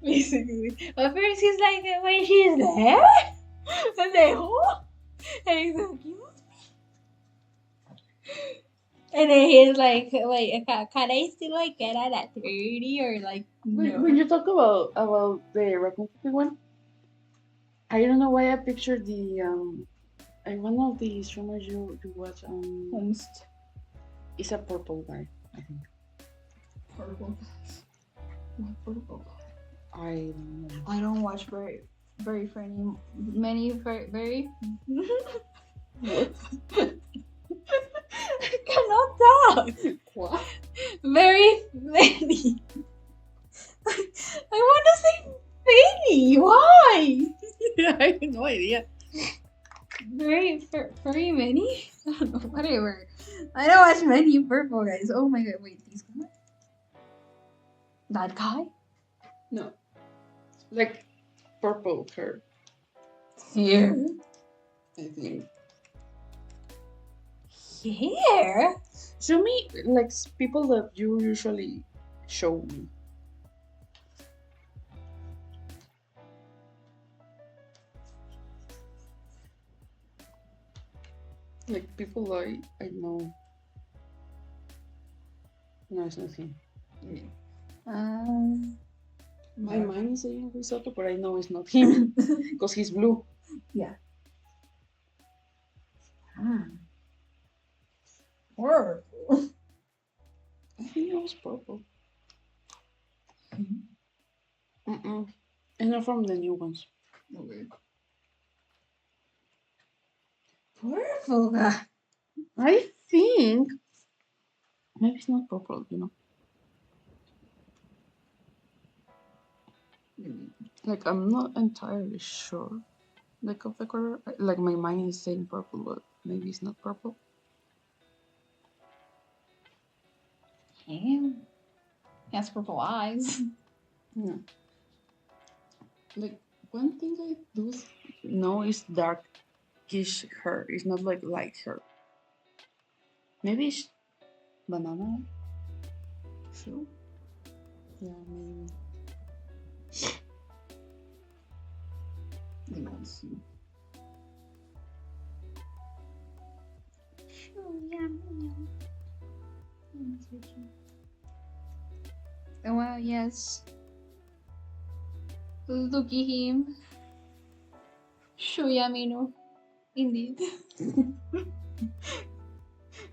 Basically. But first he's like, when she's there? And they, who? And he's like, you? And then he's like, wait, can I still like get it at 30 or like no? When you talk about the raccoon cookie one, I don't know why I pictured the one of the streamers you watch Host. is a purple guy, I think. Purple. What purple? I don't know. I don't watch very funny many very What? I cannot talk. What? Very many. I want to say many. Why? I have no idea. Very many. I don't know. Whatever. I don't watch many purple guys. Oh my god! Wait, these guys. That guy? No. Like purple hair, Here. I think. Here. Show me like people that you usually show me. Like people I know. No, it's not him. My mind is saying risotto, but I know it's not him because he's blue. Yeah. Purple. I think it was purple. Mm-mm. And not from the new ones. Okay. Purple guy. I think maybe it's not purple, you know. Like I'm not entirely sure. Like of the color, like my mind is saying purple, but maybe it's not purple. Him. He has purple eyes. Yeah. Like one thing I do know is darkish hair. It's not like light hair. Maybe it's banana. Sure. Yeah, maybe. Let me see. Well, yes. Look at him. Shoyamino. Indeed.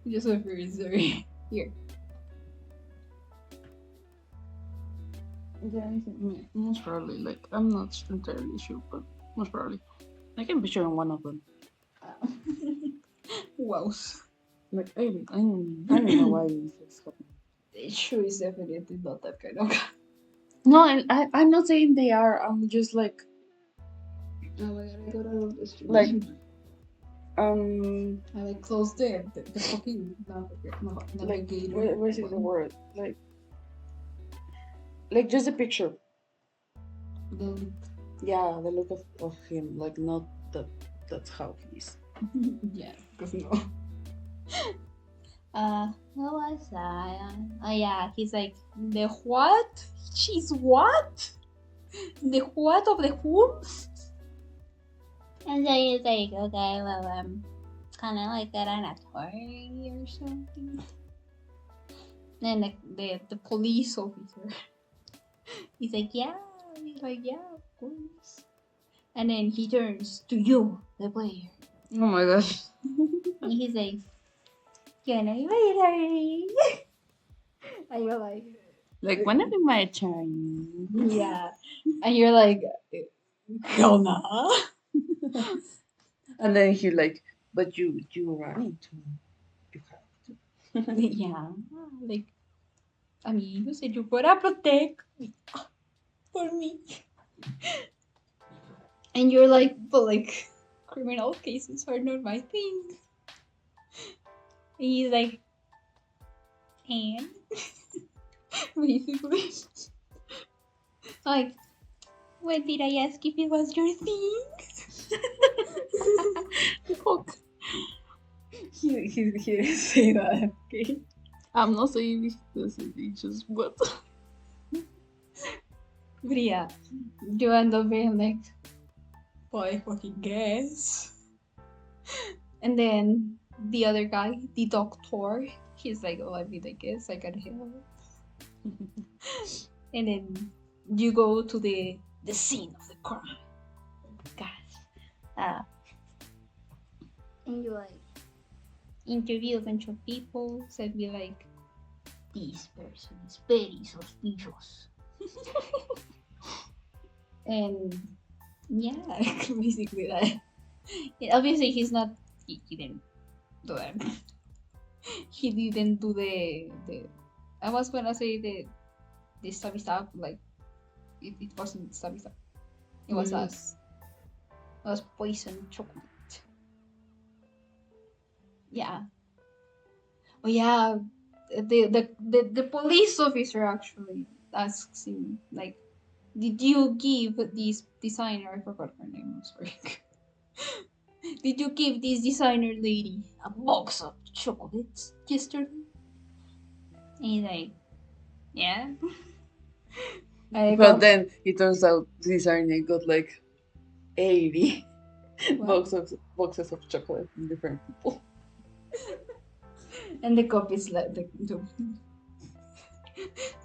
Just a very sorry. Here. Yeah, I think most probably. Like I'm not entirely sure, but most probably. I can picture one of them. Wow. Like I don't know why this happening. Sure is definitely not that kind of guy. No, I'm not saying they are. I'm just like Oh my god, I got out of the stream. like I like closed the fucking like navigator. where's the word? Like just a picture. Yeah, the look of him. Like not that's how he is. Yeah, because no. What was that? Oh yeah, he's like the what? She's what? The what of the whom? And so he's like, okay, well, kind of like that an attorney or something. Then the police officer, he's like, yeah, of course. And then he turns to you, the player. Oh my gosh. And he's like, can I later? And you're Like, when be my turn? yeah. And you're like, hell nah. And then he like, but you running to, you have to. Yeah. Like, I mean, you said you gotta protect me for me. And you're like, but like, criminal cases are not my thing. And he's like, and basically, like, when did I ask if it was your thing? Fuck. He didn't say that, okay? I'm not saying he doesn't, he just what? But yeah, you end up being like, well, I fucking guess. And then the other guy, the doctor, he's like, oh, I mean, I guess I can help. And then you go to the scene of the crime. Gosh. And you like interview a bunch of people, so be like, this person is very suspicious. And yeah, basically that. Obviously, he's not. He didn't do that. He didn't do the. I was gonna say the stabby stuff. Like it wasn't stabby stuff. It was us. It was poison chocolate. Yeah. Oh yeah. The police officer actually asks him like, did you give this designer? I forgot her name. I'm sorry. Did you give this designer lady a box of chocolates yesterday? And he's like, yeah. But then it turns out designer got like 80 boxes of chocolate from different people. And the cop is like, the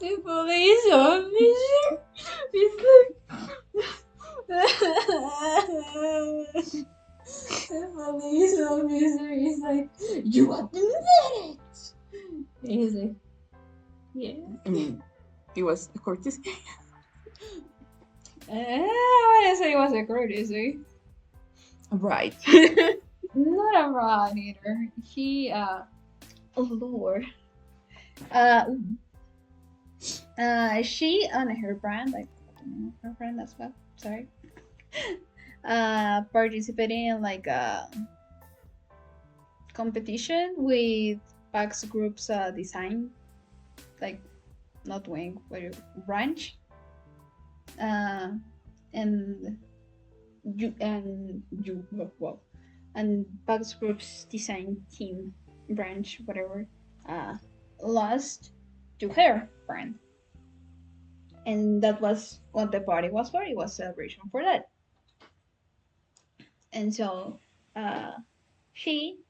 police officer is like, the police officer is like, you admit it. And he's like, yeah. I mean, it was a courtesy. I wouldn't say it was a courtesy. Right. Not a rod either. He oh lord. She on her brand, like I don't know her brand as well. Sorry. Participating in like a competition with Pax Group's design, like not wing, but branch. And and Pax Group's design team branch, whatever, lost to her brand. And that was what the party was for. It was celebration for that. And so she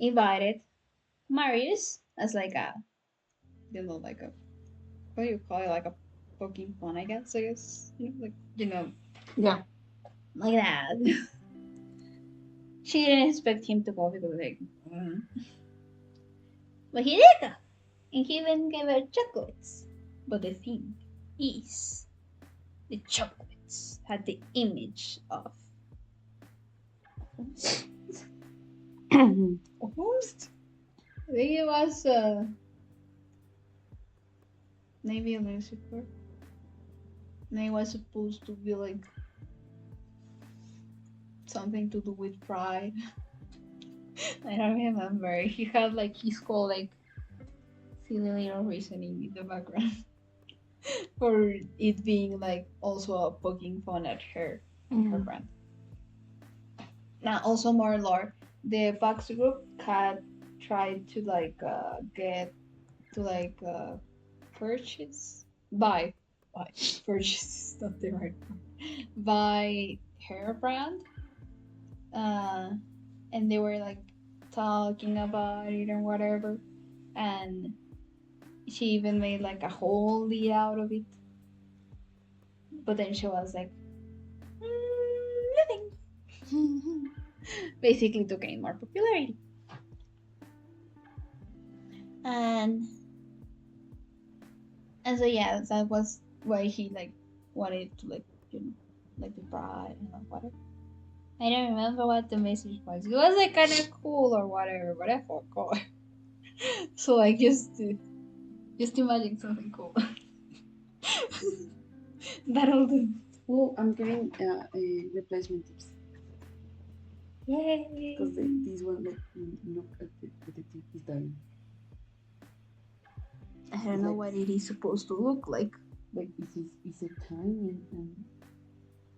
invited Marius as like a, like a, what do you call it, like a poking fun, I guess. Like Yeah. like that. She didn't expect him to go because like, but he did go, and he even gave her chocolates. But the thing is, the chocolates had the image of a host. I think it was maybe a Lucifer. And it was supposed to be like something to do with pride. I don't remember. He had like his whole like silly little reasoning in the background for it being like also poking fun at her and her brand. Now, also more lore. The Pax group had tried to like get to like purchase buy purchase not the right word, buy her brand, and they were like talking about it and whatever, and she even made like a whole lead out of it. But then she was like, let basically to gain more popularity. And so yeah, that was why he like wanted to like like the bride and like whatever. I don't remember what the message was. It was like kind of cool or whatever, but I forgot. So like just imagine something cool. That'll do. Well, I'm getting replacement tips Yay! because this one like knock at the tip is dying. I don't know what it is supposed to look like. Like it's a tiny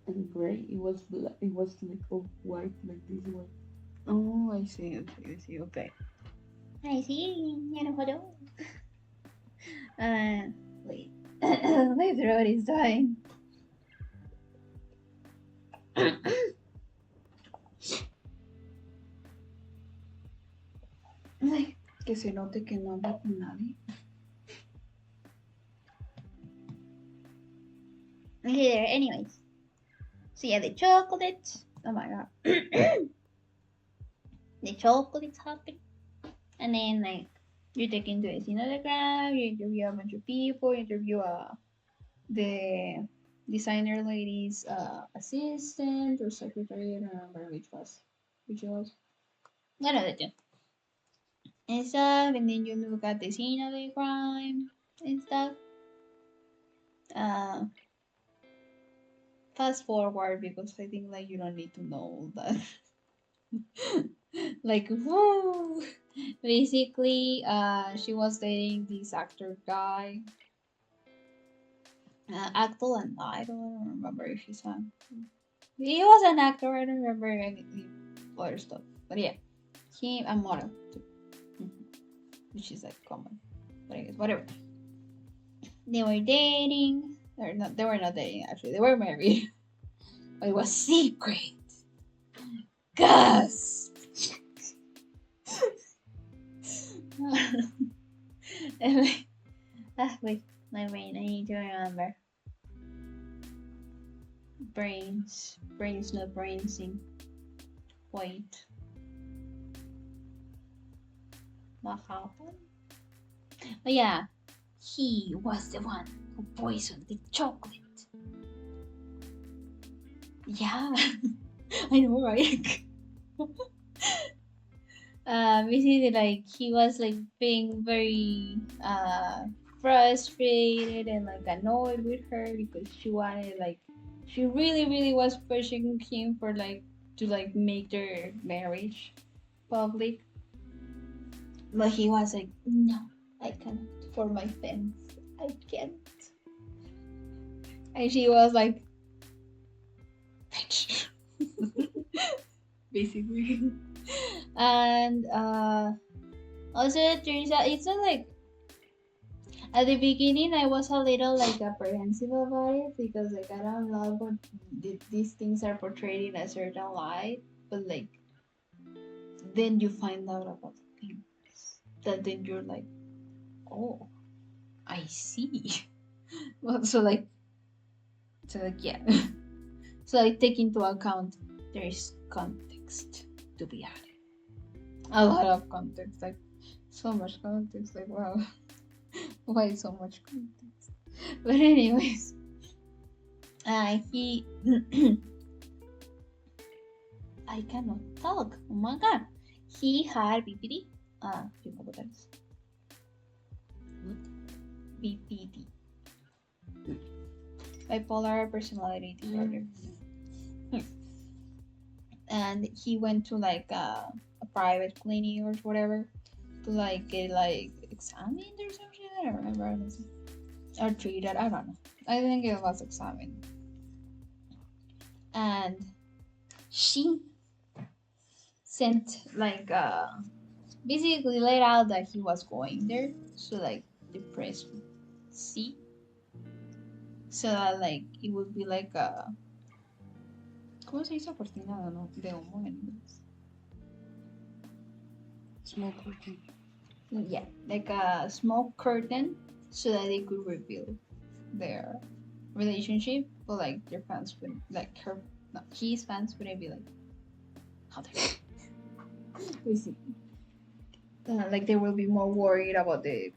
and gray. It was like all white like this one. Oh, I see. Okay. I see. Wait. My throat is dying. Like, que se note que no habla con nadie. Okay, there. Anyways. So yeah, the chocolate. Oh my god. The chocolate's happen. And then like you take into a scenograph, you interview a bunch of people, you interview the designer lady's assistant or secretary, I don't remember which it was. One of the two. And stuff, and then you look at the scene of the crime and stuff. Fast forward because I think like you don't need to know that. Like whoa. Basically, she was dating this actor guy. Actor and I don't remember if he's an. He was an actor. I don't remember any other stuff. But yeah, he a model too, which is like common. But I guess whatever. They were dating. Or not. They were not dating actually. They were married. But it was secret. Gus. Wait, my brain. I need to remember. Brains, not brainsing. Wait. What happened? Oh yeah, he was the one who poisoned the chocolate. Yeah, I know, right? Basically, like he was like being very frustrated and like annoyed with her because she wanted like she really was pushing him for like to like make their marriage public, but he was like, no, I can't for my fans, I can't. And she was like, bitch. Basically. And also it turns out it's not like at the beginning I was a little like apprehensive about it because like I don't love what these things are portrayed in a certain light, but like then you find out about things that then you're like, oh, I see. Well, so like yeah. So I take into account there is context to be added. A lot of context, like so much context, like wow. Why so much context? But anyways, he I cannot talk. Oh my god. He had BPD. You know what that is? What? BPD. Bipolar personality disorder. And he went to like a private clinic or whatever to like get like examined or something. I don't remember honestly. Or treated. I don't know. I think it was examined. And she sent like basically laid out that he was going there, so like the press would see, so that like it would be like a ¿cómo se dice cortina de humo en inglés? Smoke curtain. Yeah, like a smoke curtain, so that they could reveal their relationship, but like their fans would like her, no, his fans wouldn't be like, how the We see. Like they will be more worried about the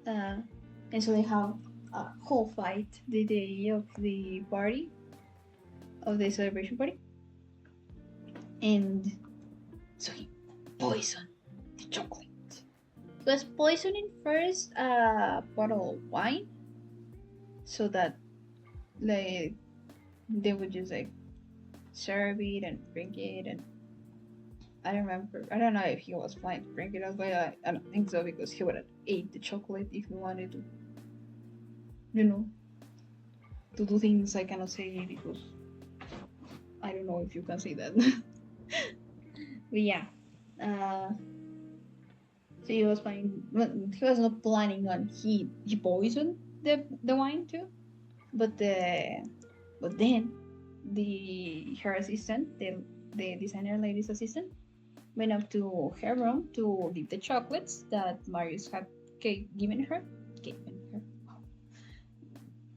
and so they have a whole fight the day of the party, of the celebration party, and so he poisoned the chocolate. He was poisoning first a bottle of wine So that like they would just like serve it and drink it, and I don't remember. I don't know if he was planning to drink it as well. I don't think so because he would have ate the chocolate if he wanted to, you know, to do things I cannot say because I don't know if you can say that. But yeah, uh, so he was planning. Well, he was not planning on he poisoned the wine too, but then the her assistant, the designer lady's assistant, went up to her room to give the chocolates that Marius had given her,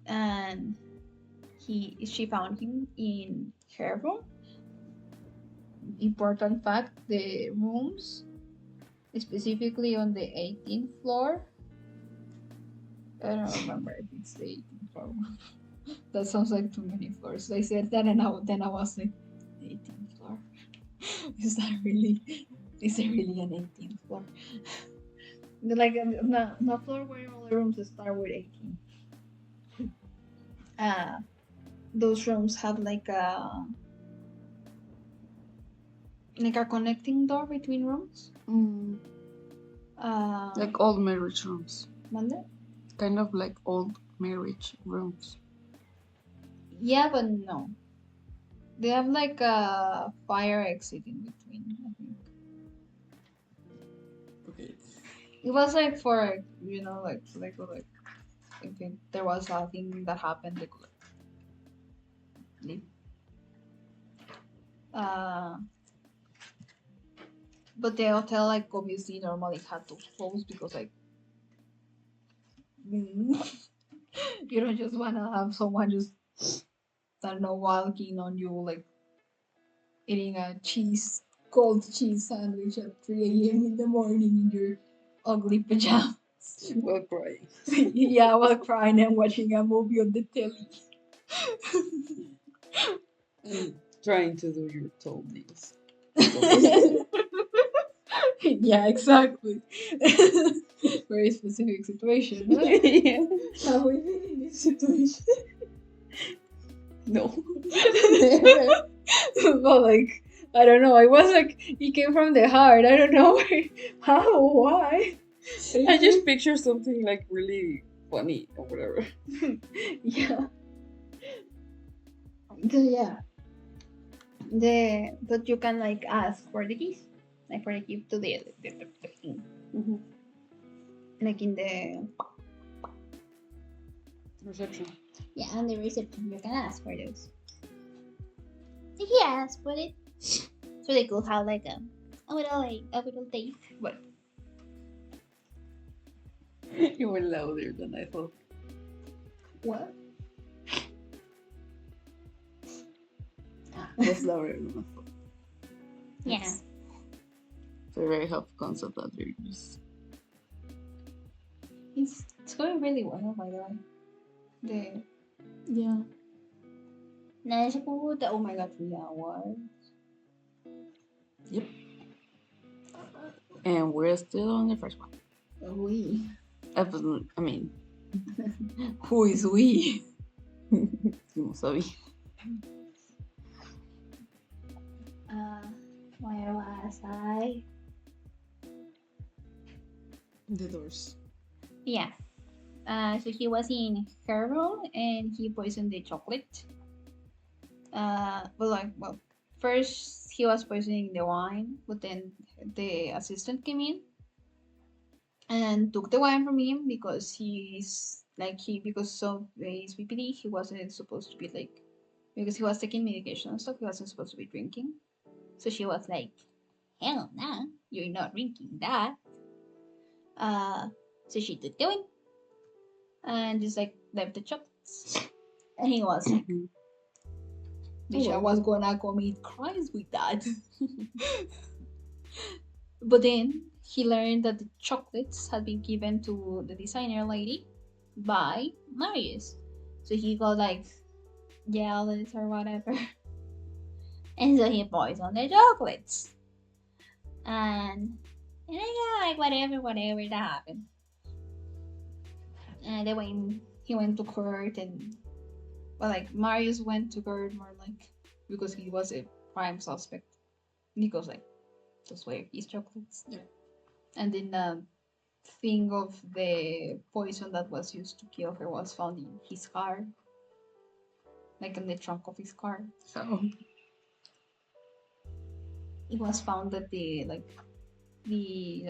and she found him in her room. Important fact: the rooms, specifically on the 18th floor. I don't remember if it's the 18th floor. That sounds like too many floors. I said that, and then I was like, 18th floor. Is that really? Is there really an 18th floor? Like no floor where all the rooms start with 18. Uh, those rooms have like a connecting door between rooms. Like old marriage rooms. Manda? Kind of like old marriage rooms. Yeah, but no. They have like a fire exit in between, I think. Okay. It was like for like if there was a thing that happened, they could like leave. Uh, but the hotel like obviously normally had those closed because like you don't just wanna have someone just I don't know walking on you like eating a cold cheese sandwich at 3 a.m. in the morning in your ugly pajamas. While crying. Yeah, while crying and watching a movie on the telly. And trying to do your toenails. Yeah, exactly. Very specific situation. Huh? Yeah. Have we been in this situation? No. But like, I don't know. I was like, it came from the heart. I don't know how, why. I just picture something like really funny or whatever. Yeah. So yeah, but you can like ask for the keys, like for the key to the thing, like in the Reception. Yeah, on the reception you can ask for those. If you ask for it, so they could have like a little date. what? You were louder than I thought. What? It was louder than I thought. Yeah. It's a very helpful concept that you use. It's going really well, by the way. Yeah. Nasa pumunta, oh my god, 3 hours. Yep. And we're still on the first one. We. I mean, who is we? No sabía. Where was I? The doors. Yeah. So he was in her room and he poisoned the chocolate. Well, first he was poisoning the wine, but then the assistant came in and took the wine from him because because of his PPD, he wasn't supposed to be like, because he was taking medication and stuff, he wasn't supposed to be drinking. So she was like, hell nah, you're not drinking that. So she took the wine and just like left the chocolates. And he was like, Misha was gonna commit crimes with that. But then he learned that the chocolates had been given to the designer lady by Marius. So he got like jealous or whatever. And so he poisoned the chocolates. And yeah, like whatever that happened. And then when he went to court and well, like Marius went to court more like because he was a prime suspect. Because like those were his chocolates. Yeah. And then the thing of the poison that was used to kill her was found in his car. Like in the trunk of his car. So It was found that the la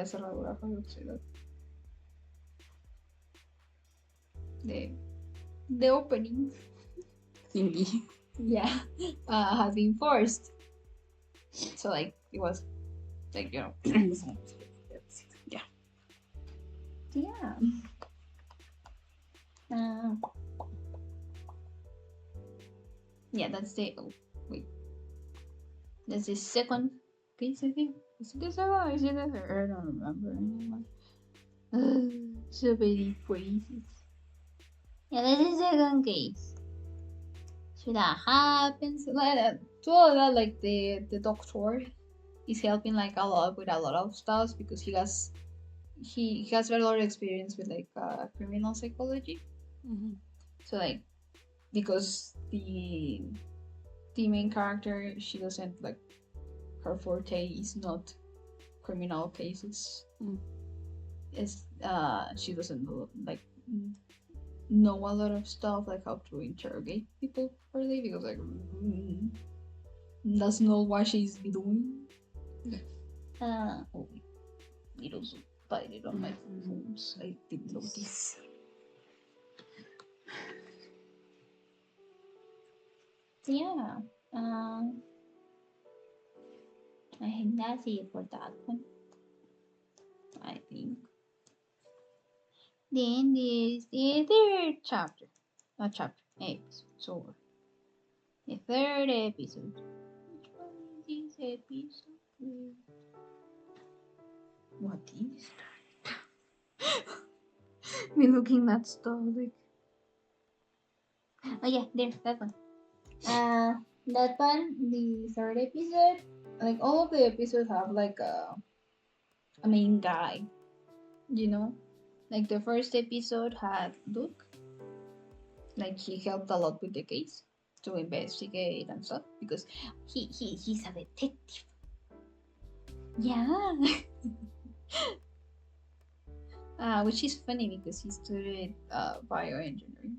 cerradura, how you say that? The opening, thingy. yeah, has been forced. So like it was like Yeah. yeah. Yeah, that's the wait. That's the second piece, I think. Is it the second or is it the third? I don't remember anymore. So many phrases. Yeah, that's the second case. So that happens. Like to all that, like the doctor is helping like a lot with a lot of stuff because he has a lot of experience with like criminal psychology. Mm-hmm. So like because the main character, she doesn't like, her forte is not criminal cases. It's she doesn't know a lot of stuff like how to interrogate people really because like that's not what she's doing. Oh, it was spider on my phones. I didn't notice. Yeah. I think that's it for that one. I think. Then there's the third chapter. Not chapter, episode. So, the third episode. Which one is this episode? What is that? Me looking at stuff like. Oh yeah, there, that one. That one, the third episode. Like all of the episodes have like a main guy, you know. Like the first episode had Luke. Like he helped a lot with the case to investigate and stuff because he's a detective. Yeah. Which is funny because he studied bioengineering.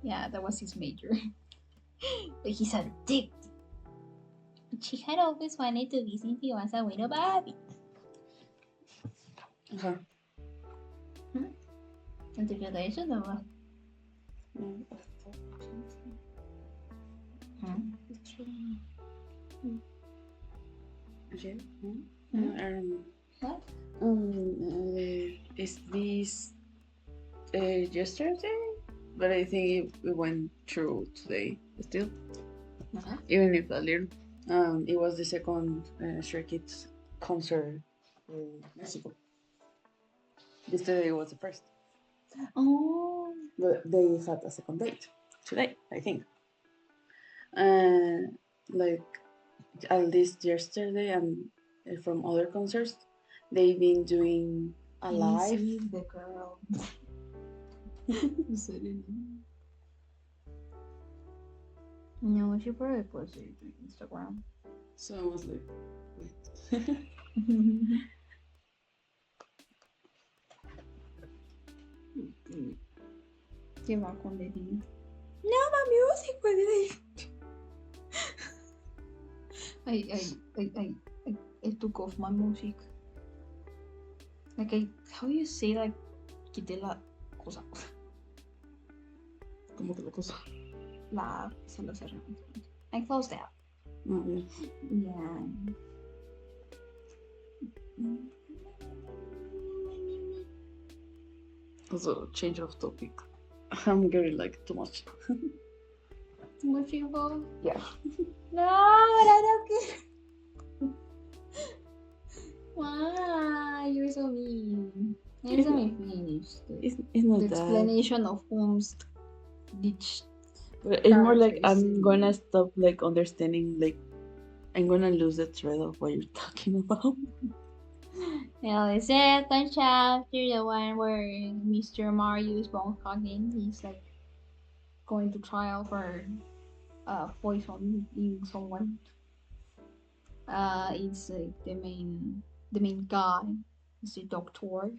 Yeah, that was his major. But he's a detective. She had always wanted to be since he was a widow baby. Uh-huh. Interpretation or what? Okay. What? Is this yesterday? But I think we went through today still. Even if a little. It was the second Stray Kids concert in Mexico. Yesterday was the first. Oh. But they had a second date today, I think. Like at least yesterday and from other concerts, they've been doing a live. The girl. No, she probably posted it on Instagram. So I was like, wait. ¿Qué va con dedillo? No, my music with it. I took off my music. Like how do you say like quité la cosa? ¿Cómo que la cosa? Se la cerré. I closed out. Yeah. Also, change of topic. I'm getting like too much. Much info? Yeah. No, I don't care. Why? You're so mean. Let me finish It's not the that. explanation of whom's each But it's more like characteristic. I'm gonna stop like understanding, like I'm gonna lose the thread of what you're talking about. Now the second chapter, the one where Mr. Marius von Hagen, he's like going to trial for poisoning someone. It's like the main guy is the doctor.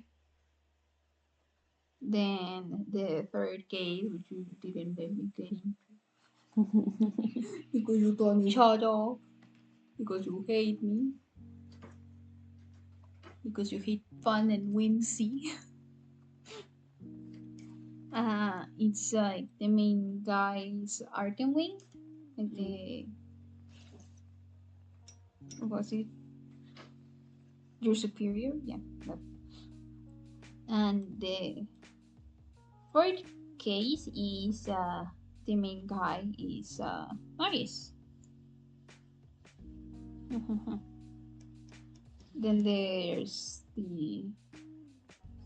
Then the third case, which you didn't let me get into because you told me shut up, because you hate me, because you hate fun and whimsy. It's like the main guy is Artem Wing, like the what was it? Your superior, yeah. That. And the fourth case is the main guy is Marius. Then there's the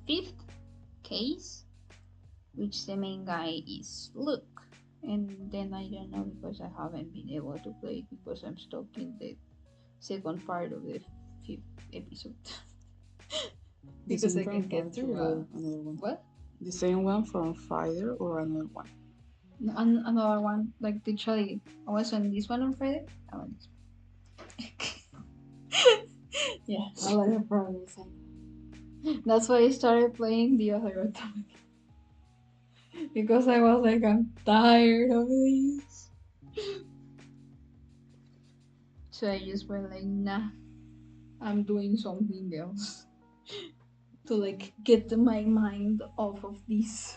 fifth case, which the main guy is Luke. And then I don't know because I haven't been able to play it because I'm stuck in the second part of the fifth episode. Because I can get Fighter to or another one? what? The same one from Fighter or another one? Another one, like literally, I was on this one on Friday. I went this one. Yeah, a lot of progress. That's why I started playing the other Atomic. Because I was like, I'm tired of this. So I just went like, nah, I'm doing something else to like get my mind off of this.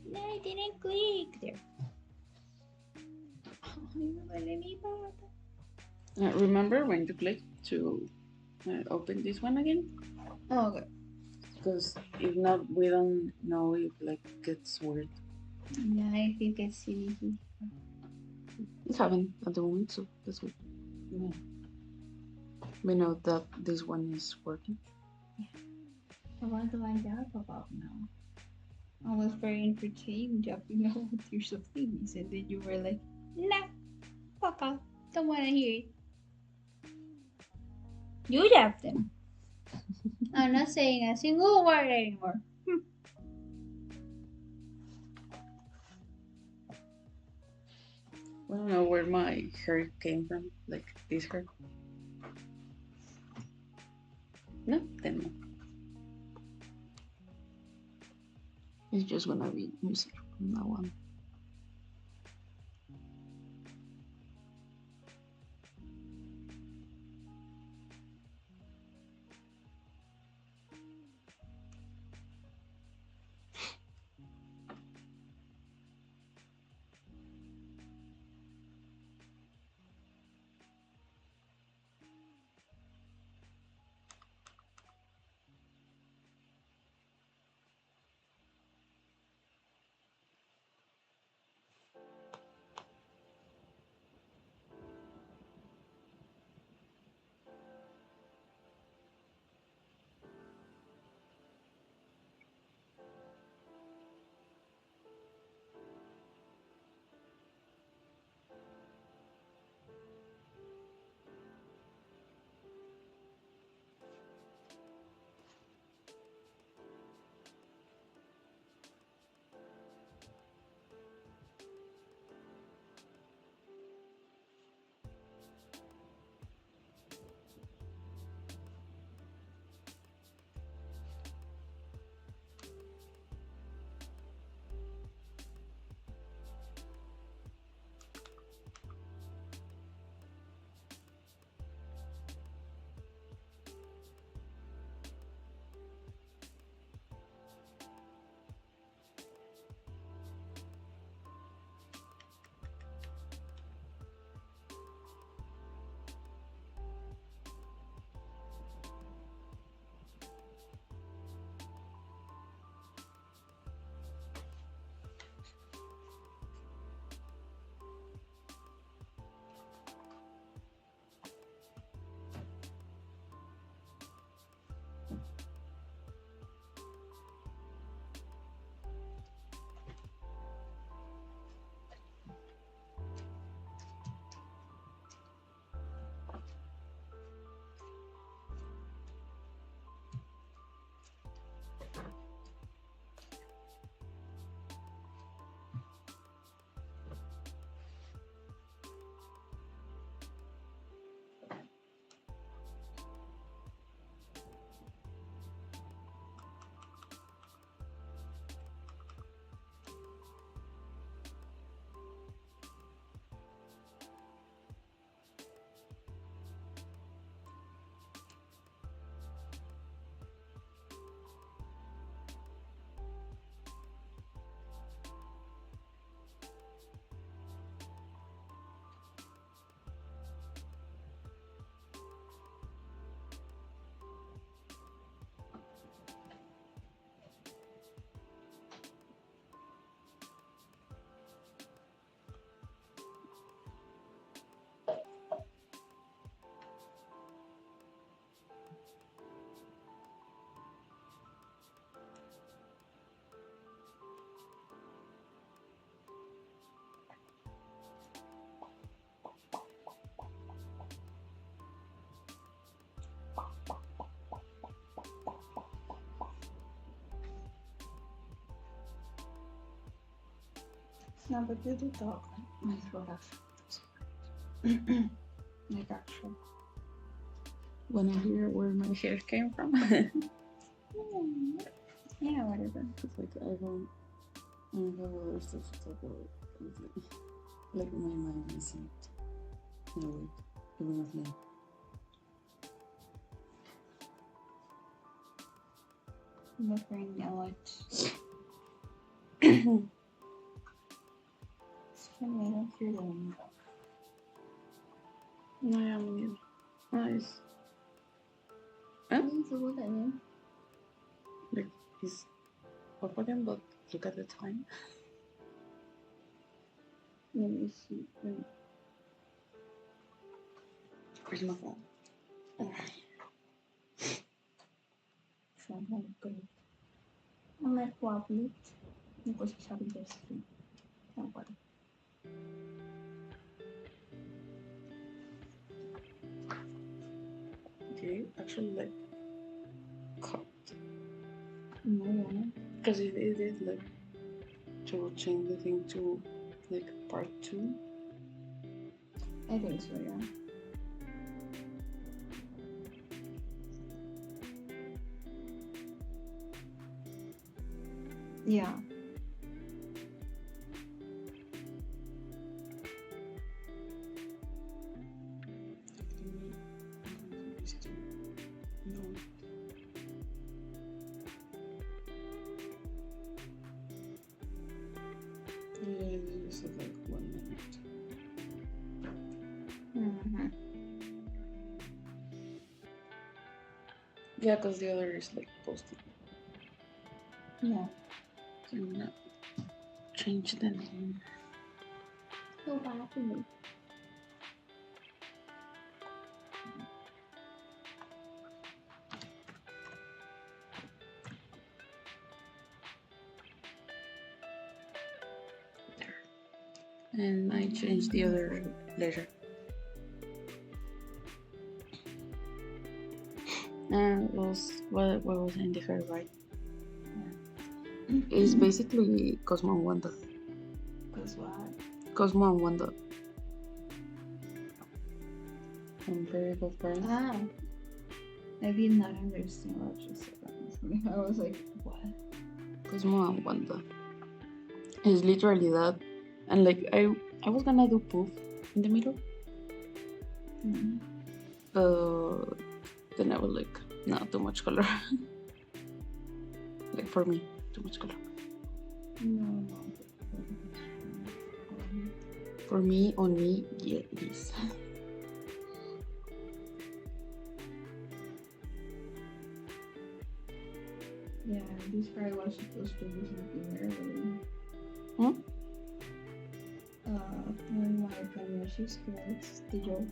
No, I didn't click there. Remember when you click to open this one again? Oh, okay. Because if not, we don't know if like gets weird. Yeah, I think it's silly. It's happening at the moment, so that's good. Yeah. We know that this one is working. I want to find out about now. I was very entertained jumping over tears of things, and then you were like, nah, fuck off. Don't want to hear it. You jabbed them. I'm not saying a single word anymore. I don't know where my hair came from, like this hair. No, then no. It's just gonna be music from now on. No, but you do talk. My throat actually. Like actual. When I hear where my hair came from, Yeah, whatever. it's like I don't have other stuff to talk about. Like my mind isn't awake even at night. I'm not wearing a lot. It's funny, I don't hear them. No, yeah, me neither. Nice. Huh? So what I mean? Like he's up again, but look at the time. Let me see. Where's my phone? Saan lang ko? Ang may tablet. Hindi ko sasabi sa screen. Saan pa? Okay, actually like cut. No, yeah. Because it is like to change the thing to like part 2. I think so, yeah. Yeah. No. Yeah, this is like 1 minute. Mm-hmm. Yeah, because the other is like posted. Yeah. So I'm gonna change the name. So bad for me. And I changed the other later. What was in the hair, right? It's basically Cosmo and Wanda. Because what? Cosmo and Wanda. I'm very good friends. Ah. I did not understand what you said. I was like, what? Cosmo and Wanda. It's literally that. And like I was gonna do poof in the middle. Mm-hmm. Then I was like, no, too much color. Like for me, too much color. No. For me, on me, yeah, it is. Yeah, this guy was supposed to be sleeping early. Hmm? When my Kanye skills, the joke.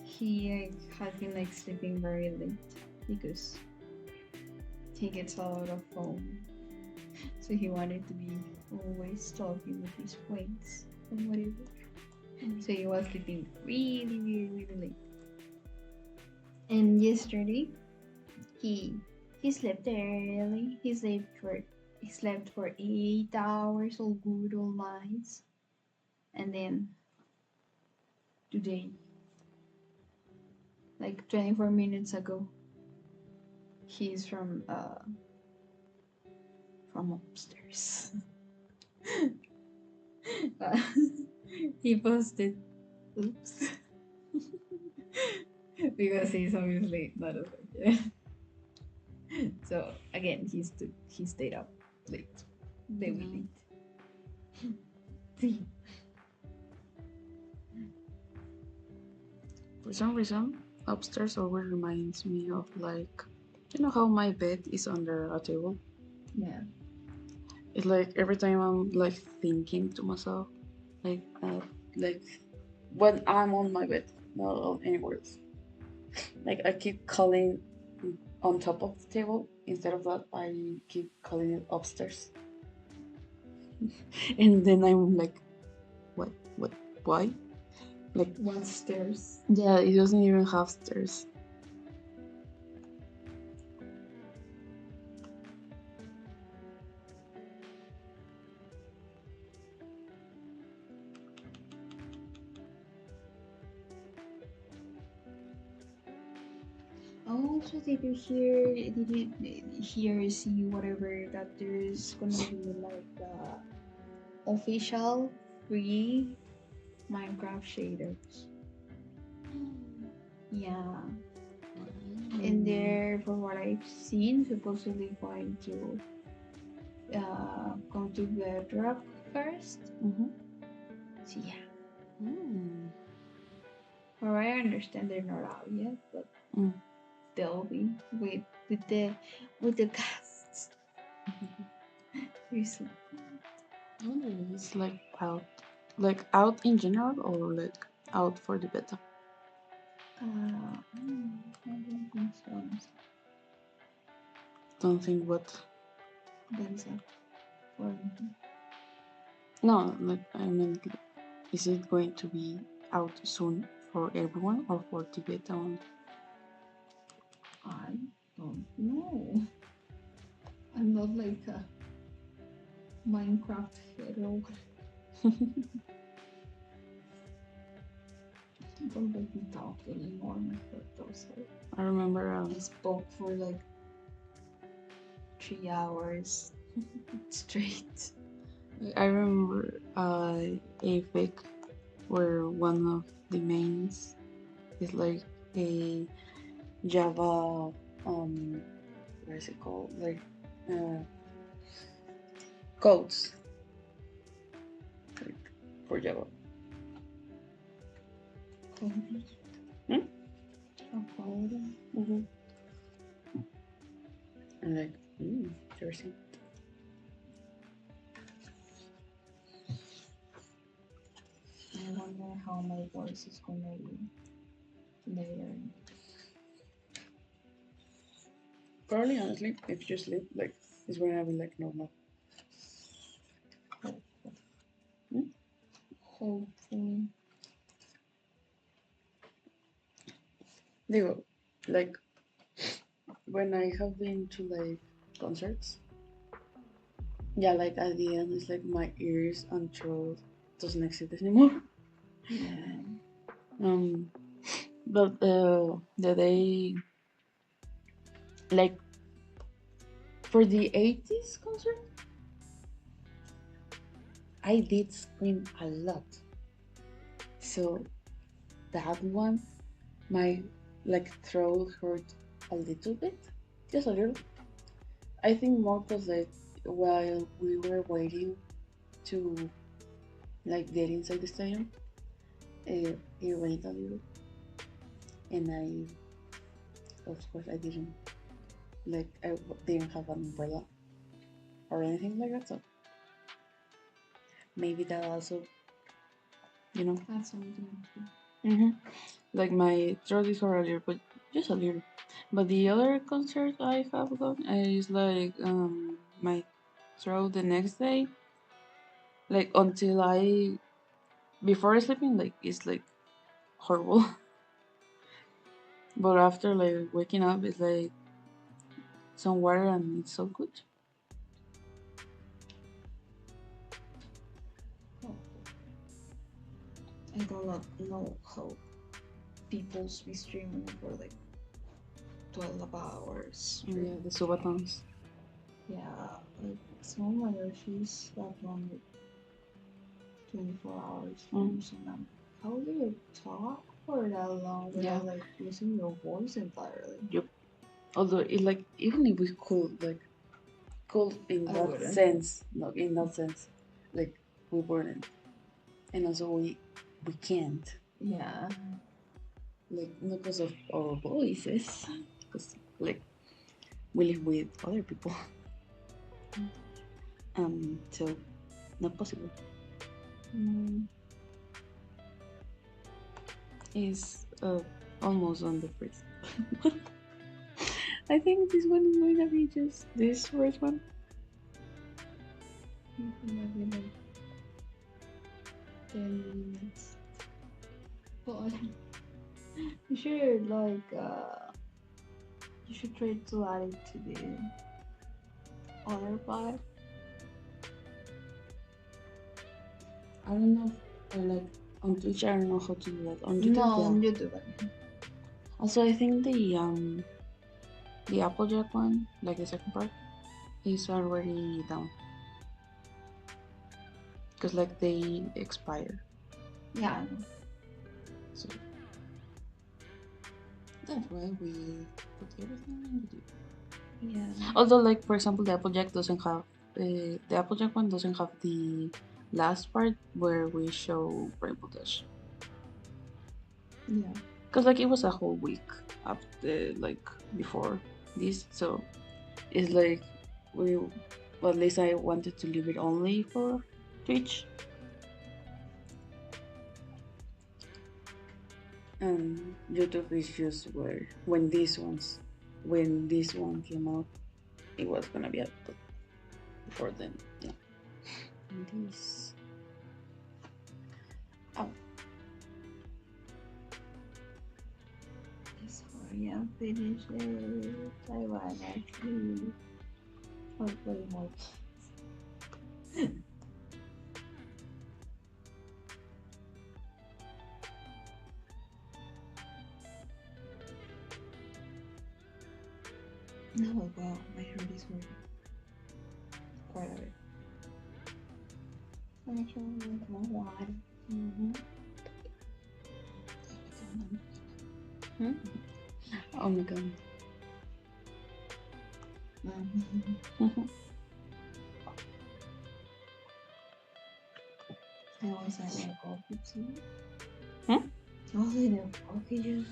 He had been like sleeping very late because he gets a lot of phone. So he wanted to be always talking with his friends and whatever. So he was sleeping really late. And yesterday, he slept early. He slept for 8 hours, all good, all nice. And then today, like 24 minutes ago, he's from upstairs. He posted, oops, because he's obviously not awake yet. So again, he stayed up late, very late. For some reason, upstairs always reminds me of like, you know how my bed is under a table? Yeah. It's like every time I'm like thinking to myself, like when I'm on my bed, not anywhere else. Like I keep calling on top of the table. Instead of that, I keep calling it upstairs. And then I'm like, what, why? Like, One stairs. yeah, it doesn't even have stairs. Also, did you hear see whatever that there's gonna be like official free Minecraft shaders? Yeah, and they're for what I've seen supposedly going to come to Bedrock first. Mm-hmm. So yeah, Mm. for what I understand, they're not out yet, but Mm. they'll be with the casts. Seriously. I wonder if it's like out in general or like out for the beta. I don't think so. Don't think what. That is it. For No, like I mean, is it going to be out soon for everyone or for the beta only? I don't know. I'm not like a Minecraft hero. Don't let me talk anymore. My head goes hurt. I remember. I spoke for like 3 hours straight. I remember a fic where one of the mains is like a Java what is it called? Like uh, codes like for Java. Coders. Hmm? A coder. Mm-hmm. And like, interesting. I wonder how my voice is gonna be later. Probably honestly, if you sleep, like it's gonna be like normal. Hmm? Hopefully. Digo, like when I have been to like concerts, yeah, like at the end it's like my ears and throat doesn't exist anymore. Yeah. Um, but the day like for the 80s concert, I did scream a lot. So that one, my like throat hurt a little bit, just a little. I think more because like while we were waiting to like get inside the stadium, it rained a little, and of course, I didn't didn't have an umbrella or anything like that. So maybe that also, you know, That's something too. mm-hmm. Like my throat is hurt a little, but just a little. But the other concert I have gone is like my throat the next day, like until I before sleeping, like it's like horrible. But after like waking up, it's like some water and it's so good. Oh, I do not know how people's be streaming for like 12 hours. Yeah, the subatons. Yeah, like some of my Yoshi's have run like 24 hours streams and how do you talk for that long without like losing your voice entirely? Yep. Although it like even if we could in I that wouldn't. sense, not in that sense, like we wouldn't, and also we can't, Yeah. like not because of our voices, because like we live with other people, so not possible. Mm, Is almost on the first. I think this one is going to be just this first one. maybe like 10 minutes. But you should like you should try to add it to the other part. I don't know, like on Twitch, I don't know how to do that. On YouTube, No, yeah. on YouTube. Also, I think the Applejack one, like the second part, is already down because like they expire. Yeah. So that's why we put everything in the. Yeah. Although, like for example, the Applejack doesn't have the Applejack one doesn't have the last part where we show RainbowDash. Yeah. Cause like it was a whole week after like before this, so it's like we, well, at least I wanted to leave it only for Twitch. And YouTube is just where when this one came out, it was gonna be up before then. Yeah. And this. Oh, This one, yeah, finish it. Taiwan, actually. Hopefully more. Oh wow, my heart is hurting. Quite a bit. I can drink more water. mm-hmm. Hmm? Oh my god. Mm-hmm. I always had a coffee too. Hmm? I also had a coffee juice.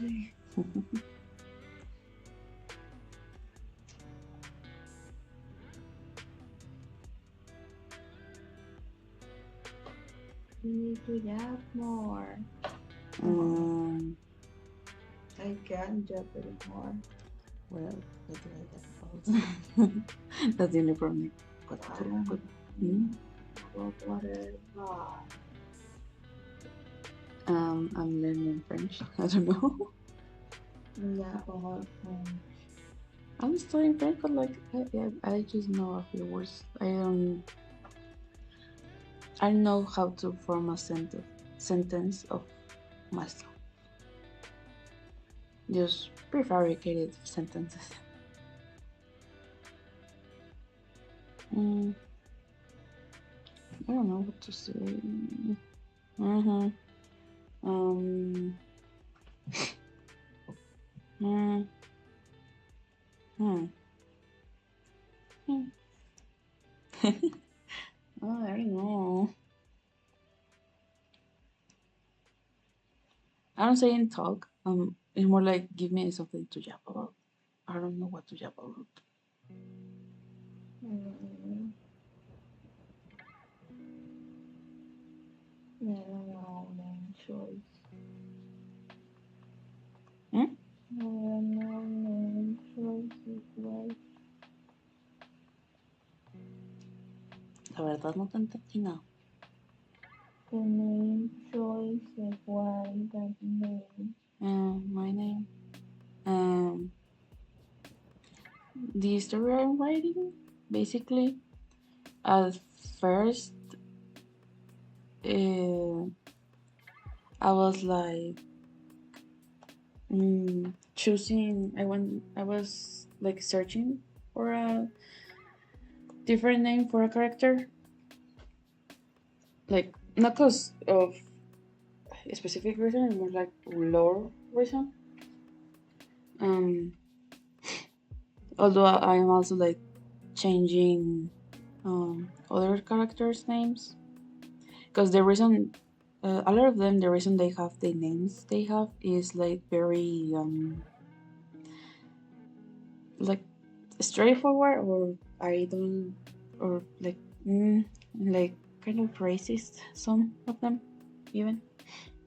We need to jump more. I can't jump anymore. Well, what do I get about? That's the only problem. But, Water. Ah. I'm learning French. I don't know. Yeah, but I'm studying French, but like I just know a few words. I know how to form a sentence of myself. Just prefabricated sentences. Mm, I don't know what to say. Mm-hmm. Um. Mm, hmm. Hmm. Oh, I don't know. I don't say in talk. It's more like give me something to yap about. I don't know what to yap about. mm, I don't know, man. Choice. Hmm? I don't know, man. Choice is like La verdad no te entendí nada. the name choice is why that name. My name. Um, the story I'm writing, basically, at first, uh, I was like choosing. I was like searching for a different name for a character, like not cause of a specific reason, more like lore reason. Um, although I am also like changing other characters' names, because the reason a lot of them, the reason they have the names they have is like very like straightforward, or I don't, or like kind of racist, some of them even,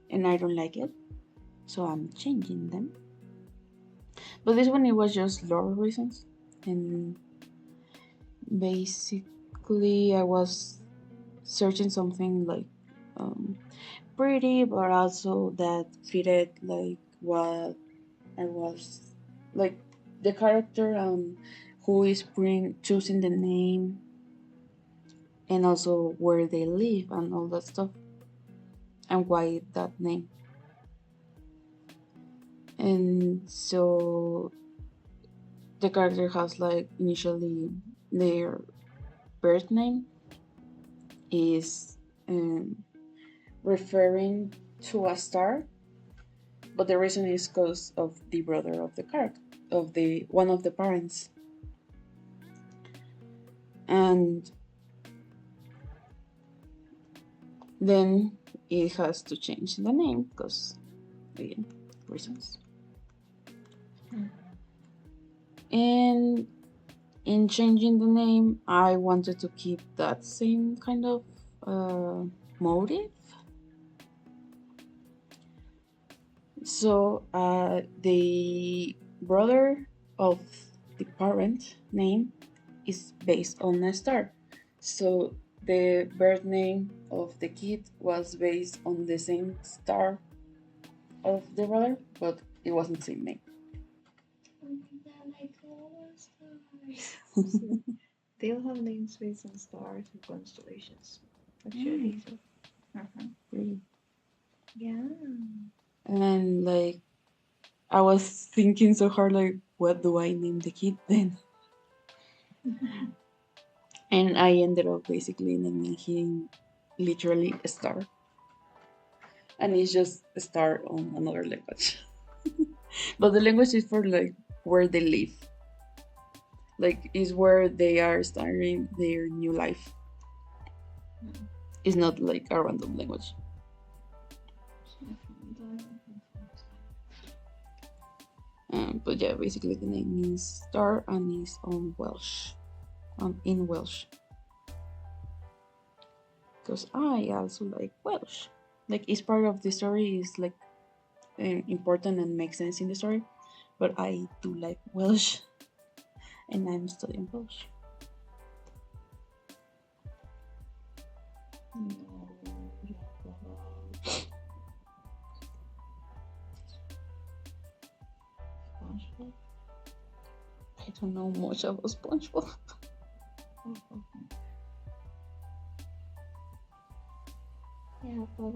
and I don't like it, so I'm changing them. But this one, it was just lore reasons, and basically I was searching something like pretty, but also that fitted like what I was like, the character, who is choosing the name, and also where they live and all that stuff, and why that name. And so the character has like initially their birth name is referring to a star, but the reason is because of the brother of the character, of the one of the parents, and then it has to change the name because again reasons. And in changing the name, I wanted to keep that same kind of motive. So the brother of the parent name is based on a star. So the birth name of the kid was based on the same star of the brother, but it wasn't the same name. They all have names based on stars and constellations. Actually, so. Really. Yeah. And like I was thinking so hard, like, what do I name the kid then? And I ended up basically naming him literally a star. And it's just a star on another language. But the language is for like where they live. Like is where they are starting their new life. It's not like a random language. But yeah, basically the name means star and is on Welsh. In Welsh. Because I also like Welsh. Like it's part of the story, is like important and makes sense in the story. But I do like Welsh, and I'm studying Welsh. SpongeBob. I don't know much about SpongeBob. Yeah, but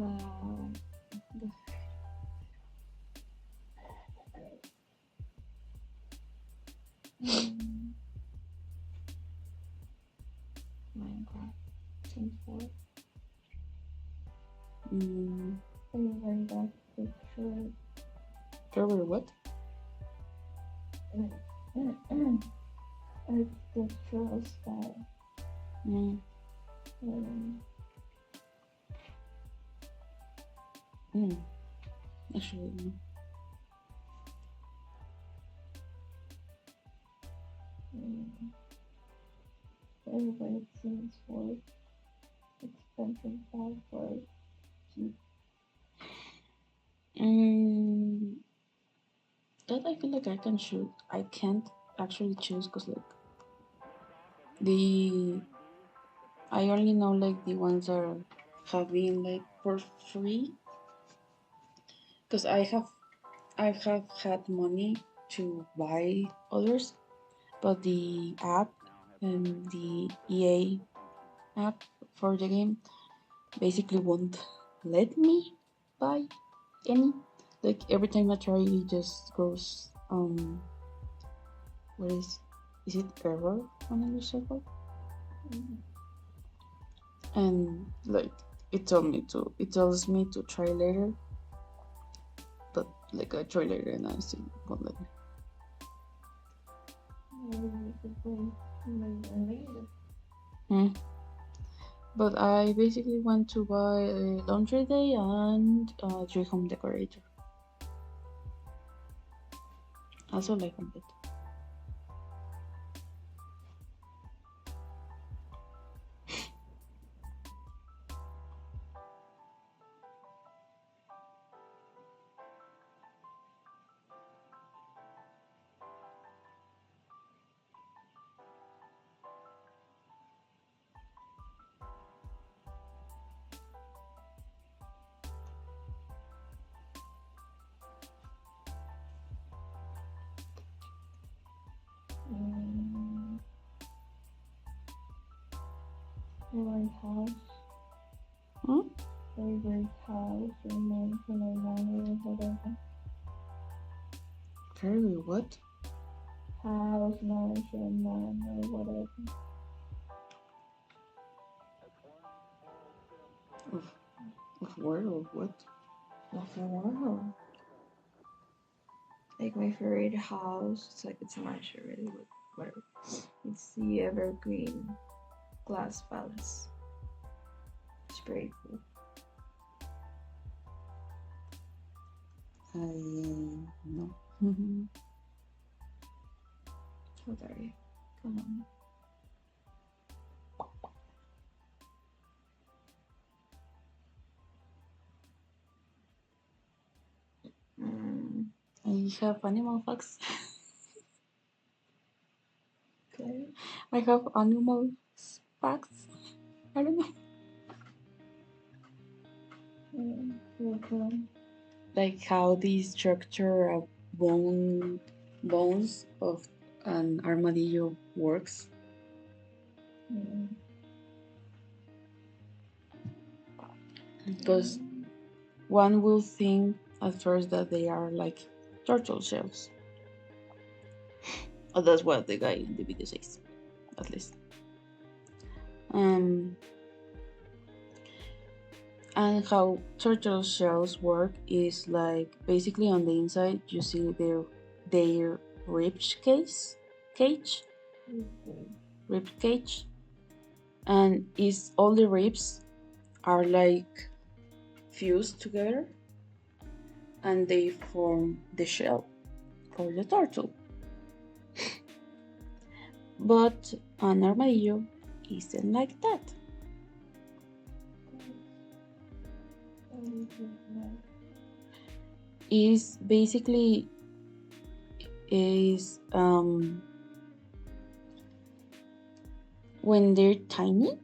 Minecraft Sims 4. Everybody got picture. Trevor, what? It's the trail style. Actually, no. Everybody Sims 4. Expensive password. That I feel like I can choose. I can't actually choose because like the I only know like the ones that are have been like for free. Because I have had money to buy others, but the app and the EA app for the game basically won't let me buy any. Like every time I try, it just goes what is it error on English circle? And like it tells me to try later, but like I try later and I still won't let me. But I basically went to buy a laundry day and a tree home decorator. Also like on it. Favorite house. Favorite house or mansion or manor or whatever. Favorite what? house, mansion, man, or whatever. Of where or what? Like a world. Like my favorite house, it's a mansion really, but whatever. It's the evergreen glass palace. It's pretty cool. No. How dare you? Come on. I have animal facts. Okay. I have animal facts. I don't know. Okay. Like how the structure of bones of an armadillo works. Because one will think at first that they are like turtle shells. Or that's what the guy in the video says, at least. And how turtle shells work is like basically on the inside you see their rib cage, and is all the ribs are like fused together and they form the shell for the turtle. But an armadillo isn't like that. Is basically is when they're tiny,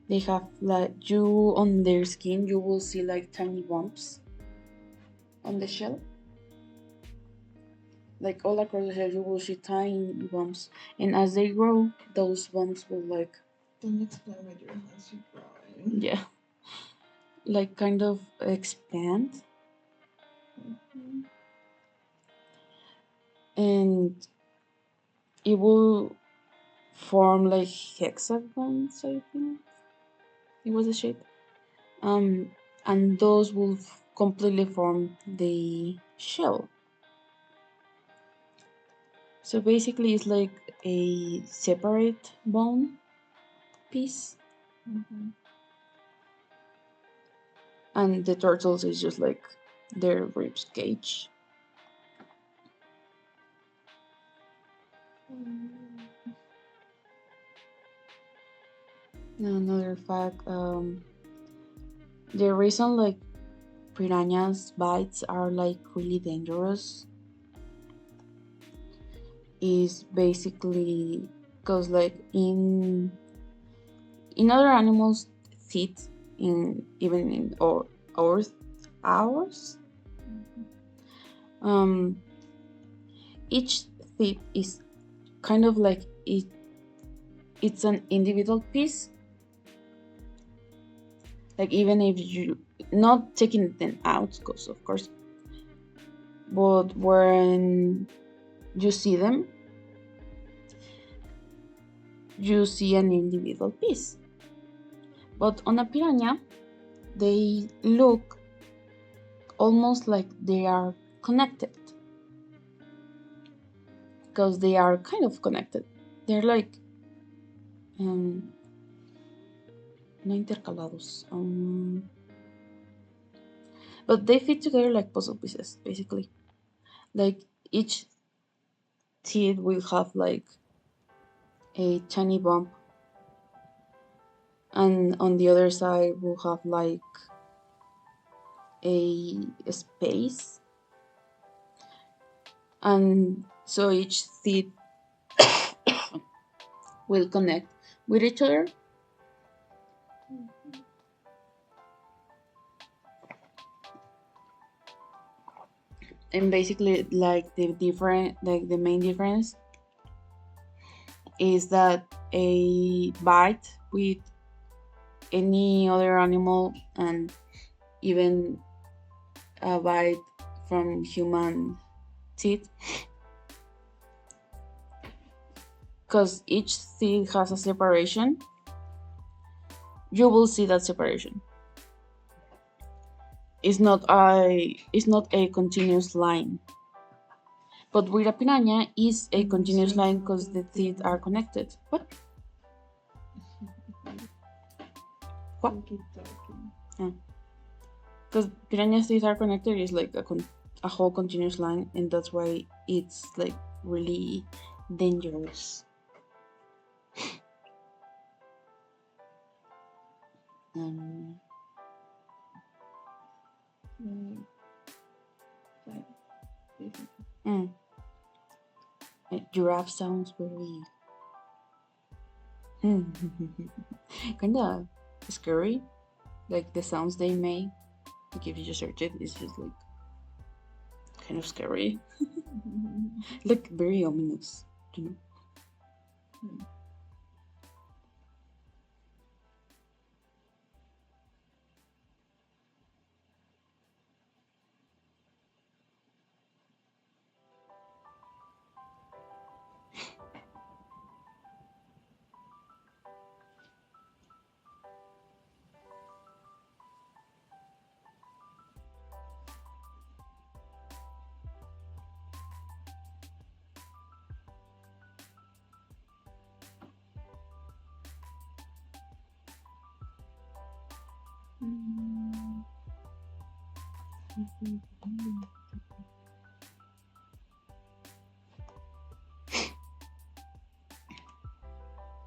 they have like on their skin you will see like tiny bumps on the shell. Like all across the shell you will see tiny bumps, and as they grow those bumps will like Don't explain with your hands, you're growing. yeah, like kind of expand. And it will form like hexagons, I think it was the shape. And those will completely form the shell. So basically it's like a separate bone piece. And the turtles is just like their ribs cage. Another fact, the reason like piranhas bites are like really dangerous is basically because like in other animals teeth in even in ours each teeth is kind of like it's an individual piece, like even if you not taking them out because of course, but when you see them you see an individual piece. But on a piranha they look almost like they are connected because they are kind of connected. They're like no intercalados, but they fit together like puzzle pieces basically. Like each teeth will have like a tiny bump, and on the other side will have like a space, and so each teeth will connect with each other. And basically like the main difference is that a bite with any other animal and even a bite from human teeth because each teeth has a separation, you will see that separation. It's not a continuous line. But with a piranha is a continuous line because the teeth are connected. What? What? Keep talking. Because piranha's teeth are connected is like a whole continuous line, and that's why it's like really dangerous. Fine. Giraffe sounds very kinda scary. Like the sounds they make. Like if you just search it, it's just like kind of scary. Like very ominous, you know.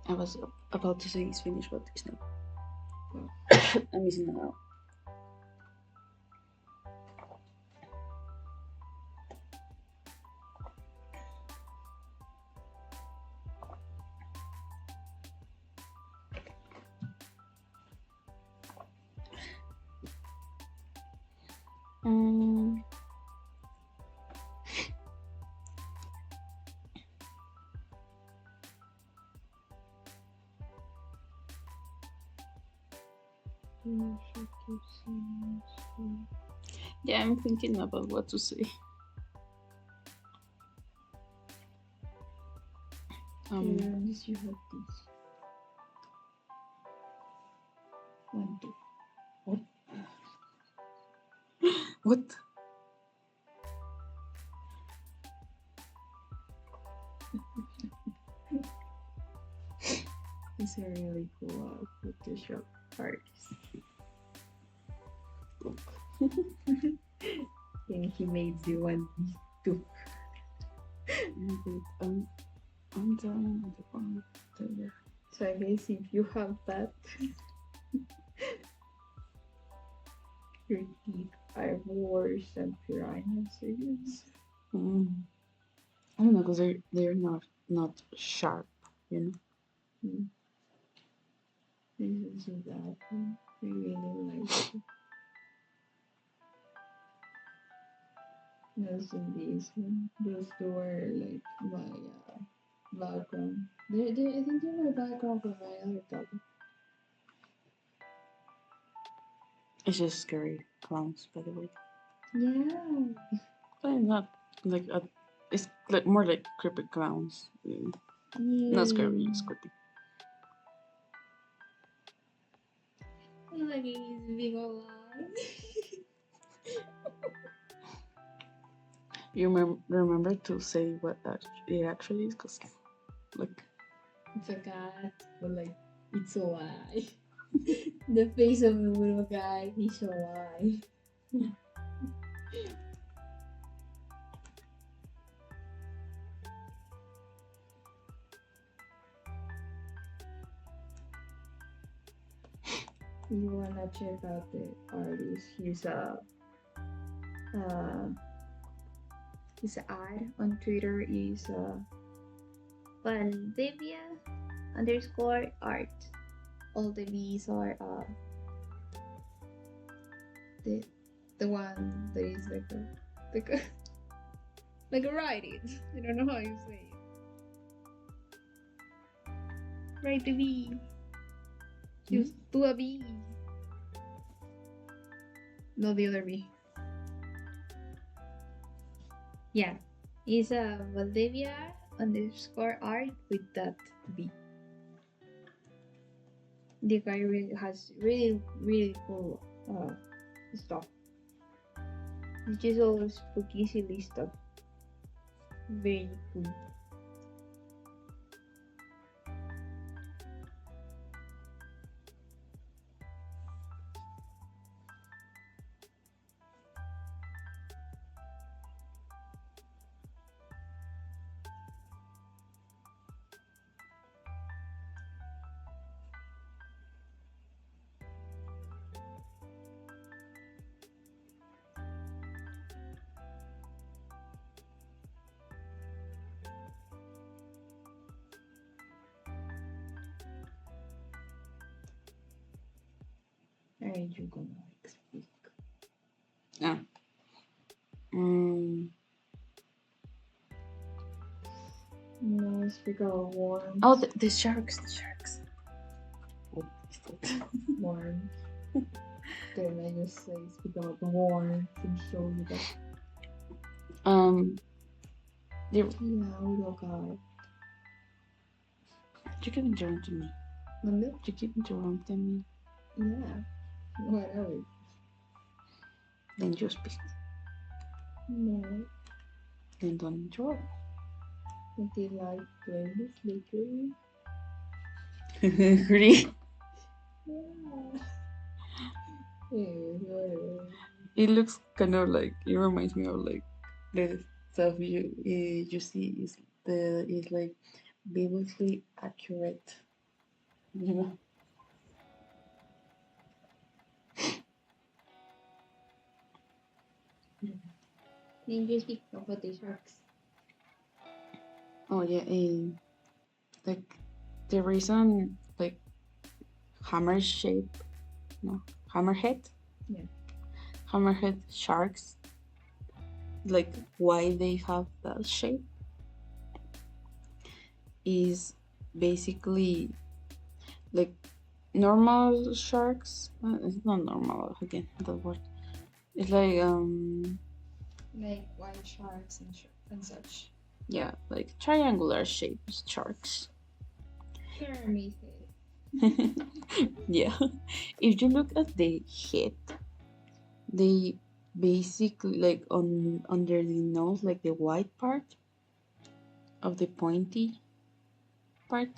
I was about to say it's finished, but it's not. I'm missing it out. Yeah, I'm thinking about what to say. Just you have this. 1, 2. What? What? It's a really cool Photoshop artist. And he made the 1, 2. I'm done with the one. So I guess if you have that, your teeth are worse than piranhas, I guess. I don't know, because they're not sharp, you know. This is that one. I really like it. Those in this one. Those two were like my background. I think they're my background for my other topic. It's just scary clowns, by the way. Yeah. But not like it's like more like creepy clowns. Not scary, it's creepy. Like he's being alive. You remember to say what it actually is, cause like It's a cat, but like it's alive. The face of the little guy, he's alive. You wanna check out the artist? His ad on Twitter is Valdivia _art. all the V's are the one that is like a writing. I don't know how you say it. Write the V. Just do a V. No, the other V. Yeah, it's a Valdivia underscore art with that B. The guy really has really cool stuff. It's just all spooky silly stuff. Very cool. Are you gonna speak? Yeah. No, speak of worms. Oh, the sharks. Oh, Worms. Then I just say speak about the worms and show you that. You Yeah, we look out. keep interrupting me. Monday? You keep interrupting me. Yeah. Whatever. Then you speak. No. Then don't interrupt. Until I play this later. Really? Yeah. Whatever. It looks kind of like, it reminds me of like the stuff you see is like biblically accurate, you know. Then you speak about the sharks. Oh yeah, like the reason like hammer shape, no, hammerhead. Yeah. Hammerhead sharks, like why they have that shape is basically like normal sharks. It's not normal again. The word. It's like Like white sharks and such. yeah, like triangular shaped sharks. Pyramid head. Yeah. If you look at the head, they basically like on under the nose, like the white part of the pointy part.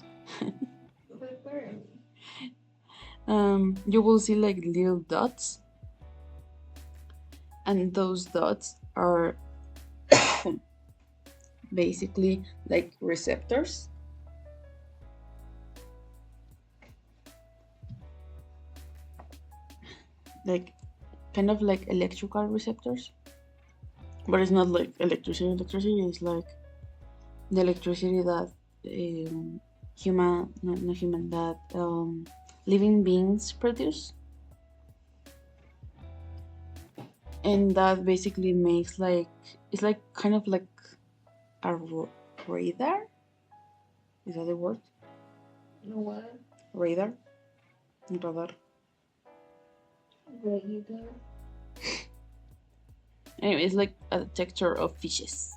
You will see like little dots, and those dots are basically like receptors. Like kind of like electrical receptors, but it's not like electricity. Electricity is like the electricity that not human, that living beings produce, and that basically makes like it's like kind of like a radar. Is that the word? What? Radar. Regular. Anyway, it's like a detector of fishes.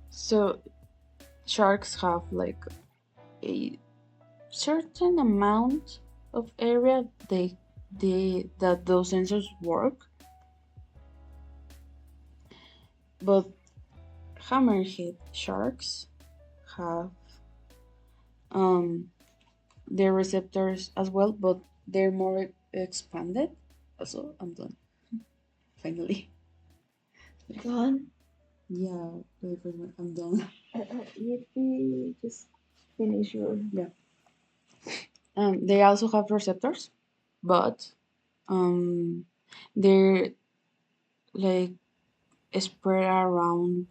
So sharks have like a certain amount of area that those sensors work, but hammerhead sharks have their receptors as well, but they're more expanded. Also, I'm done. Finally. Done? Yeah, I'm done. You just finish your. Yeah. They also have receptors, but they're like spread around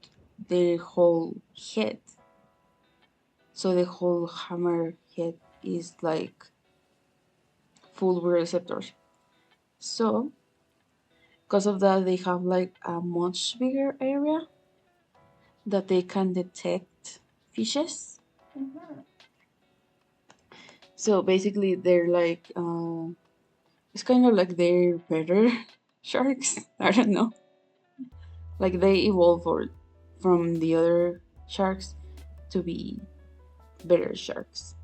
the whole head. So the whole hammer head is like full with receptors. So because of that, they have like a much bigger area that they can detect fishes. So basically, they're like it's kind of like they're better sharks. I don't know. Like they evolve from the other sharks to be better sharks.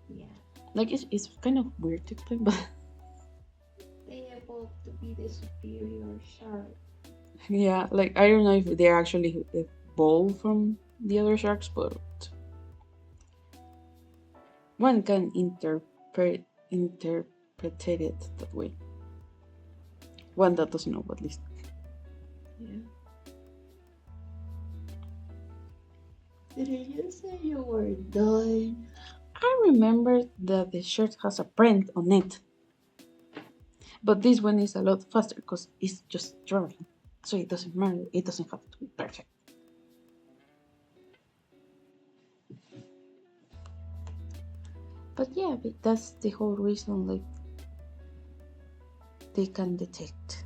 Yeah. Like it's kind of weird to explain, but They evolved to be the superior shark. yeah, like I don't know if they actually evolved from the other sharks, but one can interpret it that way. One that doesn't know, at least. Yeah. Did you say you were done? I remember that the shirt has a print on it, but this one is a lot faster because it's just drawing, so it doesn't matter. It doesn't have to be perfect. But yeah, that's the whole reason. Like they can detect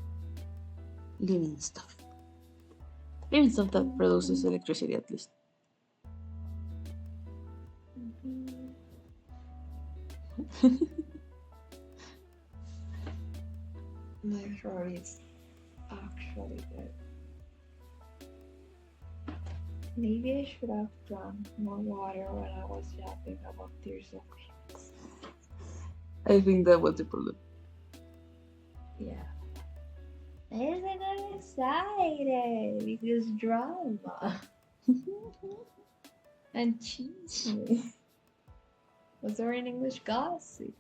living stuff, living stuff that produces electricity, at least. My throat is actually dead. Maybe I should have drunk more water when I was yapping about Tears of Kings. I think that was the problem. Yeah. I got excited because drama and cheesy. Was there an English gossip?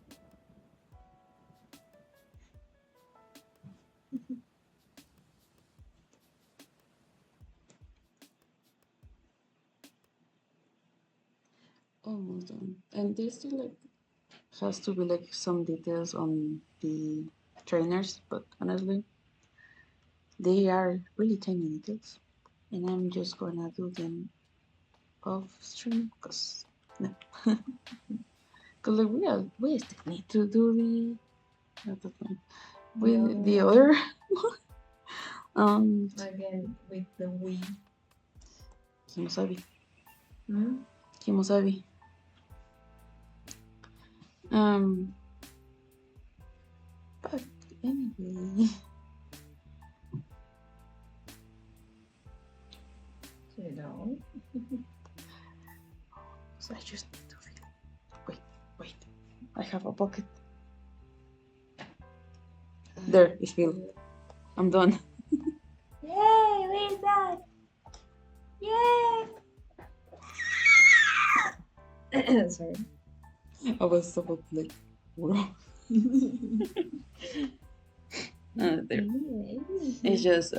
Almost done. And there's still like has to be like some details on the trainers, but honestly, they are really tiny details, and I'm just gonna do them off stream because no, because like we still need to do the other Again with the Wii. Kimosabi. Hmm? Kimosabi. But anyway, You know. so I just need to feel. Wait. I have a pocket. There, it's filled. I'm done. Yay, we're done. Yay. Sorry. I was so like, bro. There. It's just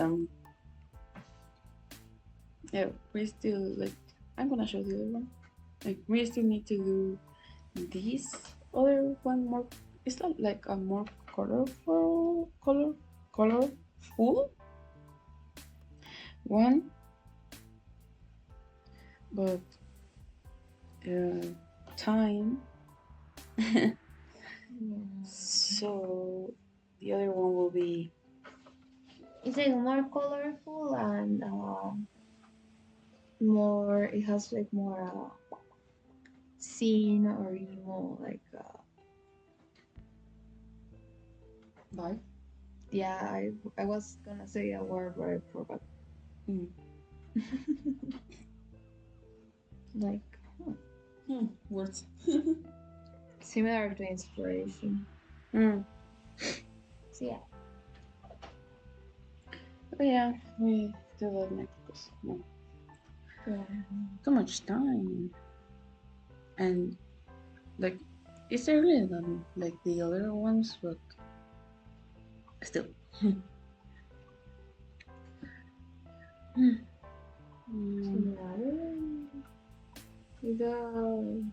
yeah, we still like I'm gonna show the other one. Like we still need to do this other one more. It's not like a more colorful one, but time. So the other one will be It's like more colorful and more. It has like more scene or emo like. bye. Yeah, I was gonna say a word but I forgot. Mm. Like Words. similar to inspiration. Mm. So yeah. But yeah, we do that next because no, too much time, and like it's earlier than like the other ones, but still. Mm. We go.